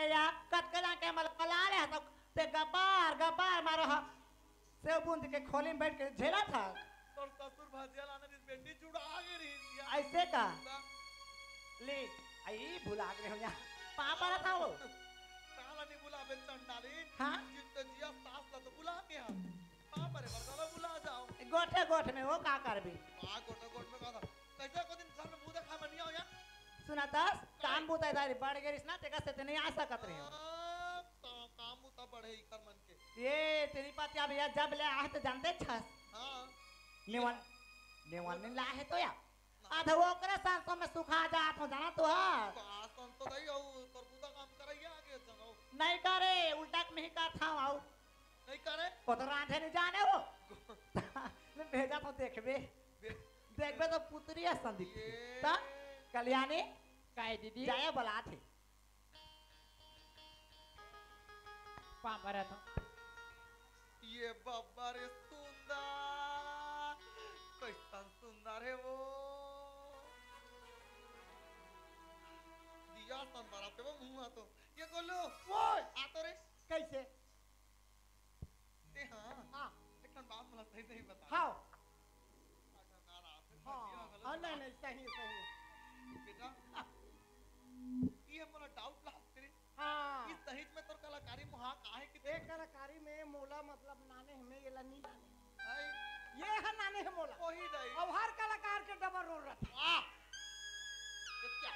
आया कटकला के मल पला ले तो ते गबार मारो हा से बूंद के खोली में बैठ के झेला था तोर ससुर भाजिया लाने दिस बेटी जुड़ा आगे रही दिया ऐसे का ले आई भुला गए हो यहाँ पापा रहा था वो काला नहीं बुला बे चंडाली हाँ? जितने जिया सास ला तो बुला के हां पापा रे बरसाला बुला जाओ गोठे में वो का कर भी आ गोट में कहा था कैसे को दिन घर में मुंह देखा मनिया हो या सुना दस काम बुता इधर बढ़ गई ना तेका से ते नहीं आ सकत रहे हो काम मुता बढ़े ही कर मन के ये तेरी पातिया भैया जब ले आए तो जानते छस हां नेवन ने ला है तो या आधा वो करे सांसों में सुखा जात हो जाना तो हां पासन तो दई हो तरबूजा काम करैया आगे चलो नहीं करे उल्टा में ही कर था आओ नहीं करे वो तो रांधे नहीं जाने वो मैं भेजा तो देखबे तो पुत्री है संदीप ता कल्याणी काय दीदी जाया बला थे पापा रहा था ये बाबा रे सुंदर कैसा सुंदर है वो दिया सन बराते वो मुंह तो ये गोलू वो आ तो रे कैसे ए हां हाँ लेकिन बात मला सही नहीं बता हाँ हाँ नहीं सही बेटा ये मोला डाउट ला तेरे हाँ इस दहेज में तोर कलाकारी मुहा काहे कि एक कलाकारी में मोला मतलब नाने हमें ये ला नहीं नाने आई ये है नाने है मोला वही दई और हर कलाकार के डबल रोल रहता वाह क्या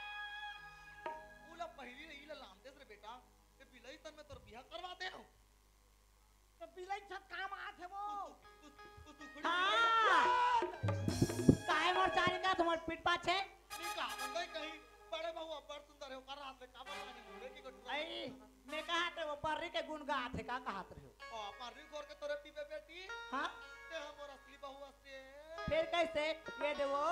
पूला पहली रे इला लामते रे बेटा ये बिलाई तन में तोर बियाह करवाते हो तो बिलाई छत काम आत है वो तू हां काय मोर चारी का तुम पीठ पाछे नहीं कहा बंदे कहीं बड़े बहू अब्बर सुंदर है ओकर हाथ में काबर लानी घोड़े की गटू आई मैं कहा थे वो पर्री के गुण गा थे का कहत रहे हो ओ पारी खोर के तोरे पीबे बेटी हां ते हमर असली बहू असली फिर कैसे ये देवो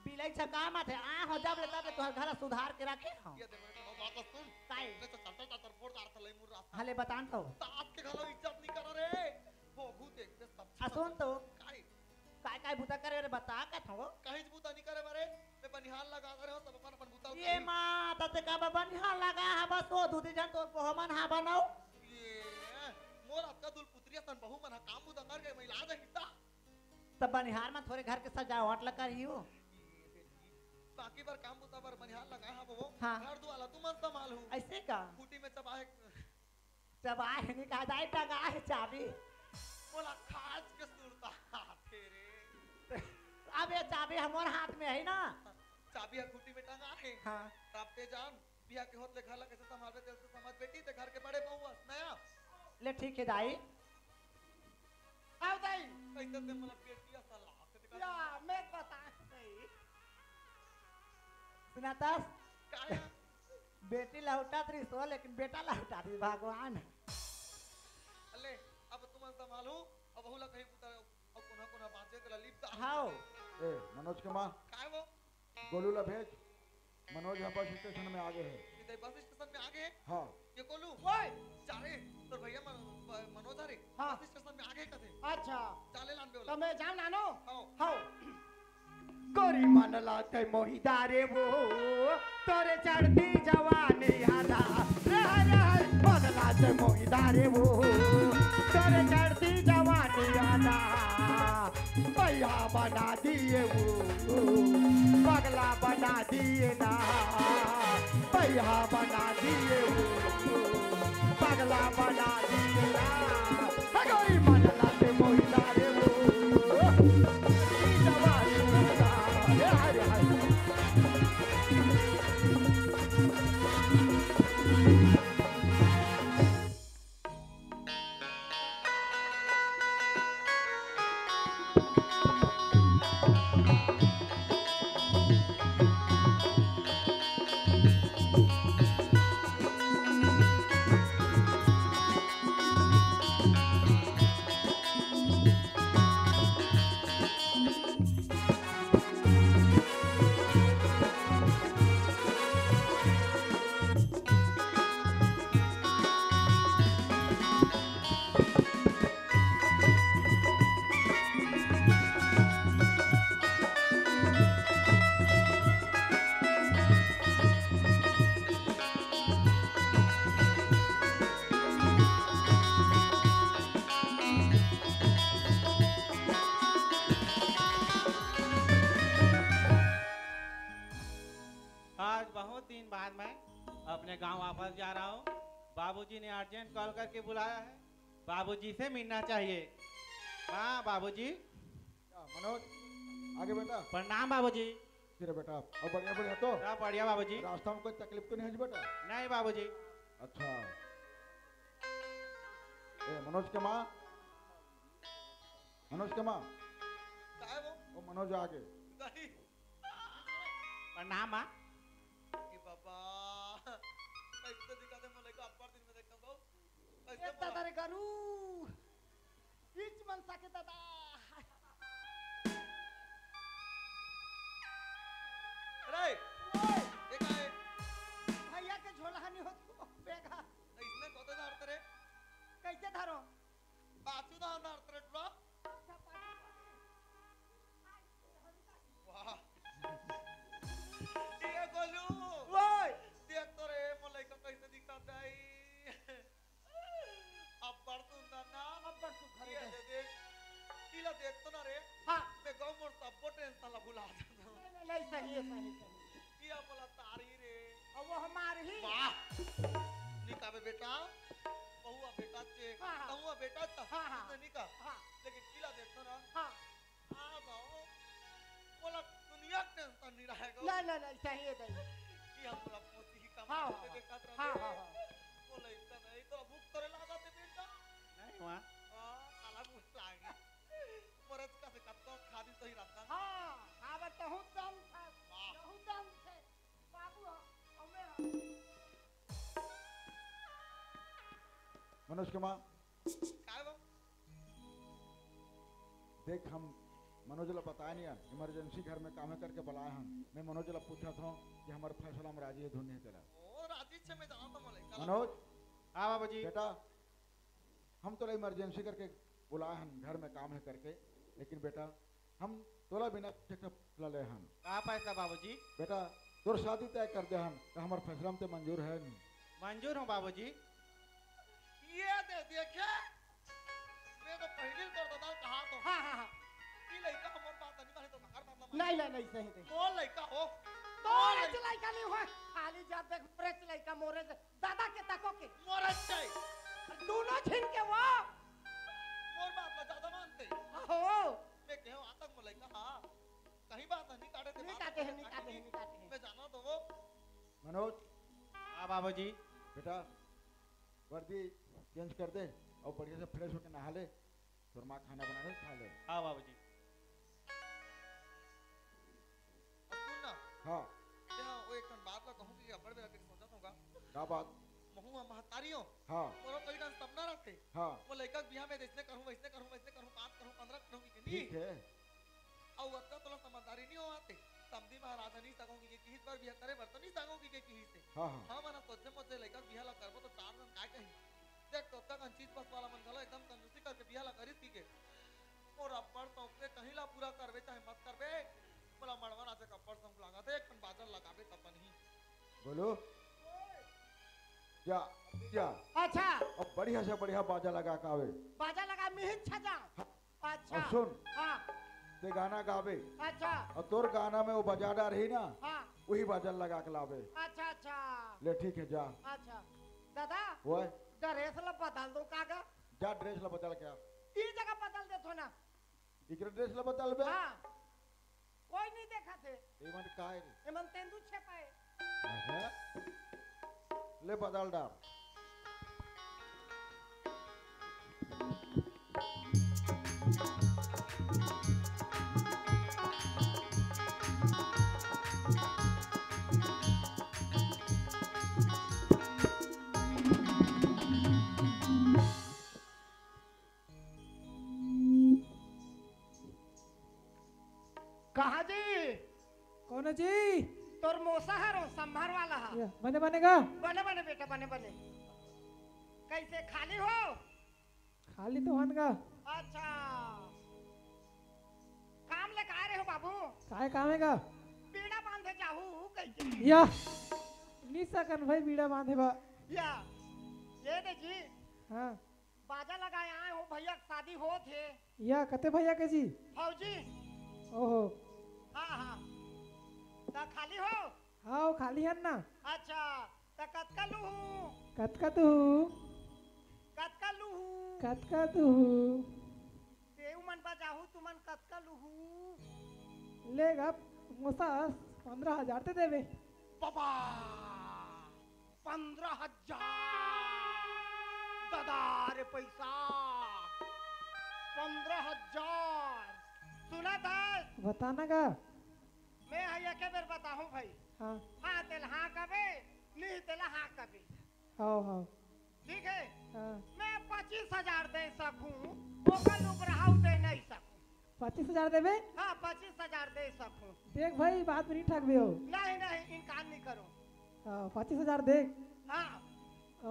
बिलाई छका माथे आ हो जब लेता तो तोहर घर सुधार के रखे हां ये दे मेरे को बात सुन काय ने तो चलता चलता फोड़ दार लई मुर रास्ता हले बतान तो तात के घरो इज्जत नहीं कर रे भोगू देख दे सब सुन तो काय काय बुता करे रे बता का थो कहीं बूता नहीं करे मारे मैं बनिहाल लगा करे हो सब अपन अपन बूता ये मां तते का बनिहाल लगा है बस वो दूधी जन तो पोहमन हा बनाओ ये मोर आपका दुल पुत्रिया सन बहु मन काम बूता कर गए महिला जा हिस्सा तब बनिहार में थोड़े घर के सजावट लगा रही हो बाकी बार काम बूता पर बनिहाल लगा है वो हाँ। घर दुआला तू मन संभाल हूं ऐसे का खूटी में चबाए चबाए निकाल जाए टंगा है चाबी। बोला खास के सुरता तेरे अब ये चाबी हमारे हाथ में है ना। चाबी है खूटी में टंगा है। हाँ रास्ते जान बिया के होत ले खाला कैसे संभालते तेरे से समझ बेटी ते घर के बड़े बहुआ नया ले ठीक है दाई। आओ दाई कैसे ते मतलब बेटिया सलाह से दिखा या मैं बता नहीं सुनातास काया बेटी लौटा त्री सो लेकिन बेटा लौटा दी भगवान। अल्ले अब तुम संभालो अब बहुला कहीं पुता अब कोना बाजे तेरा लिप दा हाओ ए मनोज के माँ काय वो गोलू ला भेज। मनोज यहाँ बस स्टेशन में आगे है। इधर बस स्टेशन में आगे है। हाँ ये कोलू ओए चारे तो भैया मनोज अरे हाँ। बस स्टेशन में आगे कथे अच्छा चाले लान तो बेवला मैं जाऊं नानो हाओ हाओ गोरी मन लाते मोहिदारे वो तोरे चढ़ती जवानी हरा रे हरे मन लाते मोहिदारे वो तोरे चढ़ती जवानी हरा भैया बना दिए वो पगला बना दिए ना भैया बना दिए वो पगला बना दिए ना गोरी मन लाते मोहिदारे वो आज बहुत दिन बाद मैं अपने गांव वापस जा रहा हूँ। बाबूजी ने अर्जेंट कॉल करके बुलाया है। बाबूजी से मिलना चाहिए। हाँ बाबूजी। क्या मनोज आगे बेटा। प्रणाम बाबूजी। फिर बेटा अब बढ़िया बढ़िया तो सब बढ़िया बाबूजी। रास्ता में कोई तकलीफ तो नहीं है बेटा? नहीं बाबूजी। अच्छा ए मनोज के माँ मनोज के माँ काय वो मनोज आगे नहीं प्रणाम माँ। कि बाबा कैसे दिखा दे मैं लेको अखबार दिन में देखता हूँ कैसे ए दादा रे करू बीच मन सके दादा अरे देखा है भैया के झोलानी हो तू बेगा इसने कोते दार तेरे कैसे धरो पाछू दार तेरे टुरा वाह ये गोलू ओए देख तो रे मलाई का कैसे दिखाता है अब पर सुंदर ना अब बस तू घर ये दे देख इला देख तो ना रे हां मैं गांव मोर सब टेंशन ला भुला जाता हूं नहीं सही है सही ये बोला तारी रे और वो हमारे ही वाह निकाबे बेटा बहुआ बेटा चे हाँ, हाँ। बहुआ बेटा था हाँ, हाँ। उसने निका हां लेकिन इला देख तो ना हां आ गाओ बोला दुनिया टेंशन नहीं रहेगा नहीं सही है सही कि हम बोला मोती ही काम हाँ, करते हाँ, देखा था हाँ, हाँ, हाँ। बोला इतना नहीं तो भूख तोरे लगा दे बेटा नहीं हुआ। हां काला भूख लागी मरद का से कब तो खादी तो ही रहता हां अब तो हूं दम था वाह बहुत दम थे बाबू हमें मनोज के माँ काय वो देख हम मनोज ला बताया नहीं इमरजेंसी घर में काम करके बुलाए हम मैं मनोज ला पूछा था कि हमारे फैसला में राजी है धुन नहीं चला ओ राजी छे में जाना तो मलाई मनोज हाँ बाबूजी। बेटा हम तो इमरजेंसी करके बुलाए हम घर में काम है करके लेकिन बेटा हम तोला बिना चेकअप ला ले हम कहाँ पैसा बाबूजी? बेटा तोर शादी तय कर दे हम तो हमारे फैसला में तो मंजूर है नहीं मंजूर हूँ बाबूजी। ये दे देखे मैं तो पहले कर दादा कहा तो हां हां ई लइका हमर बात नहीं माने तो नगर मतलब नहीं सही थे कौन लइका हो तोरे चलाई का नहीं हो खाली जब देख मोरे चलाई का मोरे दादा के तको के मरत जाए छिन के वो मोर बात ला ज्यादा मानते हो मैं कहूं आतंक में लइका हां कहीं बात नहीं काटे थे नहीं काटे हैं नहीं काटे हैं नहीं काटे हैं मैं जाना तो वो मनोज हाँ बाबूजी। बेटा वर्दी चेंज कर दे और बढ़िया से फ्रेश होकर नहा ले तो माँ खाना बना ले खा ले। हाँ बाबूजी। सुन ना हाँ क्या वो एक बात ला कहूं कि अब्बड़ में रख के सोचत होगा क्या बात? महू महतारियों हाँ मोरो कई डांस सपना रहते हाँ वो लइका बियाह में ऐसे करूं वैसे करूं 5 करूं 15 करूं कि नहीं ठीक है। और अत्ता तोला समझदारी नहीं हो आते समधी महाराजा नहीं सकोगी कि किस पर बियाह करे बर्तन नहीं सकोगी कि किस से हाँ हाँ हां मना सोचे मुझे लइका बियाह ला करबो तो 4 जन काय कही देख तो तक चीज बस वाला मन गला एकदम कंजूसी करके बियाह ला करिस की के और अब्बड़ तो पे कहीं ला पूरा करबे चाहे मत करबे बोला मड़वा नाचे कपड़ संग लगा दे एक बाजल लगाबे तब नहीं बोलो जा जा अच्छा अब बढ़िया से बढ़िया बाजा लगा के आवे बाजा लगा मिहिन छजा अच्छा और सुन हाँ ते गाना गावे अच्छा और तोर गाना में वो बजाना रही ना हाँ वही बाजा लगा के लावे। अच्छा अच्छा ले ठीक है जा अच्छा दादा वो ड्रेस ला बदल दो कागा जा ड्रेस ला बदल क्या ई जगह बदल दे थो ना इकरे ड्रेस ला बदल बे हाँ कोई नहीं देखा थे एमन का है एमन तेंदु छपाए हैं? ले बदल डाल कहा जी कौन है जी? तोर मोसा है रो संभार वाला है बने बनेगा बने बने बेटा बने बने कैसे खाली हो खाली तो हन का अच्छा काम लेके आ रहे हो बाबू काय काम है का बीड़ा बांधे जाहू कैसे या निसकन भाई बीड़ा बांधे बा या ये दे जी हाँ बाजा लगाए आए हो भैया की शादी हो थे या कते भैया के जी फौजी ओहो हाँ हाँ ता खाली हो हाँ वो खाली हन ना अच्छा ता कतका लूहू कतका तू कतका लूहू कतका तू तेऊ मन बजाहू तुमन कतका लूहू लेगा मोसा 15,000 ते देवे बाबा 15,000 दादा रे पैसा 15,000 सुना था बताना का मैं है के बेर बताहूं भाई हाँ हाँ तेल हाँ कबे नहीं तेल हाँ कबे हाँ हाँ ठीक है हाँ मैं 25,000 दे सकूं ओकर उबराहू दे नहीं सकूं 25,000 देवे हाँ 25,000 दे सकूं देख भाई बात में नहीं ठग भी हो नहीं नहीं इनकार नहीं करो हाँ 25,000 देख हाँ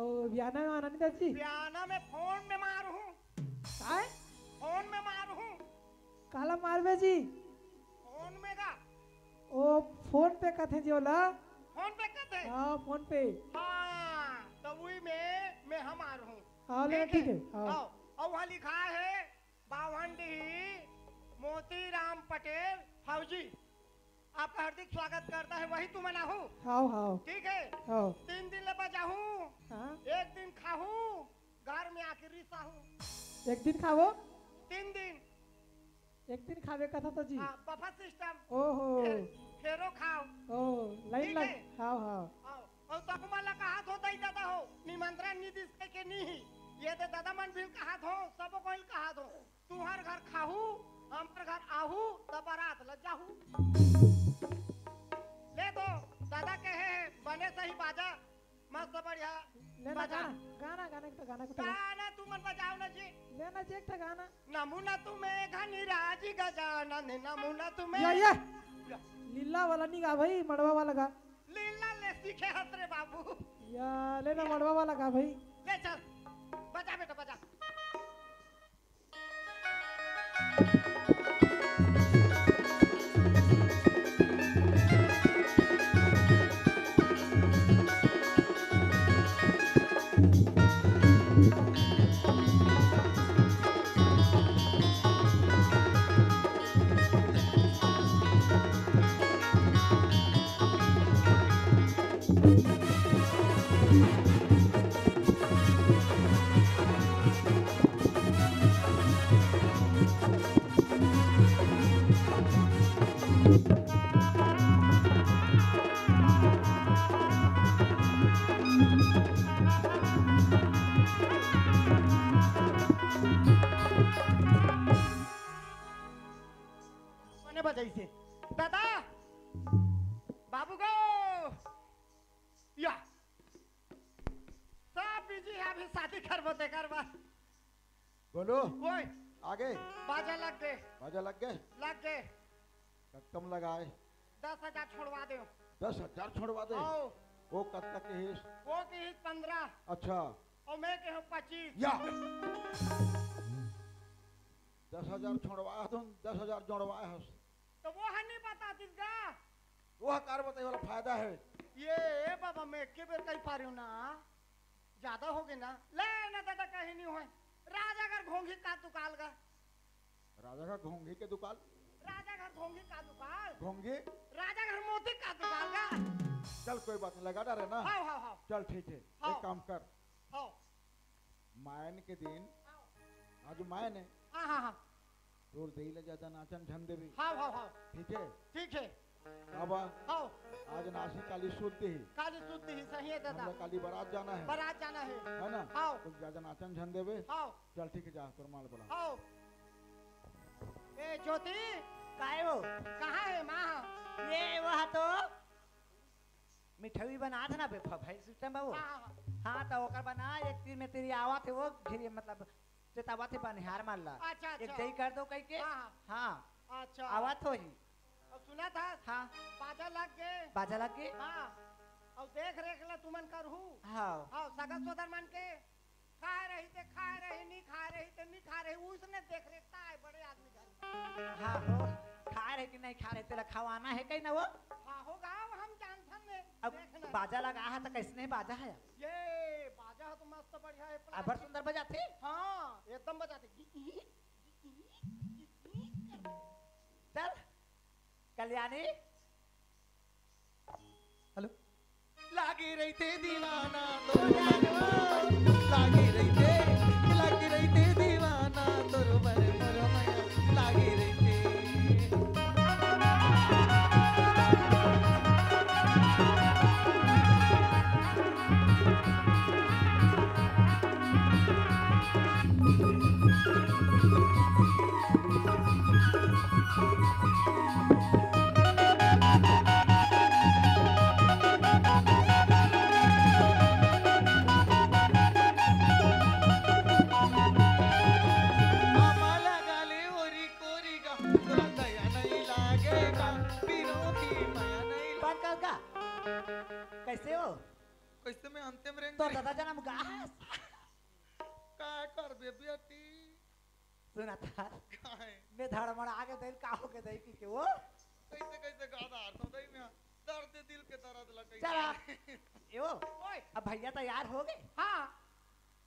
और बियाना में आना नहीं दाची बियाना में फोन में मारू काय फोन में मारू काला मारवे जी फोन में का ओ फोन पे कथे जी होला फोन पे कहते हाँ फोन पे हाँ तो वही में मैं हमार हूँ हाँ ले ठीक है हाँ आओ और वहाँ लिखा है बावंडी मोतीराम पटेल फौजी आपका हार्दिक स्वागत करता है वही तुम मना हो हाँ हाँ ठीक है हाँ 3 दिन ले बजाहू हाँ 1 दिन खाहू घर में आके रिसाहू एक दिन खावो 3 दिन एक दिन खावे का था तो जी हाँ बफा सिस्टम ओहो फेरो खाओ ओह लाइन ठीक लग है। हाँ हाँ आओ और तक मला का हाथ होता ही दादा हो निमंत्रण निधि के नहीं ये तो दादा मन भी का हाथ हो सब कोई का हाथ हो तू हर घर खाहू हम घर आहू तब बारात लग जाहू ले दो दादा कहे बने सही बाजा मस्त बढ़िया लेना बजा। गाना गाना गाना गाना कुछ गाना तू मन बजाओ ना जी लेना जी एक था गाना नमूना तुम्हें घनी राजी गजानन नमूना तुम्हें या लीला वाला नहीं गा भाई मड़वा वाला गा लीला ले सीखे हसरे बाबू या लेना मड़वा वाला गा भाई ले चल बजा बेटा बजा शादी करबो ते करबा बोलो ओए आगे बाजा लग गए बाजा लग गए कम लगाए 10,000 छोड़वा दे 10,000 छोड़वा दे आओ वो कब तक के हिस वो की 15 अच्छा और मैं के हूँ 25 या 10,000 छोड़वाया तुम 10,000 जोड़वाया हस तो वो है नहीं बता दिसगा वो कार बताई वाला फायदा है ये बाबा मैं के बेर कही पा रही हूँ ना ज्यादा हो गई ना ले ना दादा कहीं नहीं हो राजा घर घोंगी का दुकान का राजा का घोंगी के दुकान राजा घर घोंगी का दुकान घोंगी राजा घर मोती का दुकान का चल कोई बात नहीं लगा डाले ना हाँ चल ठीक है हाँ। एक काम कर हाँ मायन के दिन आज मायन है हाँ तोर दे ले ज्यादा नाचन झन देवी हाँ ठीक है अब हाँ आज नासी काली शुद्ध ही काली शुद्ध ही सही है दादा हमरा काली बारात जाना है है ना हाँ तो ज्यादा नाचन झन देवे हाँ चल ठीक है जा तोर माल बोला हाँ ए ज्योति काय हो कहाँ है माँ ये वह तो मिठाई बना था ना भाई सिस्टम बाबू हाँ तो ओकर बना एक तीर में तेरी आवा थे वो फिर मतलब चेतावा थे बनिहार मान ला अच्छा एक दही कर दो कह के हाँ अच्छा आवाज हो ही अब सुना था हाँ बाजा लग गए बाजा लग गए हाँ अब देख रेख ला तुमन करहू हाँ हाँ सगा सोदर मन के खाए रही थे नहीं खाए रही थे नहीं खा रही उसने देख रेखता है बड़े आदमी घर हाँ हो खा रहे कि नहीं खा रहे तेरा खवाना है कहीं ना वो हाँ होगा हम जानते हैं अब बाजा लगा है तो कैसे नहीं बाजा है ये बाजा है तो मस्त बढ़िया है अब बड़ सुंदर बजाते हाँ एकदम बजाते चल कल्याणी हेलो लागी रही थे दीवाना तो लागी रही थे दीवाना तो लागी रही थे कैसे हो कैसे में अंतिम रेंज तो दादा जन्म गास काय कर बे बेटी सुना था काय मैं धड़मड़ आगे दिल का हो के दई के वो कैसे गादा तो दई में दर्द दिल के दर्द लगे चला यो ओए अब भैया तैयार हो गए हाँ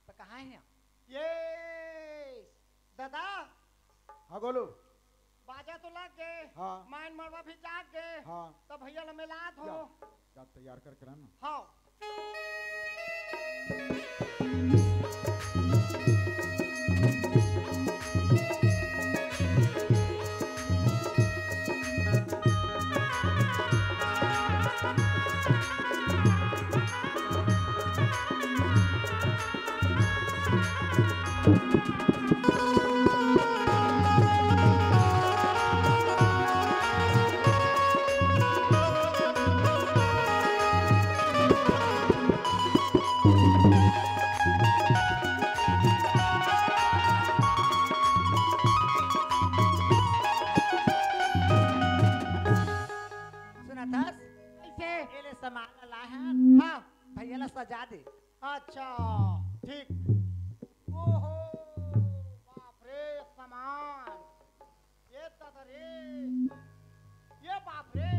तो कहाँ हैं ये दादा हाँ बोलो बाजा तो लग गए हाँ माइन मरवा भी जाग गए हाँ तो भैया ला मिला दो जा तैयार करके रहना हाँ सामान ला है हाँ भैया ला सजा दे अच्छा ठीक ओहो बाप रे सामान ये दादा रे ये बाप रे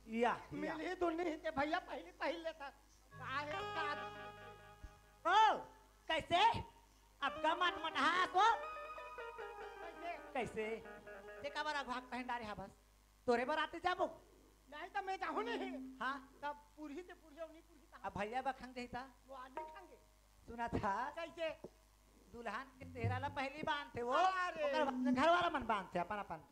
या मिली दुल्हन के भैया पहले पहले था काहे का ओ कैसे अब का मन मनहा को कैसे देखा बारा भाग पहन डारे हा बस तोरे बराते जाबो नहीं तो मैं जाहू नहीं हां तब पूरी से पूरी उन्हीं पूरी अब भैया बखंग देता वो आदमी खाएंगे सुना था कैसे दुल्हन के तेरा ला पहली बांधते वो अरे। ओकर घर वाला मन बांधते अपन अपन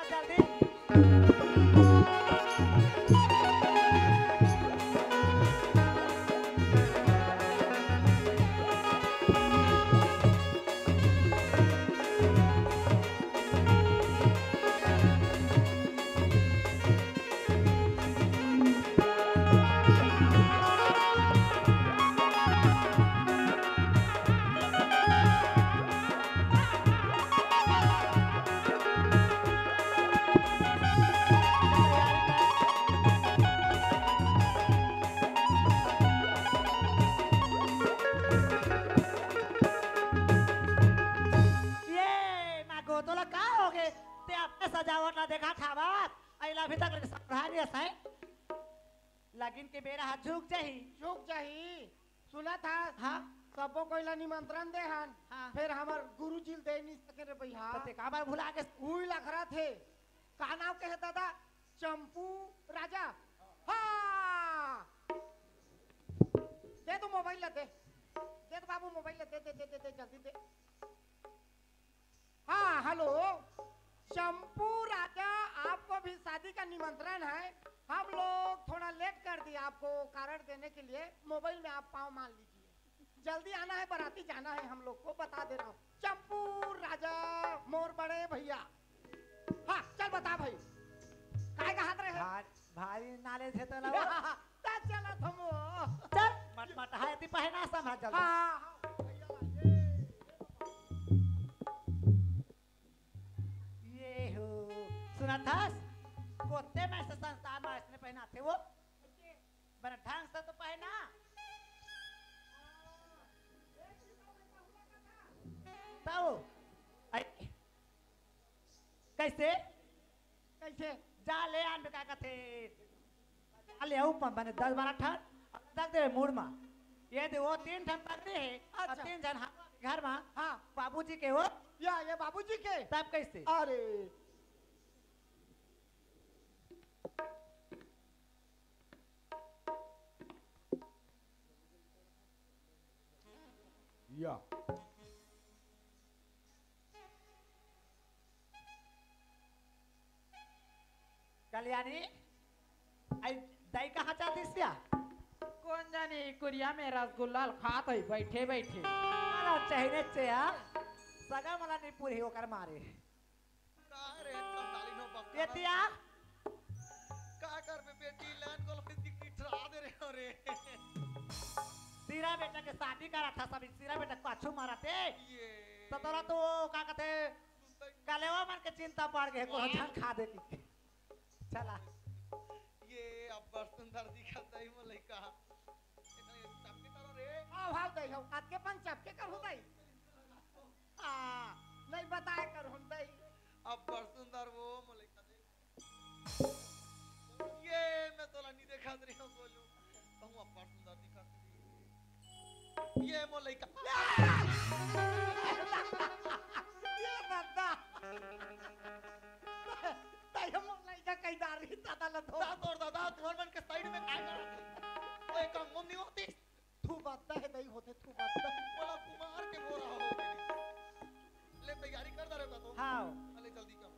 जल्दी ये मागो तोला का हो गए ते अपने सजावट ला देखा खावत आइला अभी तक संभाल है लगिन के बेरा हाथ झुक जाही सुना था हाँ सबो कोइला निमंत्रण दे हन हाँ। फिर हमर गुरुजी दे नहीं सके रे भैया ते काबर भुला के हुई लखरा थे का नाम के है दादा चंपू राजा हाँ दे तू मोबाइल ले दे तो बाबू मोबाइल ले दे जल्दी दे हाँ हेलो चंपू राजा आपको भी शादी का निमंत्रण है हम लोग थोड़ा लेट कर दिए आपको कारण देने के लिए मोबाइल में आप पाँव मान लीजिए जल्दी आना है बाराती जाना है हम लोग को बता दे रहा हूँ चंपू राजा मोर बड़े भैया हाँ चल बता भाई काय का हाथ रहे भारी नाले थे तो ना चला थमो चल मट मट है ती पहना समझ जल्दी हाँ ये हो सुना था कोते में से संस्थान में इसने पहना थे वो बड़ा ढंग से तो पहना ताऊ कैसे कैसे जा ले आन का कथे ले आऊ बने 10-12 ठन तक दे मूड में ये दे वो 3 ठन तक दे और अच्छा। 3 जन घर में हाँ बाबूजी के हो या ये बाबूजी के तब कैसे अरे या कल्याणी आई दाई कहाँ जाती सिया कौन जाने कुरिया में रसगुल्ला खात है बैठे बैठे मला चाहिए चया सगा मला नहीं पूरी होकर मारे अरे कंटाली नो बक्का येतिया का कर बे बेटी लैंड कॉल पे टिकट ठहरा दे रहे हो रे सीरा बेटा के शादी करा था सब सीरा बेटा को अच्छू मारा थे ये तो तोरा तो का कहते कलेवा मन के चिंता पड़ गए को जान खा दे की चला ये अब सुंदर दिखता ही मोले का टपके करो रे आ भाव दे हो आपके पन चपके कर हो दई हाँ नहीं बताए कर हम दई अब सुंदर वो मोले का दे ये मैं तोला नहीं देखा रही हूं बोलूं तो हूं अब सुंदर दिखा ये मोले का ये दादा ताई हम लइका कई दारी दादा ल धो दादा और दादा तुम्हारे मन के साइड में काय कर रहे ओए काम मुंह नहीं होती तू बात है नहीं होते तू बात है बोला कुमार के बोरा हो मेरी ले तैयारी कर दे रे तो हां ले जल्दी कर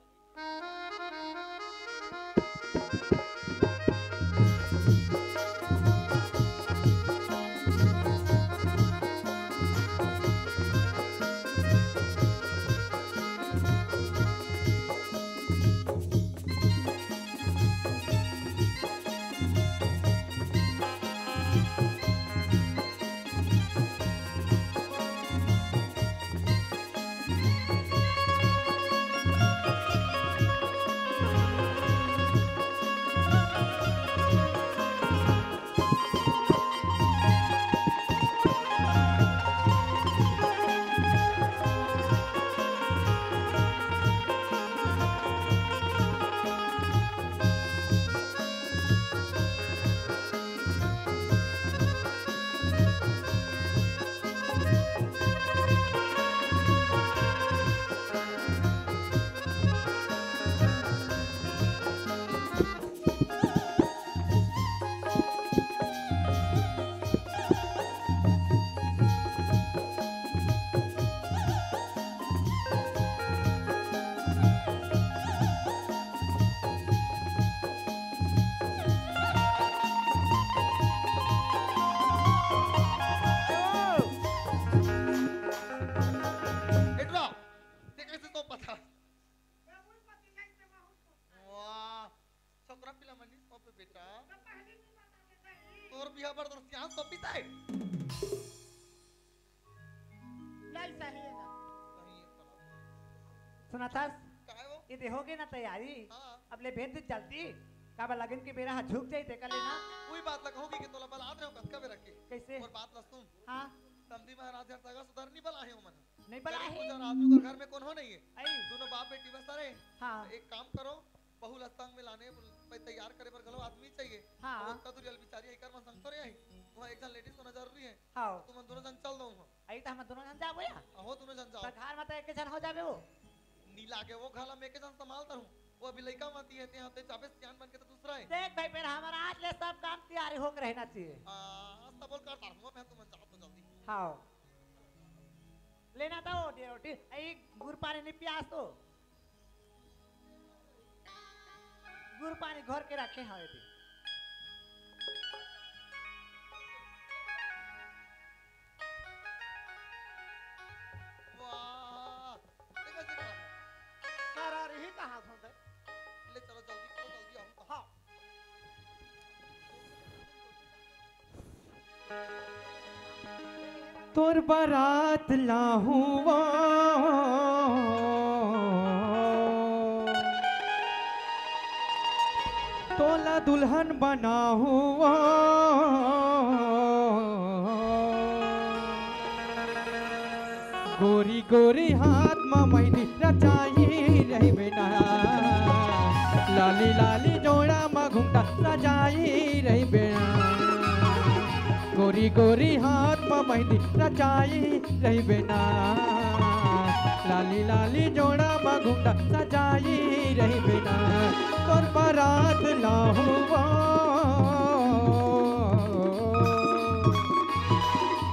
है नहीं सही है ना सुना था काहे वो ये देखोगे ना तैयारी हाँ अब ले भेज दे जल्दी काबा लगन के बेरा हाथ झुक जाई ते कर लेना कोई बात ना कहूंगी कि तोला बल आद रहे हो कस का रखे कैसे और बात लस तुम हाँ समधी महाराज हर तगा सुधर नहीं बला है मन नहीं बला है गुजर आदमी का घर में कौन हो नहीं है आई दोनों बाप बेटी बस रहे हाँ एक काम करो बहुल अस्तंग में लाने पे तैयार करे पर गलो आदमी चाहिए हाँ और कदुरियल बिचारी एक मन संग तो रे आई वहां एक जन लेडीज होना जरूरी है हाँ तुम दोनों जन चल दो आई तो हम दोनों जन जाबो या हो दोनों जन जाओ पर घर में तो एक जन हो जाबे वो नीला के वो खाला मैं के जन संभालता हूं वो अभी लड़का माती है ते हते चाबे सियान बन के तो दूसरा है देख भाई मेरा हमारा आज ले सब काम तैयार होकर रहना चाहिए सब बोल कर तार मैं तुम जाओ तो जल्दी हाँ लेना था वो रोटी आई गुड़ पानी नहीं प्यास तो गुड़ पानी घर के रखे हाँ थी वाह देखो देखो सारा रही कहाँ सुनते ले चलो जल्दी आओ हाँ तोर बारात लाहुआ तोला दुल्हन बना हुआ गोरी गोरी हाथ में मेहंदी रचाई रही बिना लाली लाली जोड़ा में घुंघटा सजाई रही बिना गोरी गोरी हाथ में मेहंदी रचाई रही बिना लाली लाली जोड़ा में घुंघटा सजाई रही बिना तोर बारात लाहुआ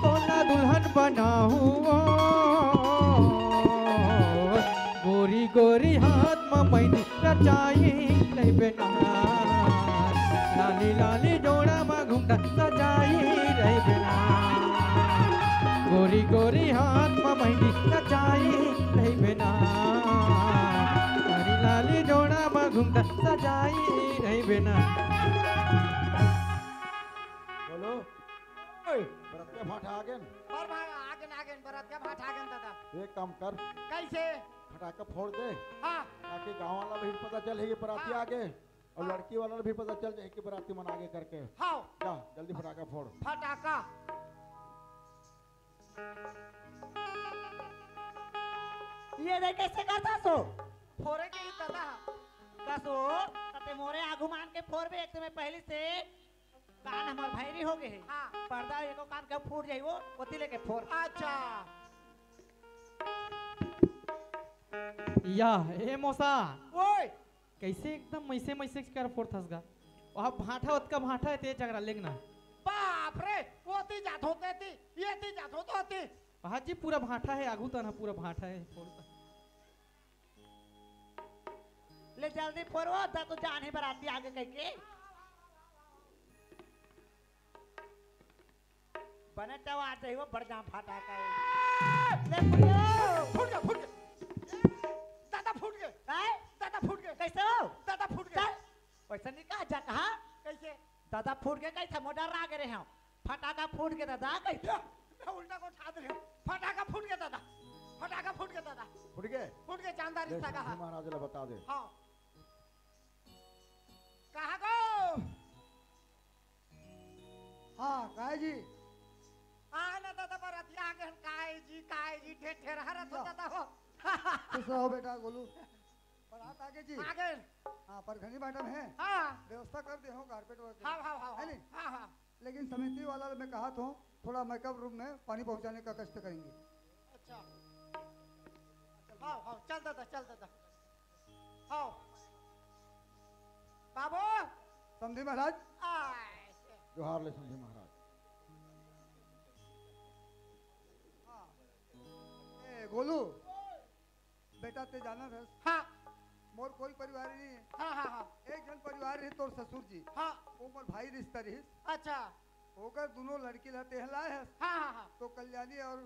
तोला दुल्हन बना हुआ गोरी गोरी हाथ में मेहंदी रचाई रही बिना लाली लाली जोड़ा में घुंघटा सजाई रही बिना गोरी गोरी हाथ में मेहंदी रचाई रही बिना लाली लाली जोड़ा में घुंघटा सजाई रही बिना बोलो ओए बरत के भाट आगे और भाग आगे आगे बरात के भाट आगे दादा एक काम कर कैसे फटाका फोड़ दे हाँ ताकि गांव वाला भी पता चले कि बराती आगे और लड़की वाला भी पता चल जाए कि बराती मन आगे करके हाँ जा जल्दी फटाका फोड़ फटाका ये देख कैसे करता सो फोड़े के ही दादा कसो तते मोरे आगू मान के फोड़ बे एक समय पहले से कान हमार भैरी हो गए हाँ पर्दा एको कान का फूट जाई वो ओती लेके फोड़ अच्छा या ए मौसा ओए कैसे एकदम मैसे मैसे कर फोड़थस गा वहाँ भाटा उतका भाटा है ते झगड़ा लेगना बाप रे वो ती जात होते थी ये ती जात होती हाँ जी पूरा भाटा है आगू तना पूरा भाटा है फोड़ता ले जल्दी फोड़ो ता तो जान ही बराती आगे कह के बने तो आ जाई वो बड़ जा फाटा का ले फोड़ो फूट गया दादा फूट गए हैं दादा फूट गए कैसे हो दादा फूट गए वैसे नहीं कहा जा कहा कैसे दादा फूट के कैसे मोटर रा गए हैं फटाका फूट के दादा कैसे मैं उल्टा को उठा दे रहा हूं फटाका फूट गया दादा फटाका फूट गया दादा फूट गए जानदारी ले सा कहा महाराज ले बता दे हाँ कहा गो हाँ काहे जी आना दादा बराती आगे काय जी ठेर हरत हो दादा हो खुश रहो बेटा गोलू बारात आगे जी आगे हाँ परखनी मैडम है हाँ व्यवस्था कर दे हो कारपेट वर्क हाँ हाँ हाँ है नहीं हाँ हाँ लेकिन समिति वाला मैं कहा तो थोड़ा मेकअप रूम में पानी पहुंचाने का कष्ट करेंगे अच्छा हाँ हाँ चल दादा हाँ बाबू समझी महाराज आए जोहार ले समझी महाराज ए गोलू बेटा ते जाना था हाँ मोर कोई परिवार नहीं है हाँ हाँ हाँ एक जन परिवार है तोर ससुर जी हाँ वो मोर भाई रिश्ता रही अच्छा होकर दोनों लड़की लाते हैं लाए है हाँ हाँ हाँ तो कल्याणी और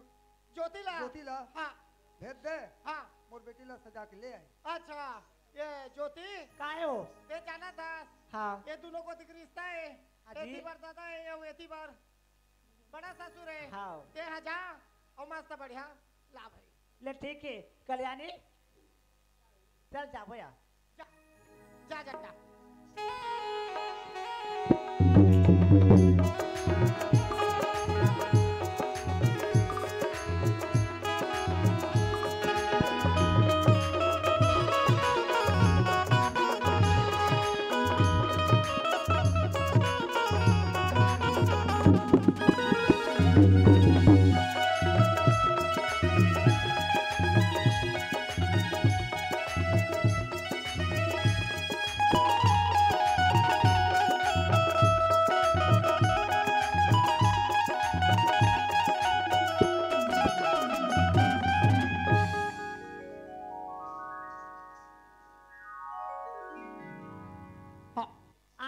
ज्योति ला हाँ भेज दे हाँ मोर बेटी ला सजा के ले आए अच्छा ये ज्योति काहे हो ये जाना था हाँ ये दोनों को दिख रिश्ता है हाँ जी। एती बार दादा है ये एती बार बड़ा ससुर है हाँ ते यहाँ जा और मस्त बढ़िया ला भाई ले ठीक है कल्याणी चल जा भैया जा जट्टा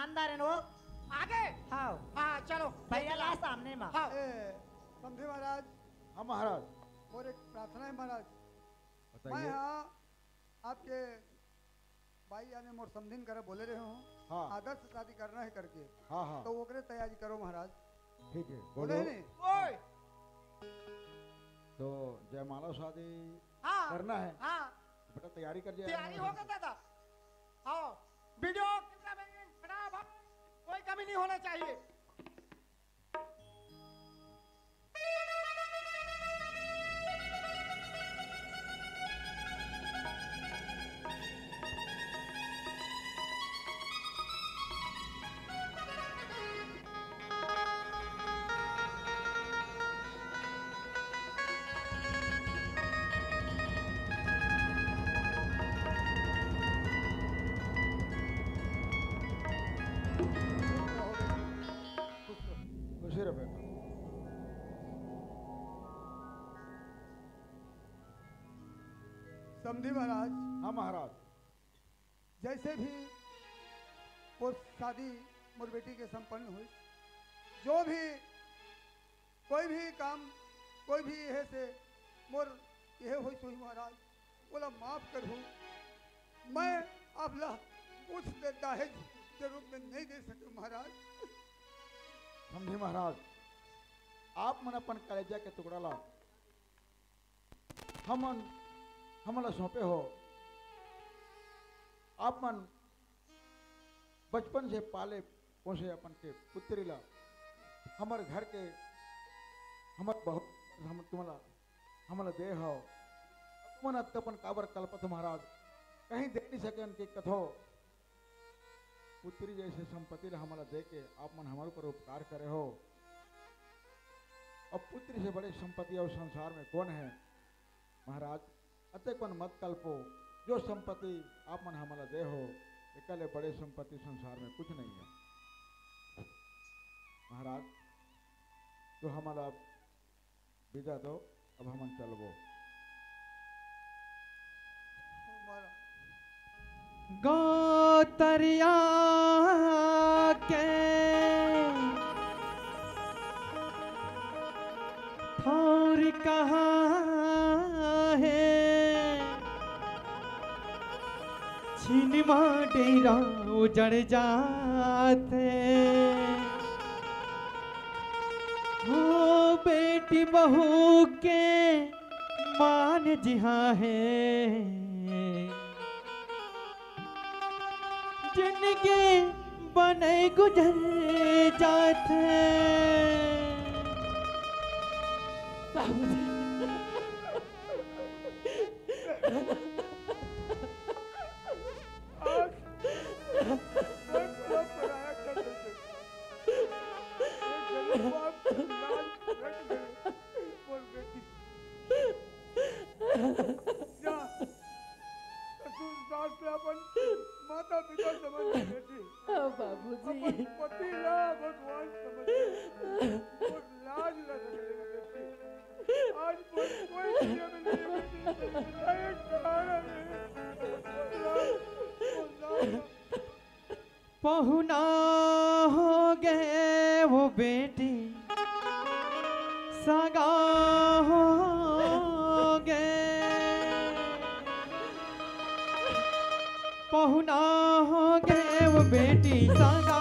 अंदर है नो आगे हाँ हाँ चलो भैया ला सामने में हाँ समझे महाराज हाँ महाराज और एक प्रार्थना है महाराज मैं बताइए। यहाँ आपके भाई यानी मोर समझिन करे बोले रहे हूँ हाँ आदर्श शादी करना है करके हाँ हाँ तो ओकरे तैयारी करो महाराज ठीक है बोले बोलो। नहीं ओए तो जयमाला शादी हाँ करना है हाँ बेटा तैयारी कर जाए तैयारी हो गई दादा आओ वीडियो कैमरामैन फटाफट कोई कमी नहीं होना चाहिए खुशी रहे बेटा समझी महाराज हाँ महाराज जैसे भी वो शादी मोर बेटी के संपन्न हुई जो भी कोई भी काम कोई भी यह से मोर यह हुई तो महाराज बोला माफ करूँ मैं आपला कुछ दहेज के रूप में नहीं दे सके महाराज समझे महाराज आप मन अपन कलेजा के टुकड़ा ला हमला सौंपे हो आप मन बचपन से पाले पोसे अपन के पुत्री ला हमार घर के हमार बहुत हम तुम्हारा हमला दे हो मन अपन काबर कल्पत महाराज कहीं दे नहीं सके उनके कथो पुत्री जैसे संपत्ति हमारा दे के आप मन हमारे ऊपर उपकार करे हो और पुत्री से बड़े संपत्ति और संसार में कौन है महाराज अतः कौन मत कल्पो जो संपत्ति आप मन हमारा दे हो एकले बड़े संपत्ति संसार में कुछ नहीं है महाराज तो हमारा विदा दो अब हम चलबो गौतरिया के थोर कहाँ है छिनमा डेरा उजड़ जाते हो बेटी बहू के मान जिहाँ है जिनके बने गुजर जाते माता पिता समझ बेटी बाबूजी पति ला भगवान समझ और लाज लग बेटी आज कोई दुनिया में नहीं बेटी एक सहारा पहुना हो गए वो बेटी सगा हो गए पहुना हो गए वो बेटी सगा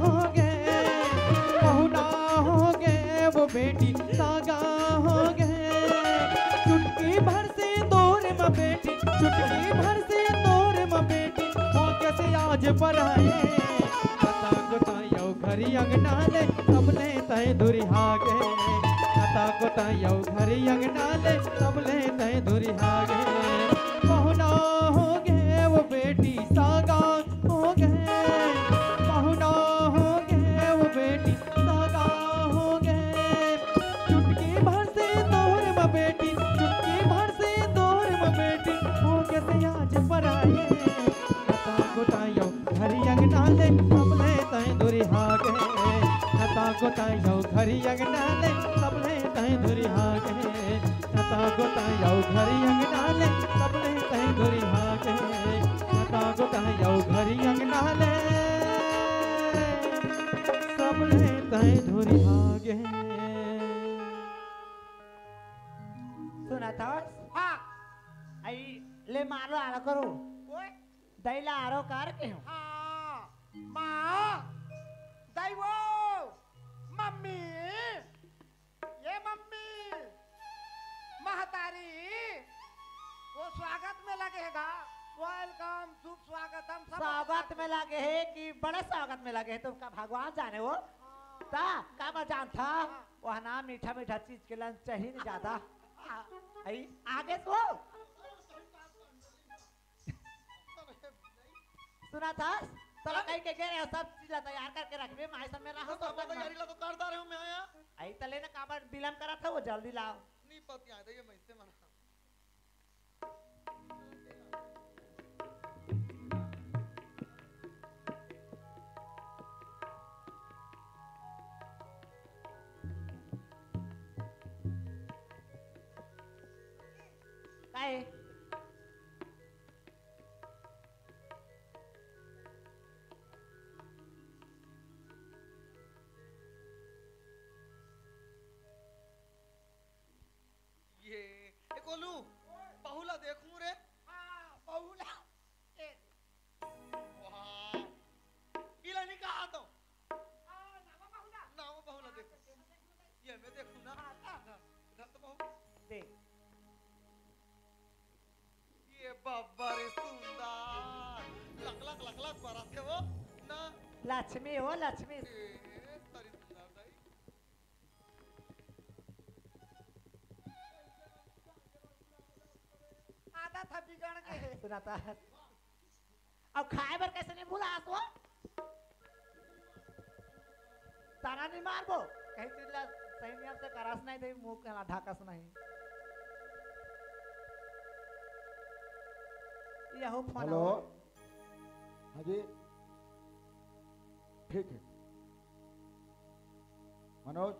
हो गए पहुना हो गए वो बेटी चुटकी भर से तोर म बेटी हो कैसे आज पर आए कता कोता यौ घरी अंगना ले सबले तय दुरिहा गे कता कोता यौ घरी अंगना ले सबले तय दुरिहा गे पहुना हो गे वो बेटी सागा हो गए पहुना हो गए वो बेटी सागा हो गए चुटकी भर से तोर म बेटी चुटकी भर से तोर म बेटी हो कैसे आज पर आए कता कोता यौ घरी अंगना ले सबले तय दुरिहा गे कता कोता यौ घरी अंगना ले सबले तय दुरिहा गे कता कोता यौ घरी अंगना ले सबले तय दुरिहा गे कता कोता यौ घरी अंगना ले सबले तय दुरिहा गे सुना था हाँ आई ले मारो आरो करो ओए दैला आरो कार के हूँ हाँ माँ दैवो मम्मी ये मम्मी महतारी वो स्वागत में लगेगा वेलकम शुभ स्वागतम सब स्वागत में लगे है कि बड़े स्वागत में लगे है तुमका भगवान जाने वो ता का मैं जान था वह ना मीठा मीठा चीज के लन चाहिए नहीं ज्यादा आई आगे सो सुना था चलो कहीं के गए सब चीज ला तैयार करके रखबे माई सब में रहो तो अब तैयारी ला तो करदा रहे हूं मैं आया आई तले ना काबर विलंब करा था वो जल्दी लाओ नहीं पति आ ये मैं से मना काय ये कोलू बहुला देखूं रे हाँ बहुला वाह इला नहीं कहा तो नाम बहुला देखो ये मैं देखूं ना इधर तो बहु दे ये बाबा रे सुंदर लक लक बरस के वो ना लक्ष्मी हो लक्ष्मी तारी सुंदर दाई आधा था बिगड़ गए सुना था अब खाए बर कैसे नहीं भूला आसो ताना नहीं मार बो कहीं चिल्ला सही नियम से करास नहीं दे मुंह के ढाकस नहीं यहो फोन हेलो हाँ जी ठीक है मनोज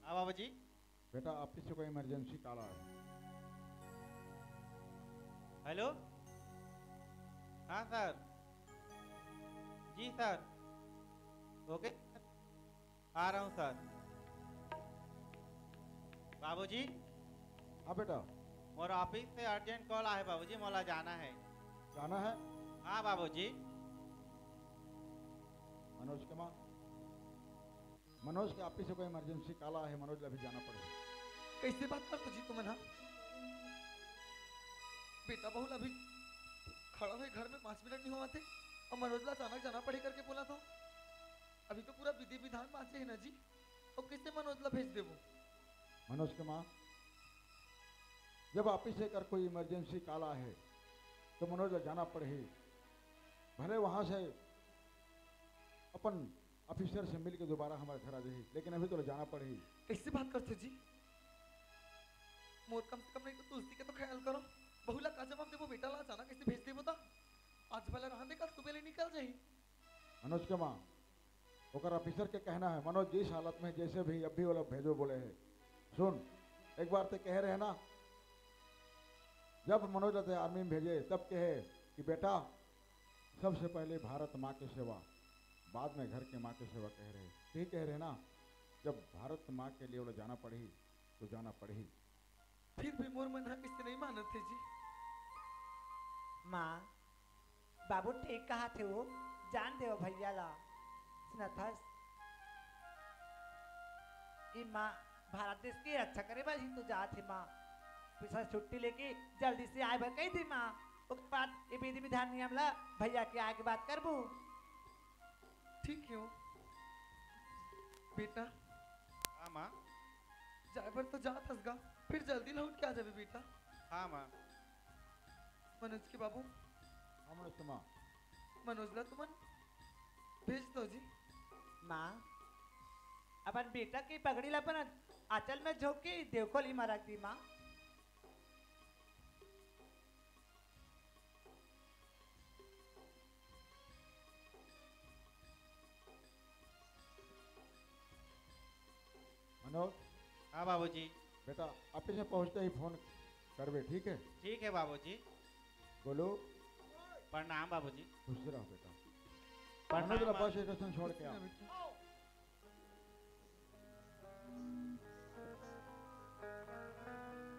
हाँ बाबू जी बेटा आपकी से कोई इमरजेंसी कॉल आया है हेलो हाँ सर जी सर ओके आ रहा हूँ सर बाबूजी हाँ बेटा मोर ऑफिस से अर्जेंट कॉल आया बाबूजी मोला जाना है जाना है हाँ बाबूजी मनोज के माँ मनोज के ऑफिस से कोई इमरजेंसी कॉल आया है मनोज अभी जाना पड़ेगा कैसे बात करते जी तुम ना बेटा बहुल अभी खड़ा हुए घर में 5 मिनट नहीं हुआ थे और मनोजला अचानक जाना पड़े करके बोला था अभी तो पूरा विधि विधान बाँचे है ना जी और किससे मनोजला भेज देवो मनोज के माँ जब ऑफिस से कर कोई इमरजेंसी कॉल आया है तो मनोज जाना पड़े भले वहाँ से अपन ऑफिसर से मिल के दोबारा हमारे घर आ जाए लेकिन अभी तो जाना पड़े कैसे बात करते जी मोर कम से कम नहीं तो तुलसी के तो ख्याल करो बहुला का जवाब देवो बेटा ला अचानक कैसे भेज देवो ता आज भले रहने का सुबह ले निकल जाही मनोज के माँ ओकर ऑफिसर के कहना है मनोज जिस हालत में जैसे भी अब भी वो लोग भेजो बोले है सुन एक बार तो कह रहे हैं ना जब मनोज रहते आर्मी में भेजे तब कहे कि बेटा सबसे पहले भारत माँ की सेवा बाद में घर के माँ की सेवा कह रहे ठीक कह रहे ना जब भारत माँ के लिए वो जाना पड़ी तो जाना पड़ी फिर भी मोर मन किससे नहीं मानत थे जी माँ बाबू ठीक कहा थे वो जान दे भैया ला सुनथस ई माँ भारत देश की रक्षा करे बाजी तो जा थे माँ पिछले छुट्टी लेके जल्दी से आए भर कही थी माँ उसके बाद ये विधि विधान नियम ला भैया के आके बात करबू। ठीक है बेटा। हाँ माँ। जाए पर तो जात हसगा फिर जल्दी लौट के आ जाबे बेटा। हाँ माँ। मनोज के बाबू हमने सुना मनोज ला तुमन भेज दो जी। माँ अपन बेटा की पगड़ी ला अपन आंचल में झोंक के देवकोली में रख दी माँ। मनोज। हाँ बाबूजी। बेटा ऑफिस में पहुंचते ही फोन करबे, ठीक है? ठीक है बाबूजी। बोलो। प्रणाम बाबूजी। खुश रहो बेटा। प्रणाम मनोज ला बाबू। बस स्टेशन छोड़ के आ।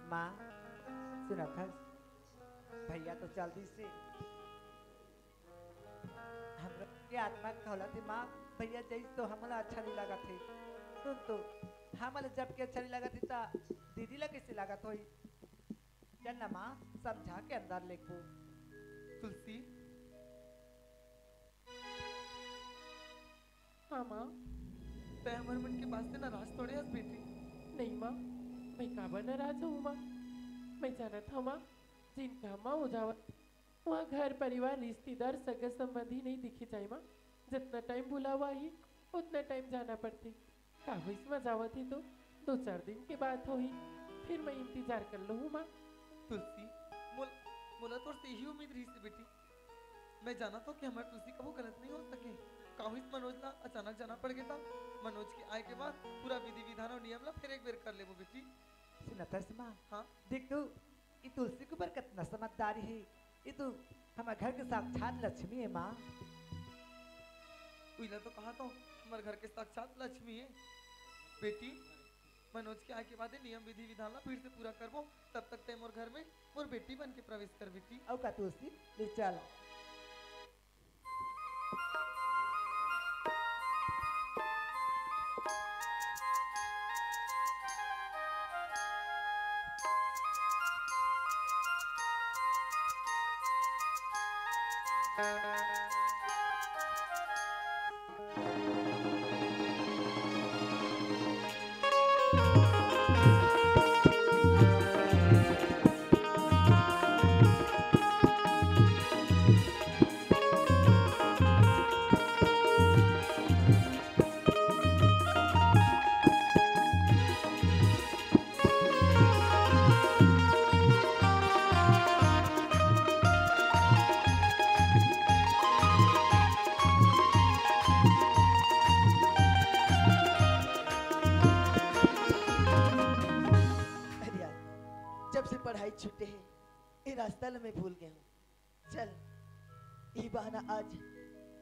माँ सुना था भैया तो जल्दी से हमरा के आत्मा कहला थी माँ भैया जैसे तो हमला अच्छा नहीं लगा थे सुन तो हमला जब के अच्छा नहीं लगा थी ता दीदी ला कैसे लगा तो चल ना माँ समझा के अंदर लेको। तुलसी। हाँ माँ। तय हमारे मन के बात से नाराज थोड़े हस बेटी। नहीं माँ मैं काबर नाराज हूँ माँ। मैं जाना था माँ जिनका माँ हो जावा वहाँ घर परिवार रिश्तेदार सगे संबंधी नहीं दिखी जाए माँ। जितना टाइम बुलावा ही उतना टाइम जाना पड़ती। काहो इसमें जावा थी तो 2-4 दिन के बाद हो ही फिर मैं इंतजार कर लूँ माँ। तुलसी मोला तो यही उम्मीद रही थी बेटी। मैं जाना तो कि हमारे तुलसी का वो गलत नहीं हो सके। काहो इस मनोज ला अचानक जाना पड़ गया था। मनोज के आए के बाद पूरा विधि विधान और नियम ला फिर एक बार कर ले वो बेटी। सुनता माँ। हाँ देख तू ये तुलसी के ऊपर कितना समझदारी है। ये तो हमारे घर के साक्षात लक्ष्मी है माँ। उइला तो कहा तो हमारे घर के साक्षात लक्ष्मी है बेटी। मनोज के आए के बाद नियम विधि विधान ला फिर से पूरा करबो तब तक ते मोर घर में मोर बेटी बन के प्रवेश कर बेटी। औ का तुलसी ले चल। पढ़ाई छूटे है ये रास्ता ला मैं भूल गया हूँ। चल ये बहाना आज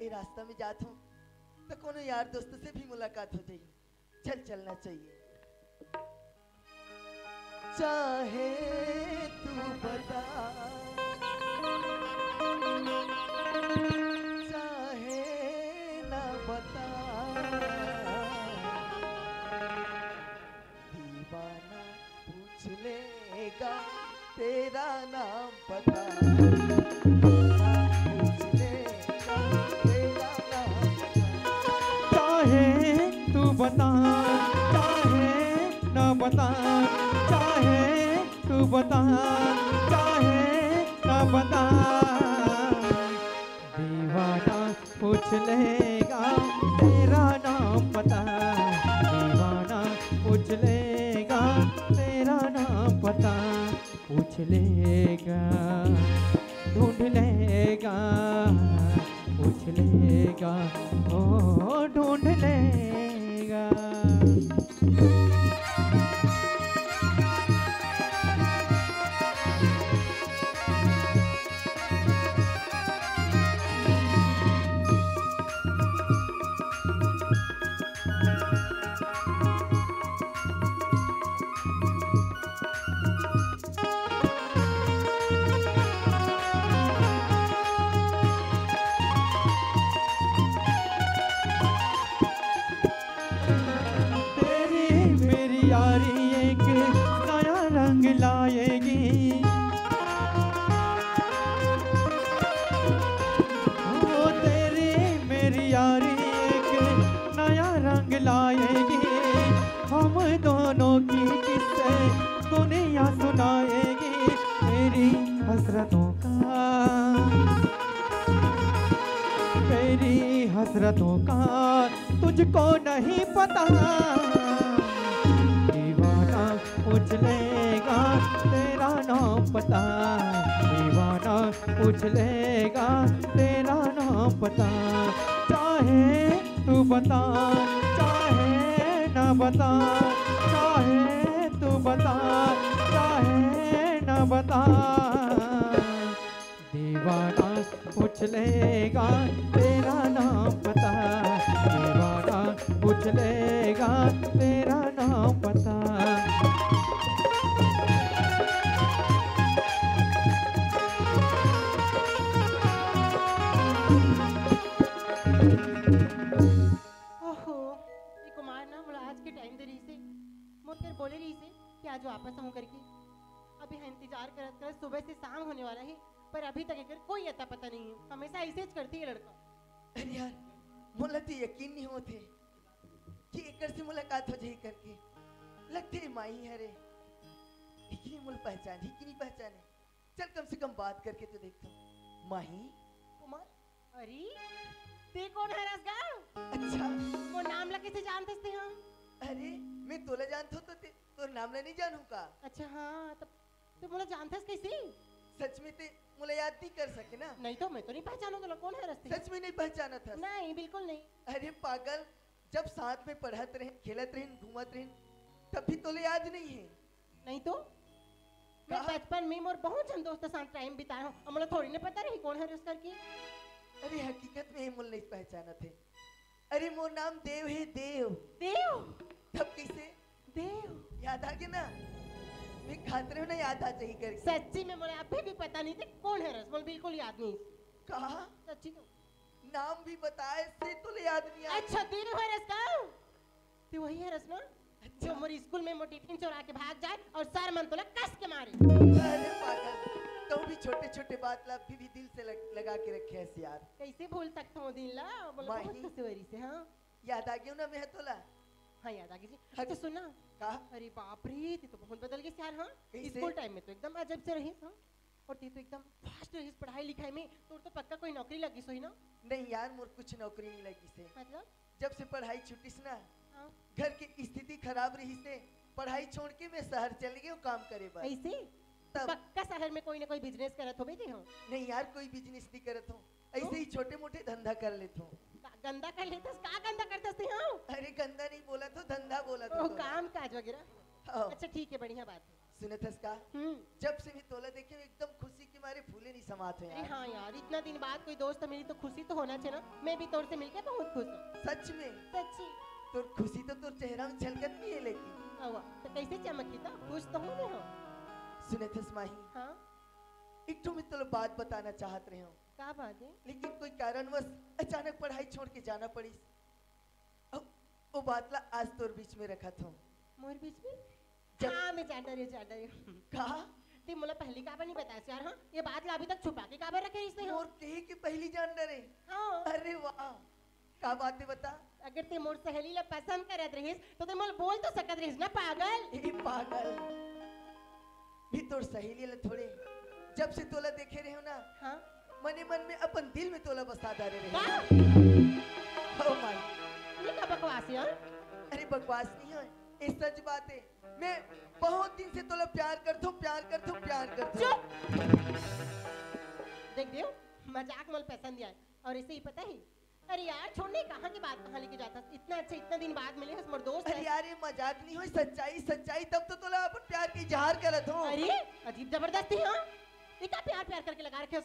ये रास्ता में जात हूँ तो कोनो यार दोस्त से भी मुलाकात हो जाएगी। चल चलना चाहिए। चाहे तू बता चाहे ना बता दीवाना पूछ लेगा तेरा नाम पता पूछ लेगा तेरा नाम पता। चाहे तू बता चाहे न बता चाहे तू बता चाहे न बता दीवाना पूछ लेगा तेरा नाम पता दीवाना पूछ लेगा तेरा नाम पता पूछ लेगा ढूंढ लेगा पूछ लेगा ओ ढूंढ लेगा। तेरी हसरतों का तुझको नहीं पता, दीवाना पूछ लेगा तेरा नाम पता, दीवाना पूछ लेगा तेरा नाम पता। चाहे तू बता चाहे न बता, चाहे तू बता चाहे न बता, दीवाना पूछ लेगा तेरा नाम पता, दीवाना पूछ लेगा तेरा नाम पता। ओहो ये कुमार ना मुझे आज के टाइम दे रही से मुझे बोले रही से कि आज वापस आऊं करके। अभी है इंतजार करत कर सुबह से शाम होने वाला है पर अभी तक एकर कोई अता पता नहीं है। हमेशा ऐसे ही करती है लड़का। अरे यार मोला तो यकीन नहीं होते कि एकर से मुलाकात हो जाए करके। लगते है माही है रे, लेकिन मुझे पहचान ही कि नहीं पहचाने। चल कम से कम बात करके तो देखता हूँ। माही कुमार अरे ते कौन है रसगा? अच्छा वो नाम लगे से जानते थे हम। अरे मैं तोला जानता हूँ तो नाम ला नहीं जानू का। अच्छा हाँ तब तो मुझे जानते कैसे? सच में ते मुझे याद नहीं कर सके ना। नहीं तो मैं तो नहीं पहचानू तो कौन है रस्ते। सच में नहीं पहचाना था। नहीं बिल्कुल नहीं। अरे पागल जब साथ में पढ़त रहे खेलत रहे घूमत रहे तब भी तोले याद नहीं है। नहीं तो मैं बचपन में मोर बहुत जन दोस्त साथ टाइम बिताया हूँ और मुझे थोड़ी नहीं पता रही कौन है रस करके। अरे हकीकत में मुझे नहीं पहचाना थे। अरे मोर नाम देव है देव। देव तब कैसे देव याद आ गया ना। मैं खाते ना याद आ जाए करके। सच्ची में मुझे अभी भी पता नहीं थे कौन है रस। मुझे बिल्कुल याद नहीं। कहा सच्ची तो नाम भी बताए से तो याद नहीं आ। अच्छा दिन है रस का तो वही है रस ना जो मोरी स्कूल में मोर टिफिन चुरा के भाग जाए और सर मन तो कस के मारे। अरे पागल तो भी छोटे छोटे बात ला भी दिल से लगा के रखे हैं यार। कैसे भूल सकता हूँ दिन ला बोला बहुत खुशी से। हाँ याद आ गया ना मैं तोला। हाँ याद आ गई। अच्छा सुना अरे बाप रे ते तो बहुत बदल गई यार। हाँ स्कूल टाइम में तो एकदम अजब से रही। हाँ और ते तो एकदम फास्ट रही पढ़ाई लिखाई में। तो पक्का कोई नौकरी लगी सोई ना? नहीं यार मोर कुछ नौकरी नहीं लगी से। मतलब जब से पढ़ाई छुट्टी से ना घर की स्थिति खराब रही से पढ़ाई छोड़ के मैं शहर चले गए काम करे बस। ऐसे पक्का शहर में कोई ना कोई बिजनेस करत होबे थे। नहीं यार कोई बिजनेस नहीं करत हूँ। ऐसे ही छोटे मोटे धंधा कर लेता हूँ। गंदा कर लेते का गंदा करते थे? हाँ अरे गंदा नहीं बोला तो धंधा बोला तो काम काज वगैरह। अच्छा ठीक है बढ़िया बात है। सुने थस का जब से भी तोला देखे एकदम खुशी के मारे फूले नहीं समाते हैं यार। हाँ यार इतना दिन बाद कोई दोस्त मिली तो खुशी तो होना चाहिए ना। मैं भी तोर से मिलके बहुत खुश हूँ। सच में सच्ची तो खुशी तो तोर चेहरा में झलकत नहीं है लेकिन तो कैसे चमकी था खुश तो हूँ मैं। सुने थस माही हाँ एक तो मैं तो बात बताना चाहत रहे हूँ। क्या बात है? लेकिन कोई कारणवश अचानक पढ़ाई छोड़ के जाना पड़ी। वो बात ला आज तोर बीच में रखा था। मोर बीच में? हाँ मैं जान रही कहा ते मुला पहली काबर नहीं बताया यार। हाँ ये बात ला अभी तक छुपा के काबर रखे इसने? और कहे कि पहली जान डरे। हाँ अरे वाह का बात है बता। अगर ते मोर सहेली ला पसंद करत रहिस तो ते मोल बोल तो सकत रहिस ना पागल। ए पागल भी तोर सहेली ला थोड़े जब से तोला देखे रहे हो ना। हाँ मने मन में अपन दिल में तोला बसा डाले रहे। ओ माय ये क्या बकवास है? अरे बकवास नहीं है ये सच बात है। मैं बहुत दिन से तोला प्यार करता हूँ प्यार करता हूँ प्यार करता हूँ। देख दियो मजाक मोल पसंद आया और ऐसे ही पता है। अरे यार छोड़ने कहाँ की बात कहाँ लेके जाता। इतना अच्छा इतना दिन बाद मिले हस मोर दोस्त। अरे यार ये मजाक नहीं हो सच्चाई सच्चाई तब तो तोला अपन प्यार की इजहार करत हो। अरे अजीब जबरदस्ती। हाँ इतना प्यार प्यार करके लगा रखे हो।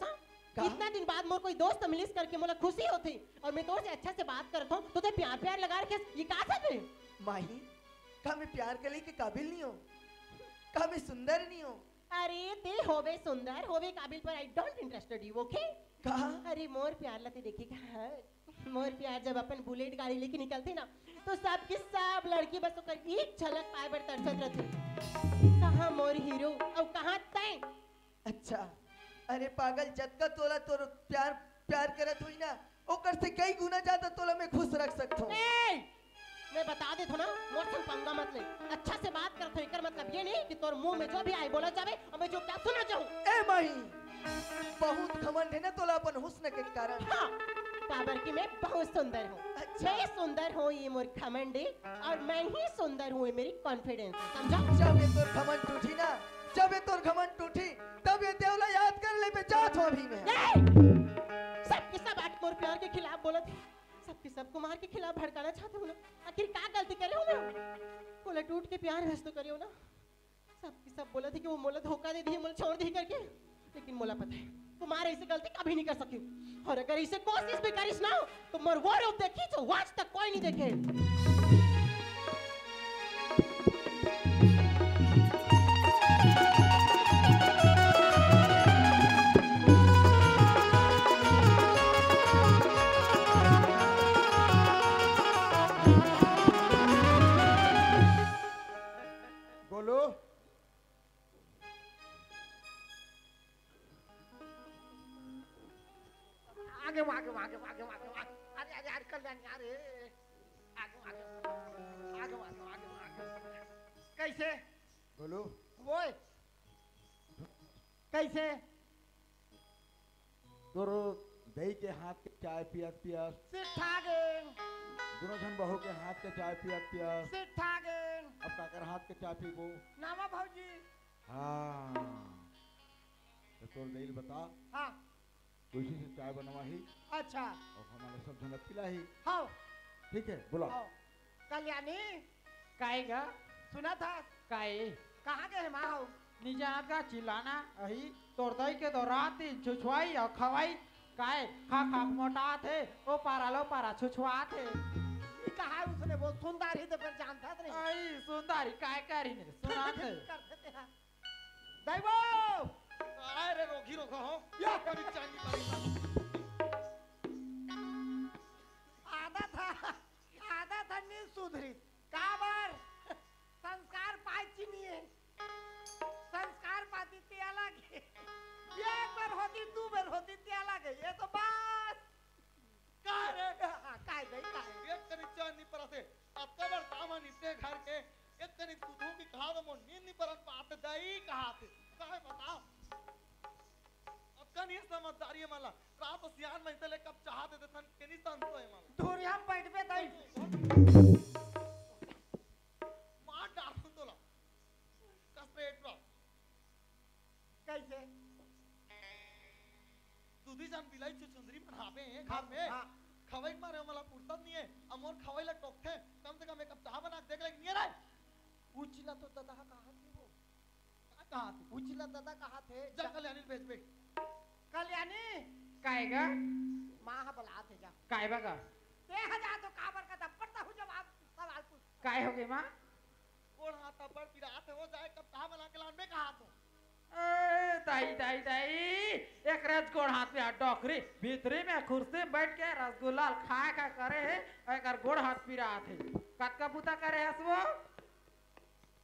इतना दिन बाद मोर कोई दोस्त मिलिस करके मोला खुशी होती और मैं तो से अच्छा से बात करता हूँ तो ते प्यार प्यार लगा रखे ये का सब है? माही का मैं प्यार करने के काबिल नहीं हूँ? का मैं सुंदर नहीं हूँ? अरे ते होवे सुंदर होवे काबिल पर I don't interested you okay. कहा अरे मोर प्यार लते देखेगा मोर प्यार जब अपन बुलेट गाड़ी लेके निकलते ना तो सब की सब लड़की बस ओकर एक झलक पाए बर तरसत रहते। कहाँ मोर हीरो और कहाँ तय? अच्छा अरे पागल जत्का तोला तोर प्यार प्यार करत हुई ना ओकर से कई गुना ज्यादा तोला मैं खुश रख सकता हूँ। मैं बता दे ना मोर संग पंगा मत ले। अच्छा से बात कर एकर मतलब ये नहीं कि तोर मुंह में जो भी आए बोला जावे और मैं जो क्या सुना चाहूँ। ए माही बहुत घमंड है ना तोला अपन हुस्न के कारण। हाँ, काबर की मैं बहुत सुंदर हूँ। मैं सुंदर हूँ, ये मोर घमंड है, और मैं ही सुंदर हूँ, ये मेरी कॉन्फिडेंस है, समझा? जब ये तोर घमंड टूटी ना, जब ये तोर घमंड टूटी, तब ये देवला याद कर ले पे जात हो अभी में। सबके सब आज मोर प्यार के खिलाफ बोला थे, सबके सब कुमार के खिलाफ भड़काना चाहते हो ना। आखिर क्या गलती करे हो मैं? बोला टूट के प्यार हंस तो करे हो ना। सबके सब बोला थे कि वो मोला धोखा दे दी, मोला छोड़ दी करके, लेकिन मोला पता है कुमार ऐसी गलती कभी नहीं कर सकी, और अगर इसे कोशिश भी करिस ना तो मोर वो रूप देखी जो आज तक कोई नहीं देखे। बोलो। आगे आगे आगे आगे आगे अरे अरे अरे कल्याणी अरे आगे आगे आगे आगे आगे आगे कैसे बोलो। वो कैसे तोरो दही के हाथ के चाय पियत पियत, सिठागेन दोनों जन बहू के हाथ के चाय पियत पियत, सिठागेन अब काकर हाथ के चाय पीबो। नामा भौजी। हाँ तो तोर दिल बता। हाँ तुलसी से चाय बनवा ही अच्छा और हमारे सब जन पिला ही। हाँ ठीक है बुला। कल्याणी काएगा सुना था काए कहाँ गए माँ हो? निजात का चिल्लाना अही तोर दई के दौराती छुछवाई और खवाई काए खा खा मोटा थे ओ पारा लो पारा छुछवा थे। ये कहा है उसने वो सुंदर ही तो फिर जानता था नहीं। आई सुंदरी काय करी ने सुना थे करते थे हाँ। दैवो अरे रोगी रोगा हो या कभी चांदी पड़ी आधा था नहीं सुधरी काबर संस्कार पाची नहीं है संस्कार पाती थी अलग है एक बार होती दो बार होती थी अलग है ये तो बस काय गई काय एक कनी चांदी पर से अब कबर सामान इतने घर के एक कनी सुधू की कहा तो मो नींद नहीं परत पाते दई कहा थे काहे बताओ अब कनी समझदारी है माला रात सियान में इतने कब चाहते थे थन केनी संतो है माला दूर हम बैठ पे दई मार डाल तोला कस्ट्रेट रो कैसे दूधी जान बिलाई चुचुंदरी बनावे हैं घर में खवाई मारे मला फुर्सत नहीं है अमोर खवाई ला टोकते कम से कम एक कप चाय बना के देख ले नहीं है पूछला तो दादा कहाँ थे वो कहाँ थे पूछला दादा कहाँ थे जा कल्याणी भेज बे कल्याणी काएगा माँ बुला थे जा काय बगा देखा जा तो काबर का दपड़ता हूँ जब आप सवाल पूछ काय हो गई माँ कोण हाथ पर पिरात है वो जाए कब चाय बना के लान में कहा तो दाई दाई दाई एक रसगोड़ हाथ में डॉकरी भीतरी में कुर्सी में बैठ के रसगुल्ला खाए का करे है एक गोड़ हाथ पी रहा थे कट का बूता करे है वो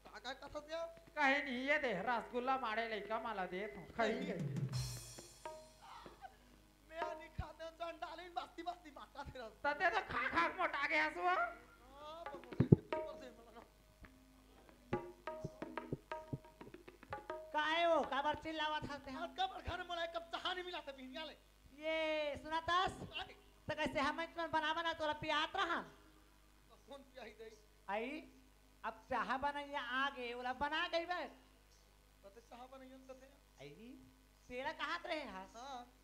काका कथा दिया कहीं नहीं ये दे रसगुल्ला मारे लइका माला दे तो कहीं मैं नहीं खाते जान डालिन बस्ती बस्ती माता तेरा तते तो खा खा मोटा गया वो काहे हो काबर चिल्लावा था ते कबर घर में कब चाह नहीं मिला था भिनिया ले ये सुनातास तो कैसे हम बना बना तोरा पियात रहा कौन पियाई दई आई अब चाह बनाइया आगे वाला बना गई बे तो चाह बनाइए तो थे आई तेरा कहाँ रहे हां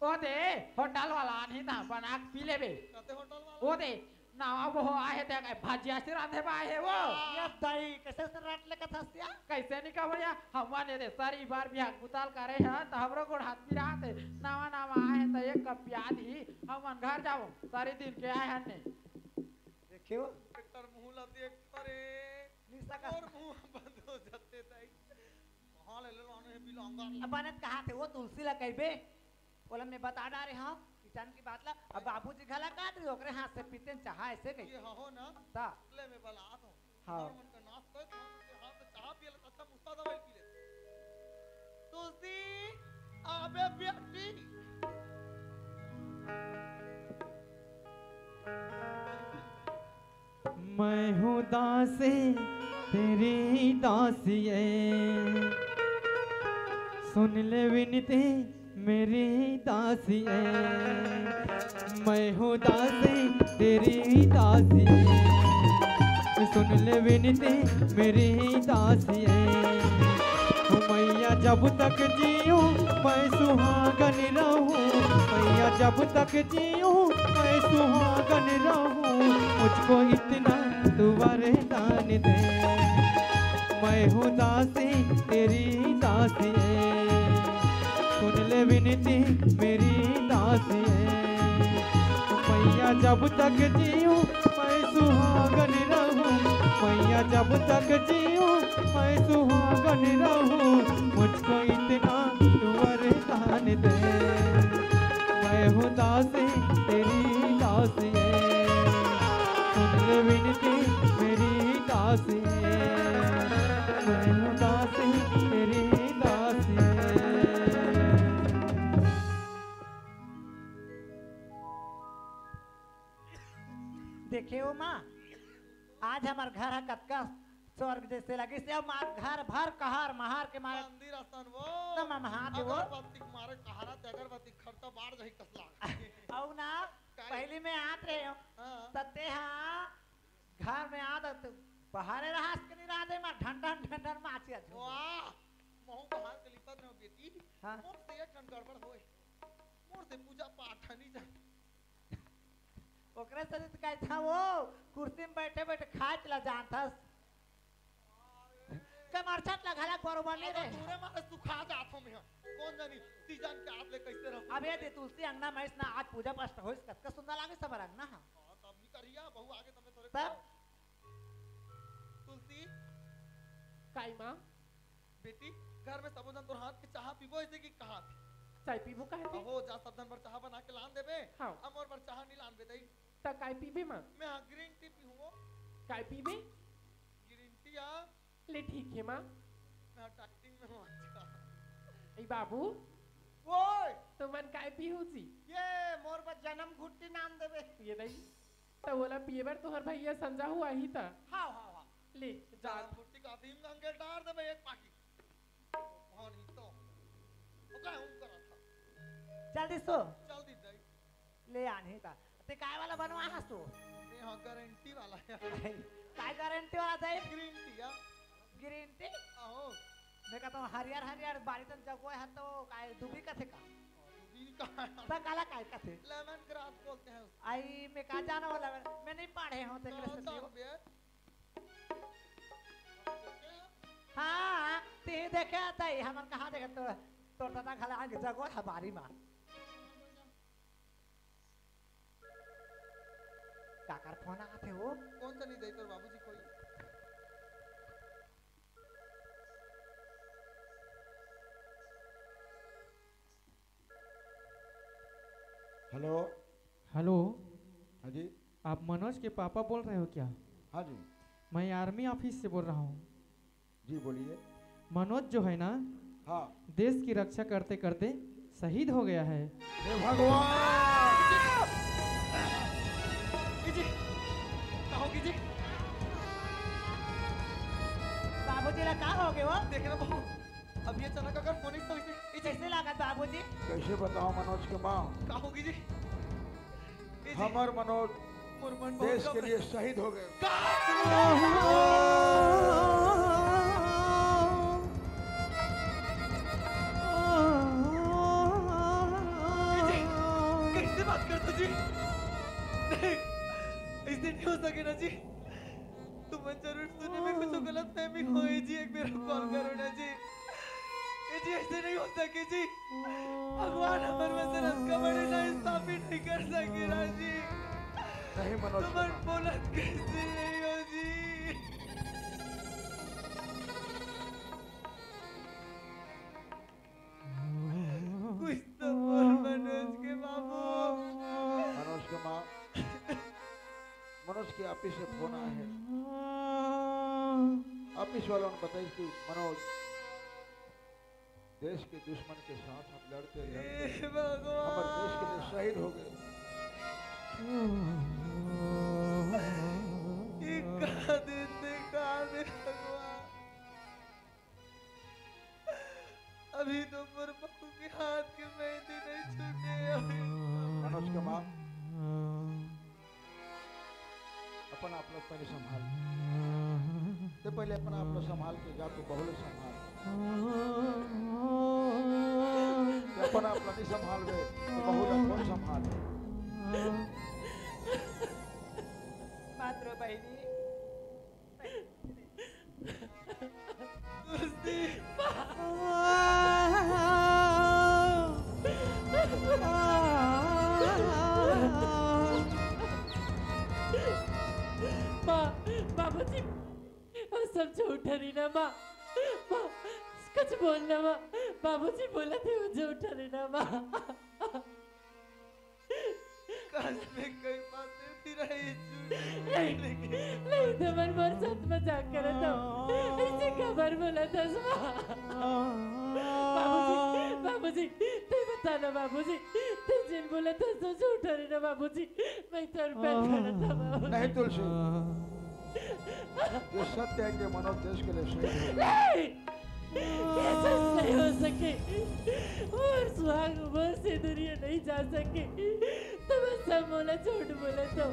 ओ दे होटल वाला नहीं था बना पी ले बे कहते होटल वाला ओ दे ना वो आए थे भाजिया से रांधे बाए है वो ये दही कैसे से रट ले कथा सिया कैसे नहीं कहो या हमने दे सारी बार भी हक बुताल करे है तो हमरो को हाथ पिरा थे नावा नावा आए तो एक कप प्याज ही हम घर जाओ सारे दिन के आए हने देखियो डॉक्टर मुंह ला देख परे निशा का और मुंह बंद हो जाते थे कहां ले लो ने बिलोंगा अबनत कहा थे वो तुलसी ला कहबे बोला मैं बता डारे हां किचन की बात ला अब बाबूजी गला काट रही ओकरे हाथ से पीते चाह ऐसे कही ये हो ना ता ले में बला आ तो हां और मन का नाश कर तो उनके हाथ से चाह पिए ले अच्छा मुस्ता दवाई पी ले तुलसी आबे बेटी मैं हूँ दासी तेरी दासी है सुन ले विनती मेरी दासी है, मैं हूँ दासी तेरी दासी है, सुन ले विनती मेरी दासी है। मैया जब तक जीऊँ मैं सुहागन रहूँ, मैया जब तक जीऊँ मैं सुहागन रहूँ, मुझको इतना तू वरदान दे। मैं हूँ दासी तेरी दासी है, सुन ले विनती मेरी दासी है। मैया जब तक जीऊँ मैं सुहागन रहूँ, मैया जब तक जीऊँ मैं सुहागन रहूँ, मुझको इतना तू वरदान दे। मैं हूँ दासी तेरी दासी है, सुन ले विनती मेरी दासी है, मैं हूँ दासी तेरी दासी है। देखे हो माँ, आज हमार घर है कतका स्वर्ग जैसे लगे से। अब मार घर भर कहार महार के मारे मंदिर आसान वो ना मामा हाथ वो अगरबत्ती मारे कहारा ते अगरबत्ती खरता बाढ़ जही कसला औ ना पहले में आत रहे हो तते हाँ घर में आदत बाहर रहा के नहीं रहा दे मार ठंडन ठंडन माची आज वाह महू बाहर के लिपत न बेटी हां मोर से एक ठन गड़बड़ होए, मोर से पूजा पाठ नहीं जा ओकरे से तो कहता था वो कुर्सी में बैठे बैठे खाए चला जानता के मरचट लगाला बरोबर नहीं रे तूने मारे सुखा जात हो में कौन जानी सीजन के आप ले कैसे रहो। अब ये दे तुलसी अंगना में ना आज पूजा पाठ होइस कतका सुंदर लागे सब अंगना हां तब नहीं करिया बहु आगे तमे तोरे तब तुलसी काई मां बेटी घर में सब जन तोर हाथ के चाह पीबो ऐसे की कहा चाय पीबो काहे थे हो जा सब जन पर चाह बना के लान देबे हां अमर पर चाह नहीं लान बेटई त काय पीबे मां मैं ग्रीन टी पीऊंगा काय पीबे ग्रीन टी आ ले ठीक है मां मैं टाइटिंग में हूं अच्छा ए बाबू ओए तुमन काय पीहू जी ये मोर पर जन्म घुट्टी नाम देबे ये नहीं त बोला पिएबर तोहर भैया संजा हुआ ही त हां हां हां ले जा घुट्टी का तीन गंगे डार देबे एक पाकी मोहन ही तो ओका हूं करा था जल्दी सो जल्दी दे ले आने का ते काय वाला बनवा हसो ये हां गारंटी वाला है काय गारंटी वाला दे ग्रीन टी या ग्रीन टी आहो मैं कहता हूं हरियर हरियर बाड़ी तन जगो है तो काय दुबी का थे का दुबी का ता काला काय का थे लेमन ग्रास बोलते हैं उसको आई मैं का जाना वाला मैं नहीं पढ़े हूं ते से हां ते देखे आता है हमन कहां देखे तो दादा खाला आगे जगो है बारी में काकर फोन आते हो कौन सा नहीं दे तोर बाबूजी कोई हेलो हेलो हाँ जी आप मनोज के पापा बोल रहे हो क्या? हाँ जी मैं आर्मी ऑफिस से बोल रहा हूँ। जी बोलिए। मनोज जो है ना हाँ देश की रक्षा करते करते शहीद हो गया है। हे भगवान जी कहोगी जी बाबूजी ला का हो गए वो देख रहा बहू अब ये अचानक अगर फोन तो इसे कैसे लगा बाबूजी कैसे बताओ मनोज के माँ कहोगी जी हमर मनोज देश के लिए शहीद हो गए। कैसे बात करते जी नहीं ऐसे नहीं हो सके ना जी तुम जरूर सुने में कुछ गलत फहमी होए जी एक बार कॉल करो ना जी ये जी ऐसे नहीं हो सके जी भगवान हमारे मसरत का बड़े ना इंसाफी नहीं कर सके ना जी नहीं मनोज तुम बोला कैसे नहीं हो जी कुछ तो बोल मनोज के बाबू मनोज के माँ मनोज के ऑफिस से फोन आया है। ऑफिस वालों ने बताया कि मनोज देश के दुश्मन के साथ हम लड़ते लड़ते हमारे देश के लिए शहीद हो गए। अभी तो पर बहू के हाथ के मैं माँ अपन आप लोग पहले संभाल तो पहले अपना आप लोग संभाल के जा, तो बहुल संभाल अपन आप नहीं संभाल गए तो बहुल कौन संभाल मात्र बहिनी माँ बाबूजी वो सब झूठ है ना माँ। माँ कुछ बोलना माँ, बाबूजी बोला थे वो झूठ है ना माँ। काश में कई बातें भी रही नहीं तो मन मोर साथ मजाक करे तो ऐसे खबर बोला था बाबूजी। बाबूजी ते बता ना बाबूजी, ते जिन बोला था सो झूठ है ना बाबूजी। मैं तो पैर खड़ा था बाबूजी। नहीं तुलसी, जो सत्य है कि मनोज देश के लिए शहीद हो। नहीं ये सच नहीं हो सके और सुहाग उमर से दुनिया नहीं जा सके। तो मैं सब बोला झूठ बोले तो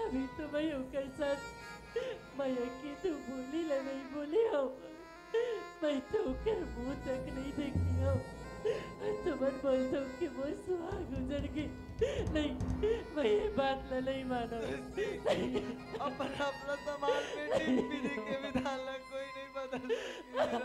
अभी तो मैं होकर साथ मैं की तू बोली ले नहीं बोली हो। मैं तो कर मुंह तक नहीं देखी हो। तो मैं बोलता हूँ कि वो सुहाग गुजर गई। नहीं मैं ये बात नहीं मानो। अपना अपना संभाल बेटी, विधि के विधान ला कोई नहीं बदल सकेगा।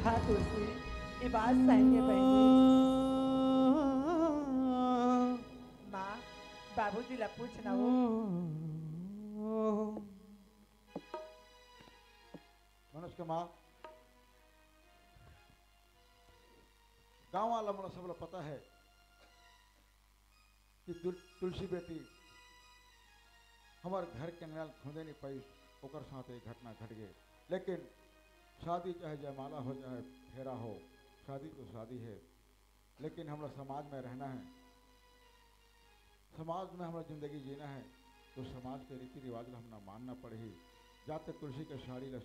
हाँ तुलसी ये बात सही है बहनी। माँ बाबूजी ला पूछना हो। मनोज के माँ गांव वाला मोला सब पता है कि तुलसी बेटी हमारे घर के अंगना खोदे नहीं पाई, ओकर साथ एक घटना घट गई। लेकिन शादी चाहे जयमाला हो चाहे फेरा हो, शादी तो शादी है। लेकिन हमरा समाज में रहना है, समाज में हमरा जिंदगी जीना है, तो समाज के रीति रिवाज ला हमने मानना पड़ेगी। जाते तुलसी के साड़ी ला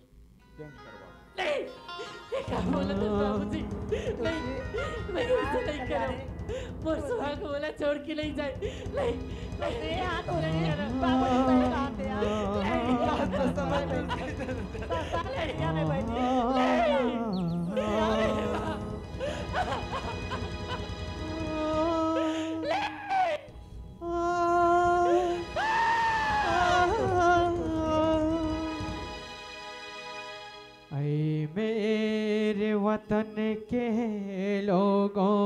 चेंज करवा। नहीं ये क्या बोला तुम बाबूजी? नहीं मैं ऐसे नहीं करूँ। मोर सुहाग बोला छोड़ के नहीं जाए। नहीं नहीं हाथ हो रहे हैं बाबूजी मेरे हाथ है यार। नहीं तो समझ नहीं साले क्या मैं बैठी मेरे वतन के लोगों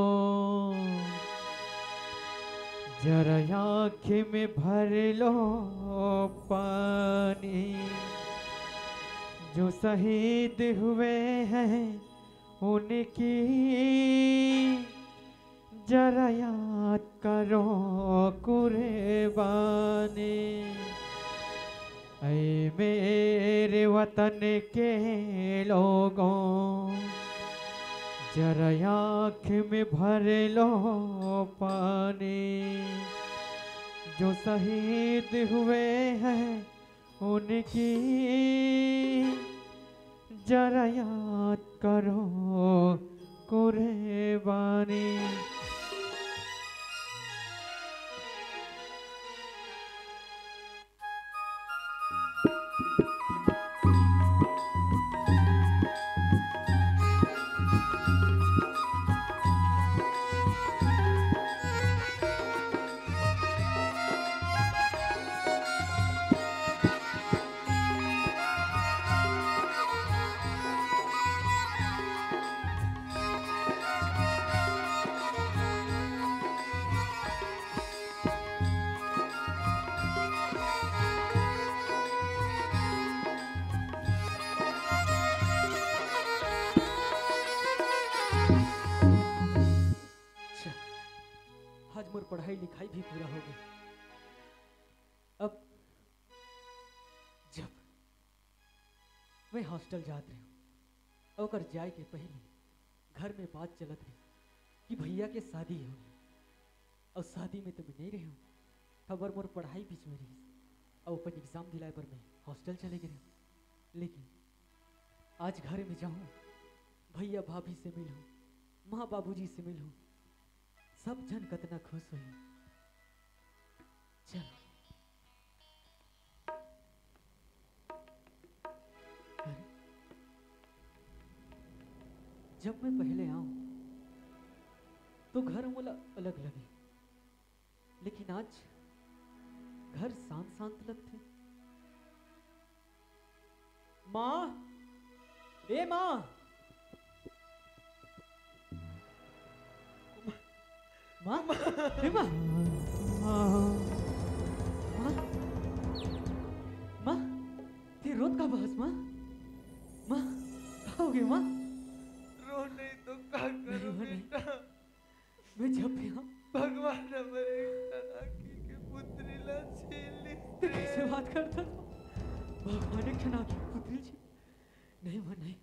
जरा आँखें में भर लो पानी। जो शहीद हुए हैं उनकी जरा याद करो कुर्बानी। ऐ मेरे वतन के लोगों जरा आँख में भर लो पानी। जो शहीद हुए हैं उनकी जरा याद करो कुर्बानी। मोर पढ़ाई लिखाई भी पूरा हो गई। अब जब मैं हॉस्टल जात रही हूँ और जाए के पहले घर में बात चलत रही कि भैया के शादी हो और शादी में तो मैं नहीं रही हूँ। खबर मोर पढ़ाई बीच में रही और अपन एग्जाम दिलाए पर मैं हॉस्टल चले गए, लेकिन आज घर में जाऊं, भैया भाभी से मिलूं, माँ बाबूजी से मिलूं, सब जन कितना खुश हुई। चल अरे, जब मैं पहले आऊं तो घर मोला अलग लगे, लेकिन आज घर शांत शांत लगते। माँ, ए माँ, माँ, ए माँ, माँ, माँ, ते रोत का बहस माँ, माँ, क्या हो गया माँ? रो नहीं तो क्या करूं बेटा? मैं जब भी यहाँ भगवान हमारे खनाकी की पुत्री ला छीन ली। तो कैसे बात करता था? भगवान ने खनाकी की पुत्री जी? नहीं माँ नहीं,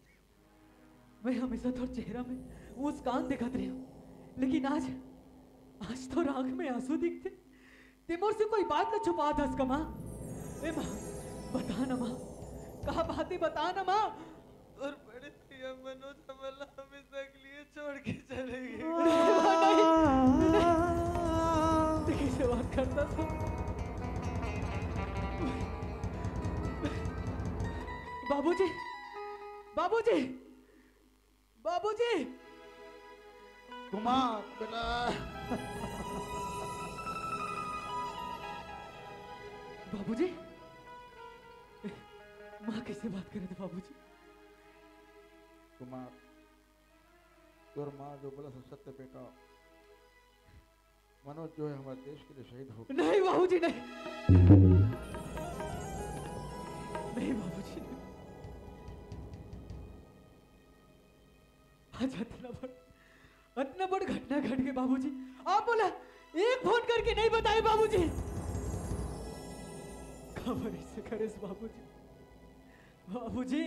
मैं हमेशा तो चेहरा में मुस्कान दिखाती रही हूँ, लेकिन आज तो आंख में आंसू दिखते। तिमोर से कोई बात न छुपा था उसका माँ। ए माँ, बता ना माँ, कहा बातें बता ना माँ। और बड़े भैया मनोज हमारा हमेशा के लिए छोड़ के चले गए। कैसे बात करता था? बाबूजी, बाबूजी, बाबूजी, कुमार बेटा। बाबूजी, माँ कैसे बात करे थे बाबूजी? कुमार, तोर माँ जो बोला सब सत्य बेटा। मनोज जो है हमारे देश के लिए शहीद हो। नहीं बाबूजी नहीं, नहीं बाबूजी नहीं। आज इतना बड़ घटना घट गई बाबूजी, आप बोला एक फोन करके नहीं बताए बाबूजी। खबर ऐसे करे बाबूजी, बाबूजी।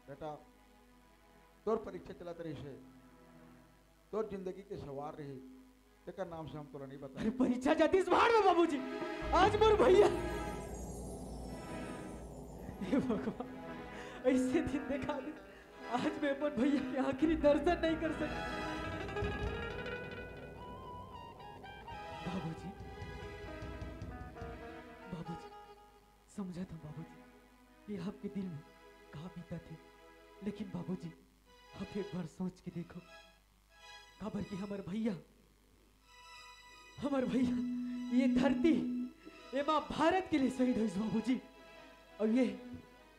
बेटा, तोर परीक्षा चलाते रही से, तोर जिंदगी के सवार रही, तेकर नाम से हम तोरा नहीं बता। अरे परीक्षा जाती इस बाहर में बाबूजी, आज मोर भैया। हे भगवान, ऐसे दिन देखा दे, आज मैं अपन भैया के आखिरी दर्शन नहीं कर सकता। बाबूजी, बाबूजी, समझा था बाबूजी, ये आपके दिल में कहा बीता थे, लेकिन बाबूजी आप एक बार सोच के देखो, खबर कि हमारे भैया, ये धरती, ये माँ भारत के लिए शहीद हुई बाबूजी। और ये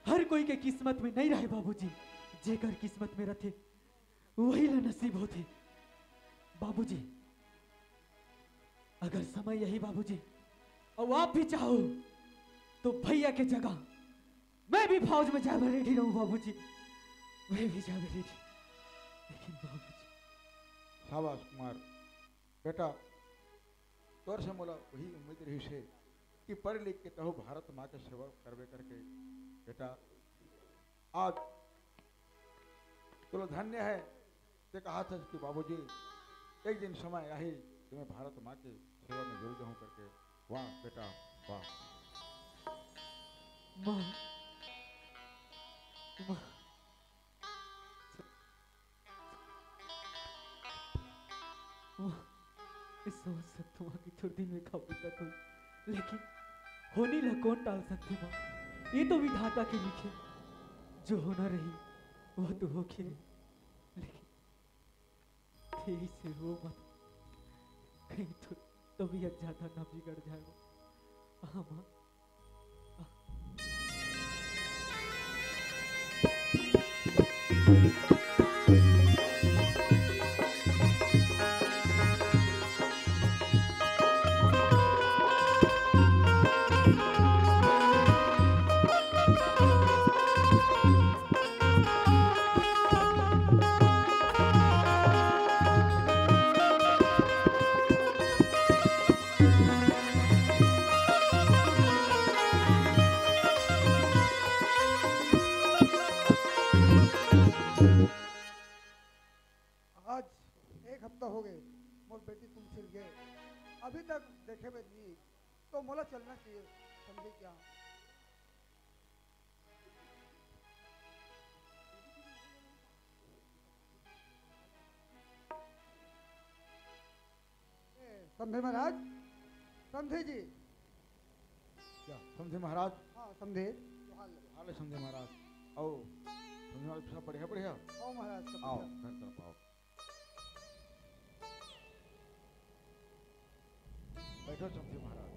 हर कोई के किस्मत में नहीं रहे बाबूजी, जेकर किस्मत में रहते वही ला नसीब होते। बाबूजी, अगर समय यही बाबूजी, और आप भी चाहो तो भैया के जगह मैं भी फौज में जाकर रेडी रहूं बाबूजी, मैं भी जाकर रेडी। लेकिन बाबूजी, शाबाश कुमार बेटा, तोर से मोला वही उम्मीद रही से कि पढ़ लिख के तहो भारत माँ के सेवा करवे करके बेटा। आज तो धन्य है ते कहा था कि बाबूजी एक दिन समय आई कि मैं भारत माँ के सेवा में जुड़ जाऊं करके। वाह बेटा वाह। माँ, माँ, इस सोच सकता हूँ कि थोड़ी दिन में खाऊ तक हो, लेकिन होने ला कौन टाल सकते माँ? ये तो विधाता के लिखे, जो होना रही वो तो हो के, लेकिन तेरी से हो मत, कहीं तो तबीयत ज्यादा ना बिगड़ जाए। हाँ माँ। एक हफ्ता हो गए मोर बेटी तुम छिल गए, अभी तक देखे में नहीं तो मोला चलना चाहिए, समझे क्या? समझे महाराज? समझे जी? क्या समझे महाराज? हाँ समझे। हाल समझे महाराज। आओ समझे महाराज, सब बढ़िया बढ़िया। आओ महाराज, सब आओ बढ़िया। घर तरफ आओ। बैठो समझे महाराज।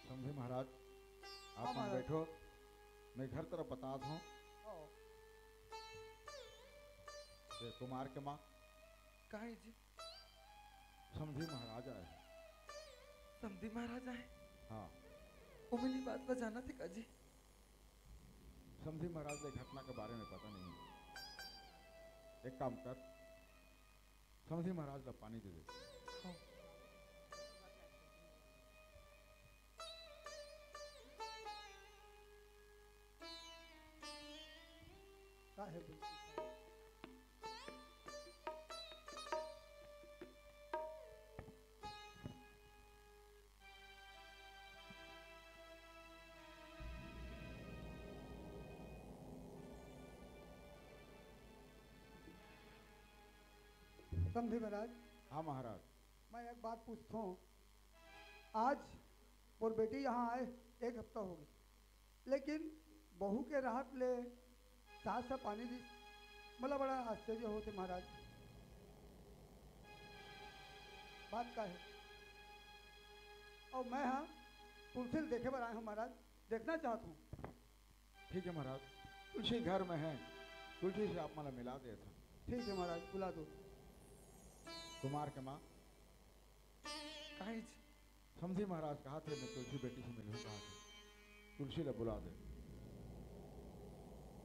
समझे महाराज, आप महाराज। बैठो, मैं घर तरफ बता दूं। आओ। ये कुमार के माँ काहे जी? समझी महाराज आए। समझी महाराज आए? हाँ वो मेरी बात पर जाना थी का जी? समझी महाराज ने घटना के बारे में पता नहीं। एक काम कर, समझी महाराज का पानी दे दे। हाँ। काहे समझे महाराज? हाँ महाराज। मैं एक बात पूछता हूँ। आज और बेटी यहाँ आए 1 हफ्ता हो गया, लेकिन बहू के राहत ले सास सा पानी दी, मतलब बड़ा आश्चर्य होते महाराज। बात का है? और मैं हाँ तुलसी देखे पर आया हूँ महाराज, देखना चाहता हूँ। ठीक है महाराज, तुलसी घर में है, तुलसी से आप मला मिला दे था। ठीक है महाराज, बुला दो। कुमार के माँ काहे जी? समझी महाराज कहा थे मैं तुलसी बेटी से मिलूं, कहा थे तुलसी ले बुला दे।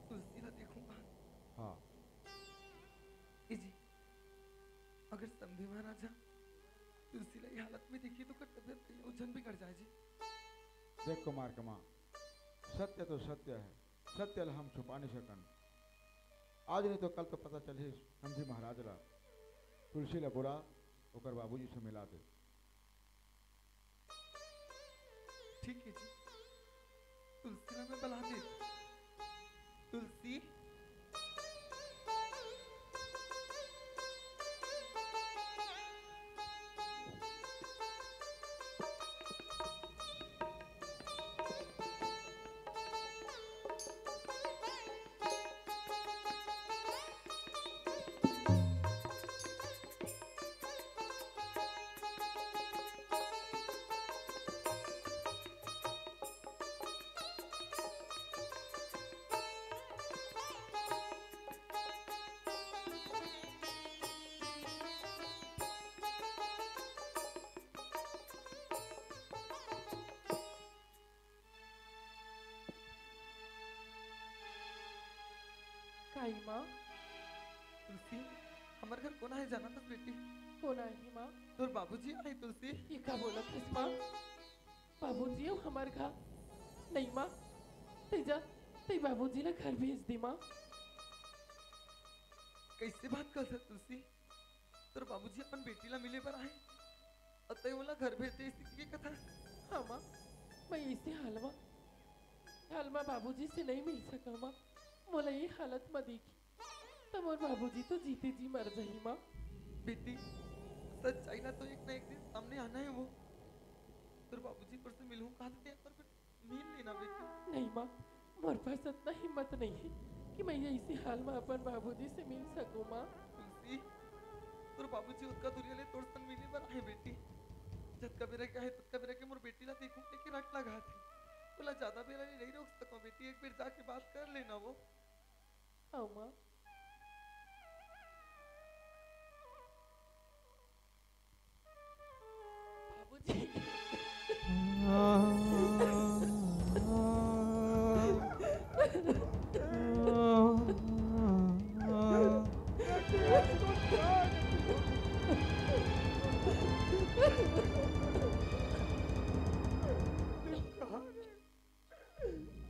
तुलसी ला देखूंगा। हाँ जी, अगर समझे महाराजा तुलसी ला ये हालत में देखी तो कर तबियत कहीं उलझन बिगड़ जाए जी। देख कुमार के माँ, सत्य तो सत्य है, सत्य ला हम छुपा नहीं सकन। आज नहीं तो कल तो पता चले समझी महाराज ला। तुलसी ला बुला, ओकर बाबूजी से मिला दे। ठीक है जी, तुलसी ला मैं बुला दे। तुलसी काई माँ? तुलसी हमार घर कौन है जाना था बेटी? कौन आई माँ? तोर बाबूजी आई तुलसी। ये क्या बोला था माँ? बाबूजी हो हमार घर? नहीं माँ, तेजा ते बाबूजी ने घर भेज दी माँ। कैसे बात कर सकते तुलसी? तोर बाबूजी अपन बेटी ला मिले पर आए और ते वाला घर भेज दे इसी की कथा। हाँ माँ, मैं इसी हाल में बाबूजी से नहीं मिल सका माँ। मोला ये हालत में देखी तब और बाबूजी तो जीते जी मर जाही माँ। बेटी सच्चाई ना तो एक ना एक दिन सामने आना है वो। तेरे बाबूजी पर से मिलूं कहा था पर मिल लेना बेटी। नहीं माँ, मोर पास इतना हिम्मत नहीं है कि मैं इसी हाल में अपन बाबूजी से मिल सकूं माँ। तुलसी तेरे बाबूजी उसका दुनिया ले तोड़ संग मिले पर आए बेटी। जब कबीरा क्या है तब कबीरा के मोर बेटी ला देखूं के रट लगा थी। बोला ज्यादा बेरा नहीं रोक सको बेटी, एक बार जाके बात कर लेना वो। हाँ माँ। बाबूजी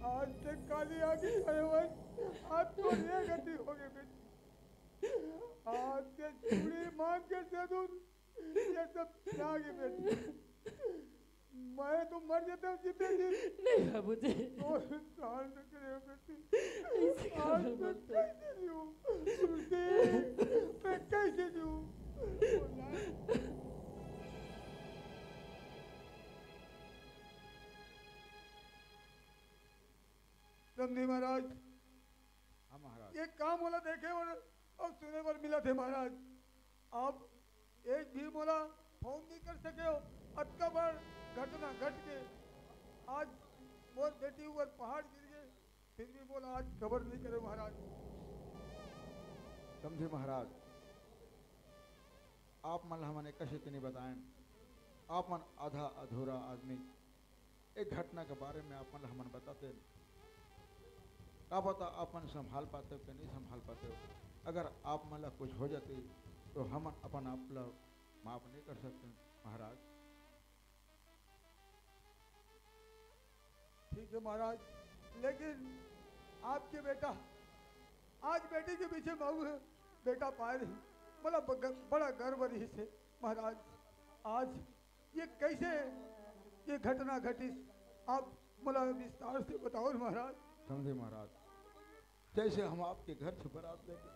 आज तक काली आगे आज तो ये गति हो गई बेटी। पूरी मांग के सिंदूर ये सब त्यागी बेटी। मैं तो मर जाता हूँ जितने दिन। नहीं बाबूजी। और इंसान न करे बेटी। ऐसे क्यों आज मैं बोलते हो? कैसे जीऊँ? तुलसी, मैं कैसे जीऊँ? समझे महाराज? हाँ महाराज। ये काम वाला देखे और सुने पर मिला थे महाराज। आप एक भी बोला फोन नहीं कर सके हो। अतका बार घटना घट के आज मोर बेटी ऊपर पहाड़ गिर गए, फिर भी बोला आज खबर नहीं करे महाराज। समझे महाराज, आप मन हमने कशे के नहीं बताएं। आप मन आधा अधूरा आदमी एक घटना के बारे में आप मन हमन बताते का पता आप मन संभाल पाते हो कि नहीं संभाल पाते हो। अगर आप मन ला कुछ हो जाती तो हम अपन आप ला माफ नहीं कर सकते महाराज। ठीक है महाराज, लेकिन आपके बेटा आज बेटी के पीछे मांगू है, बेटा पाए नहीं। बड़ा गर्व रही से महाराज। आज ये कैसे ये घटना घटी, आप मला विस्तार से बताओ महाराज। समझे महाराज, जैसे हम आपके घर से बारात लेके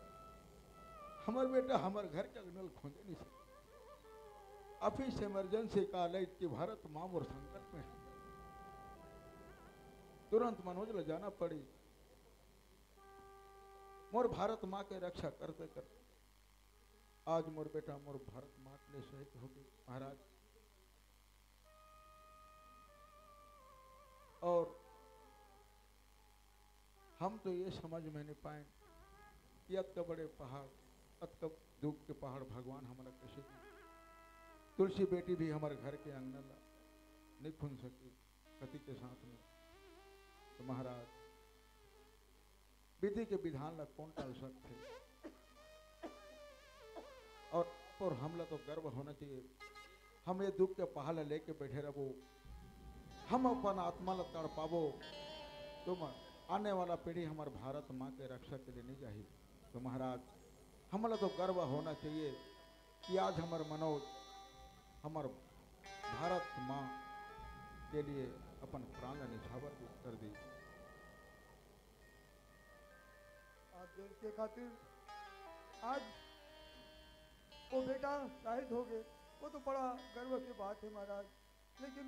हमारे बेटा हमारे घर के अगनल खोदे नहीं सकते। ऑफिस इमरजेंसी का लाइट की भारत माम और संकट में है। तुरंत मनोज ले जाना पड़ी। मोर भारत माँ के रक्षा करते करते आज मोर बेटा मोर भारत माँ के लिए शहीद हो गई महाराज। और हम तो ये समझ में नहीं पाए कि अत बड़े पहाड़, अत दुख के पहाड़ भगवान हमारा कैसे दिए। तुलसी बेटी भी हमारे घर के अंगना नहीं खुन सकी पति के साथ में। तो महाराज विधि के विधान ला कौन टाल सकते। और हमला तो गर्व होना चाहिए। हम ये दुख के पहाड़ लेके बैठे रहो, हम अपन आत्मा ला तड़ पावो तो आने वाला पीढ़ी हमारे भारत माँ के रक्षा के लिए नहीं चाहिए। तो महाराज हमला तो गर्व होना चाहिए कि आज हमारे मनोज हमारे भारत माँ के लिए अपन प्राण निछावर कर दी। आप देश के खातिर आज वो बेटा शहीद हो गए, वो तो बड़ा गर्व की बात है महाराज। लेकिन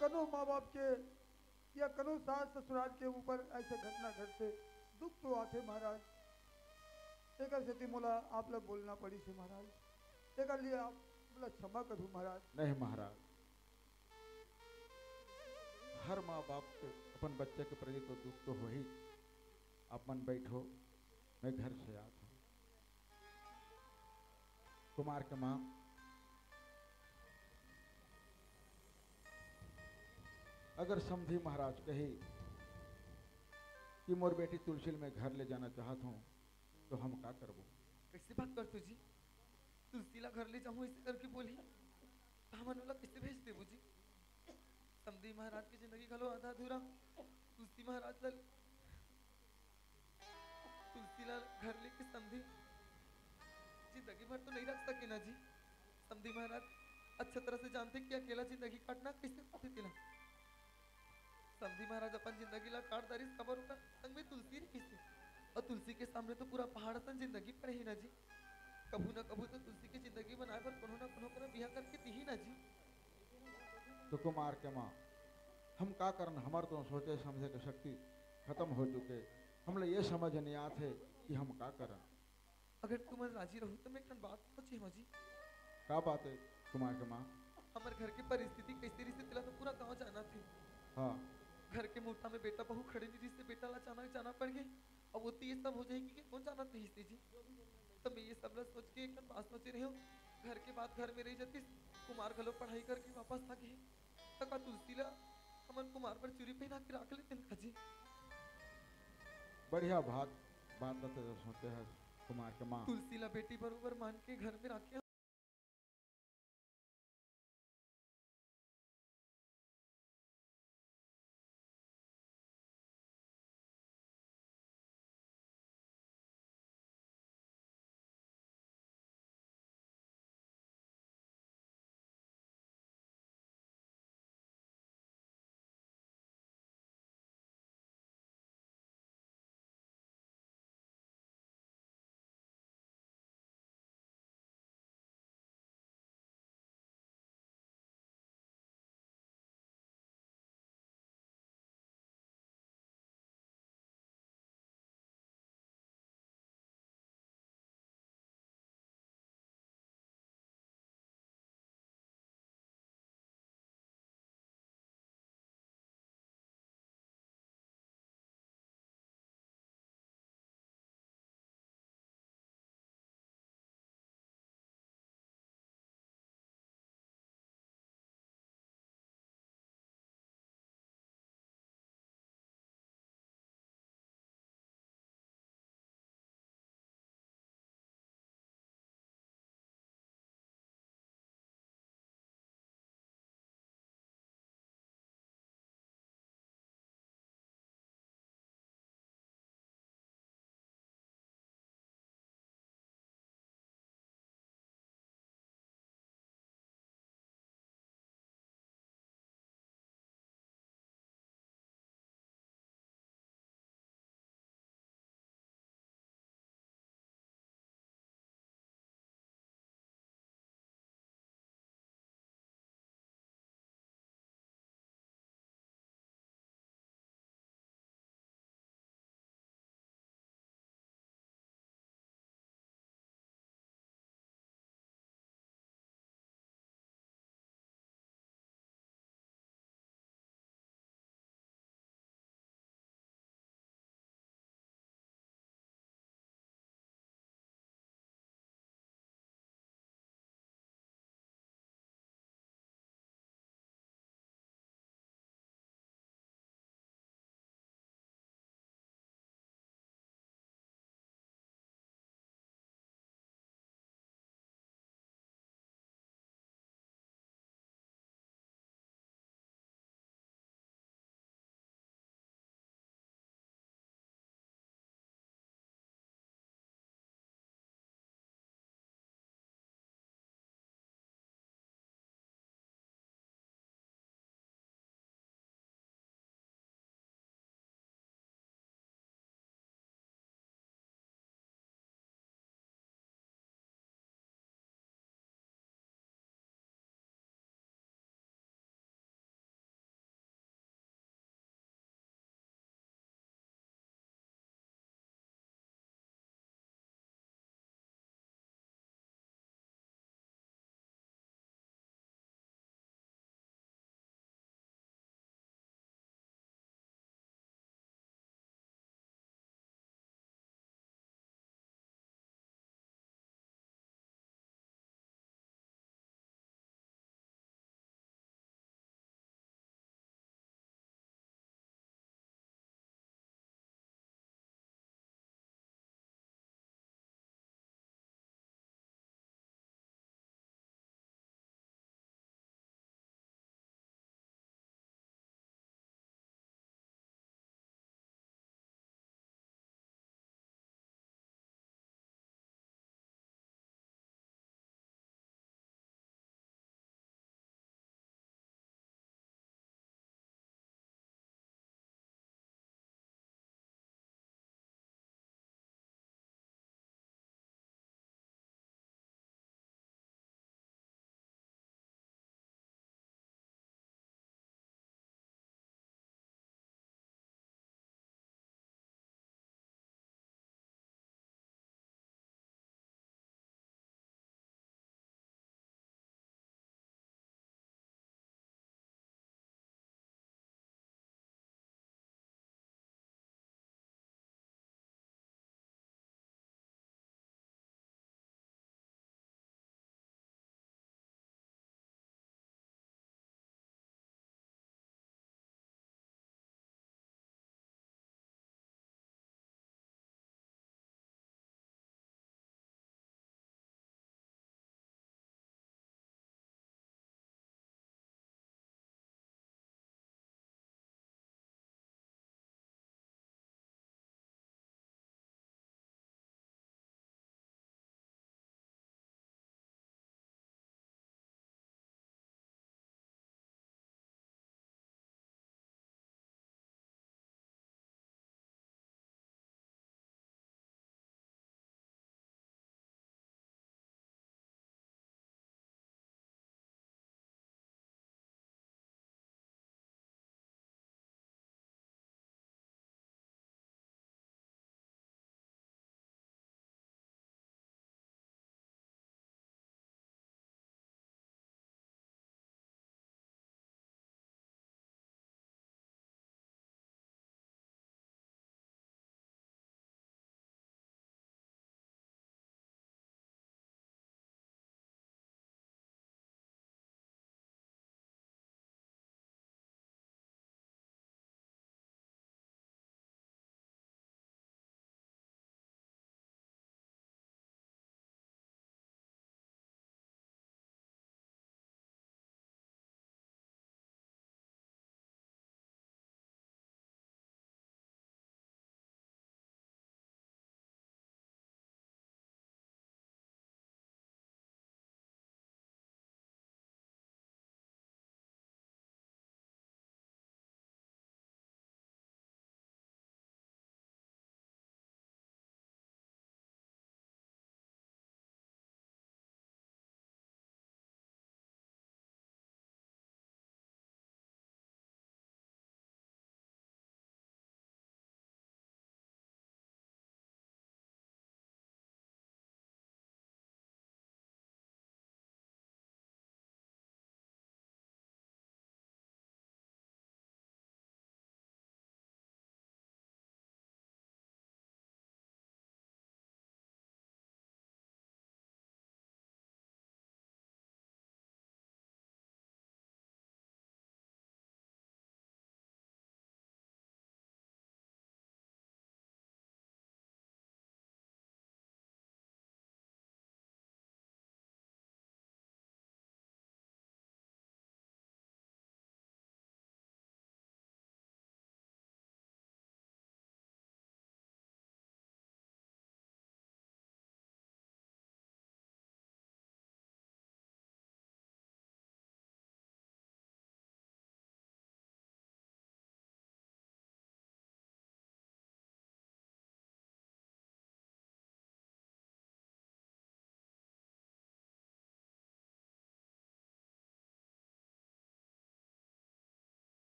कनो माँ बाप के या कनो सास ससुराल के ऊपर ऐसे घटना घटते दुख तो आते महाराज। एक स्थिति मोला आप लोग बोलना पड़ी से महाराज। एक लिए आप बोला क्षमा करूँ महाराज। नहीं महाराज, हर माँ बाप के अपन बच्चे के प्रति तो दुख तो हो ही। आप मन बैठो, मैं घर से आता हूँ। कुमार के माँ अगर समझी महाराज कही कि मोर बेटी तुलसी में घर ले जाना चाहता हूँ तो हम क्या करबो। कैसे बात करते जी? तुलसी ला घर ले जाऊँ ऐसे करके बोली हमन वाला कैसे भेज देबो जी? समधी महाराज की जिंदगी घलो आधा अधूरा। तुलसी महाराज ला घर लेके समधी जिंदगी भर तो नहीं रख सके ना जी। समधी महाराज अच्छा तरह से जानते कि अकेला जिंदगी काटना कैसे काटे तिला। समधी महाराज अपन जिंदगी ला काट दारी खबर होगा संग में तुलसी रे किसे। और तुलसी के सामने तो पूरा पहाड़ सन जिंदगी पड़े ही ना जी। कभू ना कभू तो तुलसी की जिंदगी बनाए पर कोनो ना कोनो कर बियाह करके दी ही ना जी। तो कुमार के माँ हम का करन, हमार तो सोचे समझे के शक्ति खत्म हो चुके। हम ये समझ नहीं आते कि हम का करन। अगर तुम राजी रहो तो मैं एक बात पूछी माँ जी। का बात है कुमार के माँ? हमारे घर की परिस्थिति कैसी रही से तिला तो पूरा गांव जाना थी। हाँ घर के मुहूर्ता में बेटा बहू खड़े नहीं से बेटा ला अचानक जाना पड़ गई। अब वो तो ये सब हो जाएगी कि कौन जाना था इसी जी। तो मैं ये सब सोच के एक बात सोच रही हूँ। घर के बाद घर में रही जाती कुमार घलो पढ़ाई करके वापस आ गई तक तुलसी ला हमन कुमार पर चूरी पहना के रख लेते हैं जी। बढ़िया बात सोचते हैं कुमार के माँ। तुलसी ला बेटी बरोबर मान के घर में रखे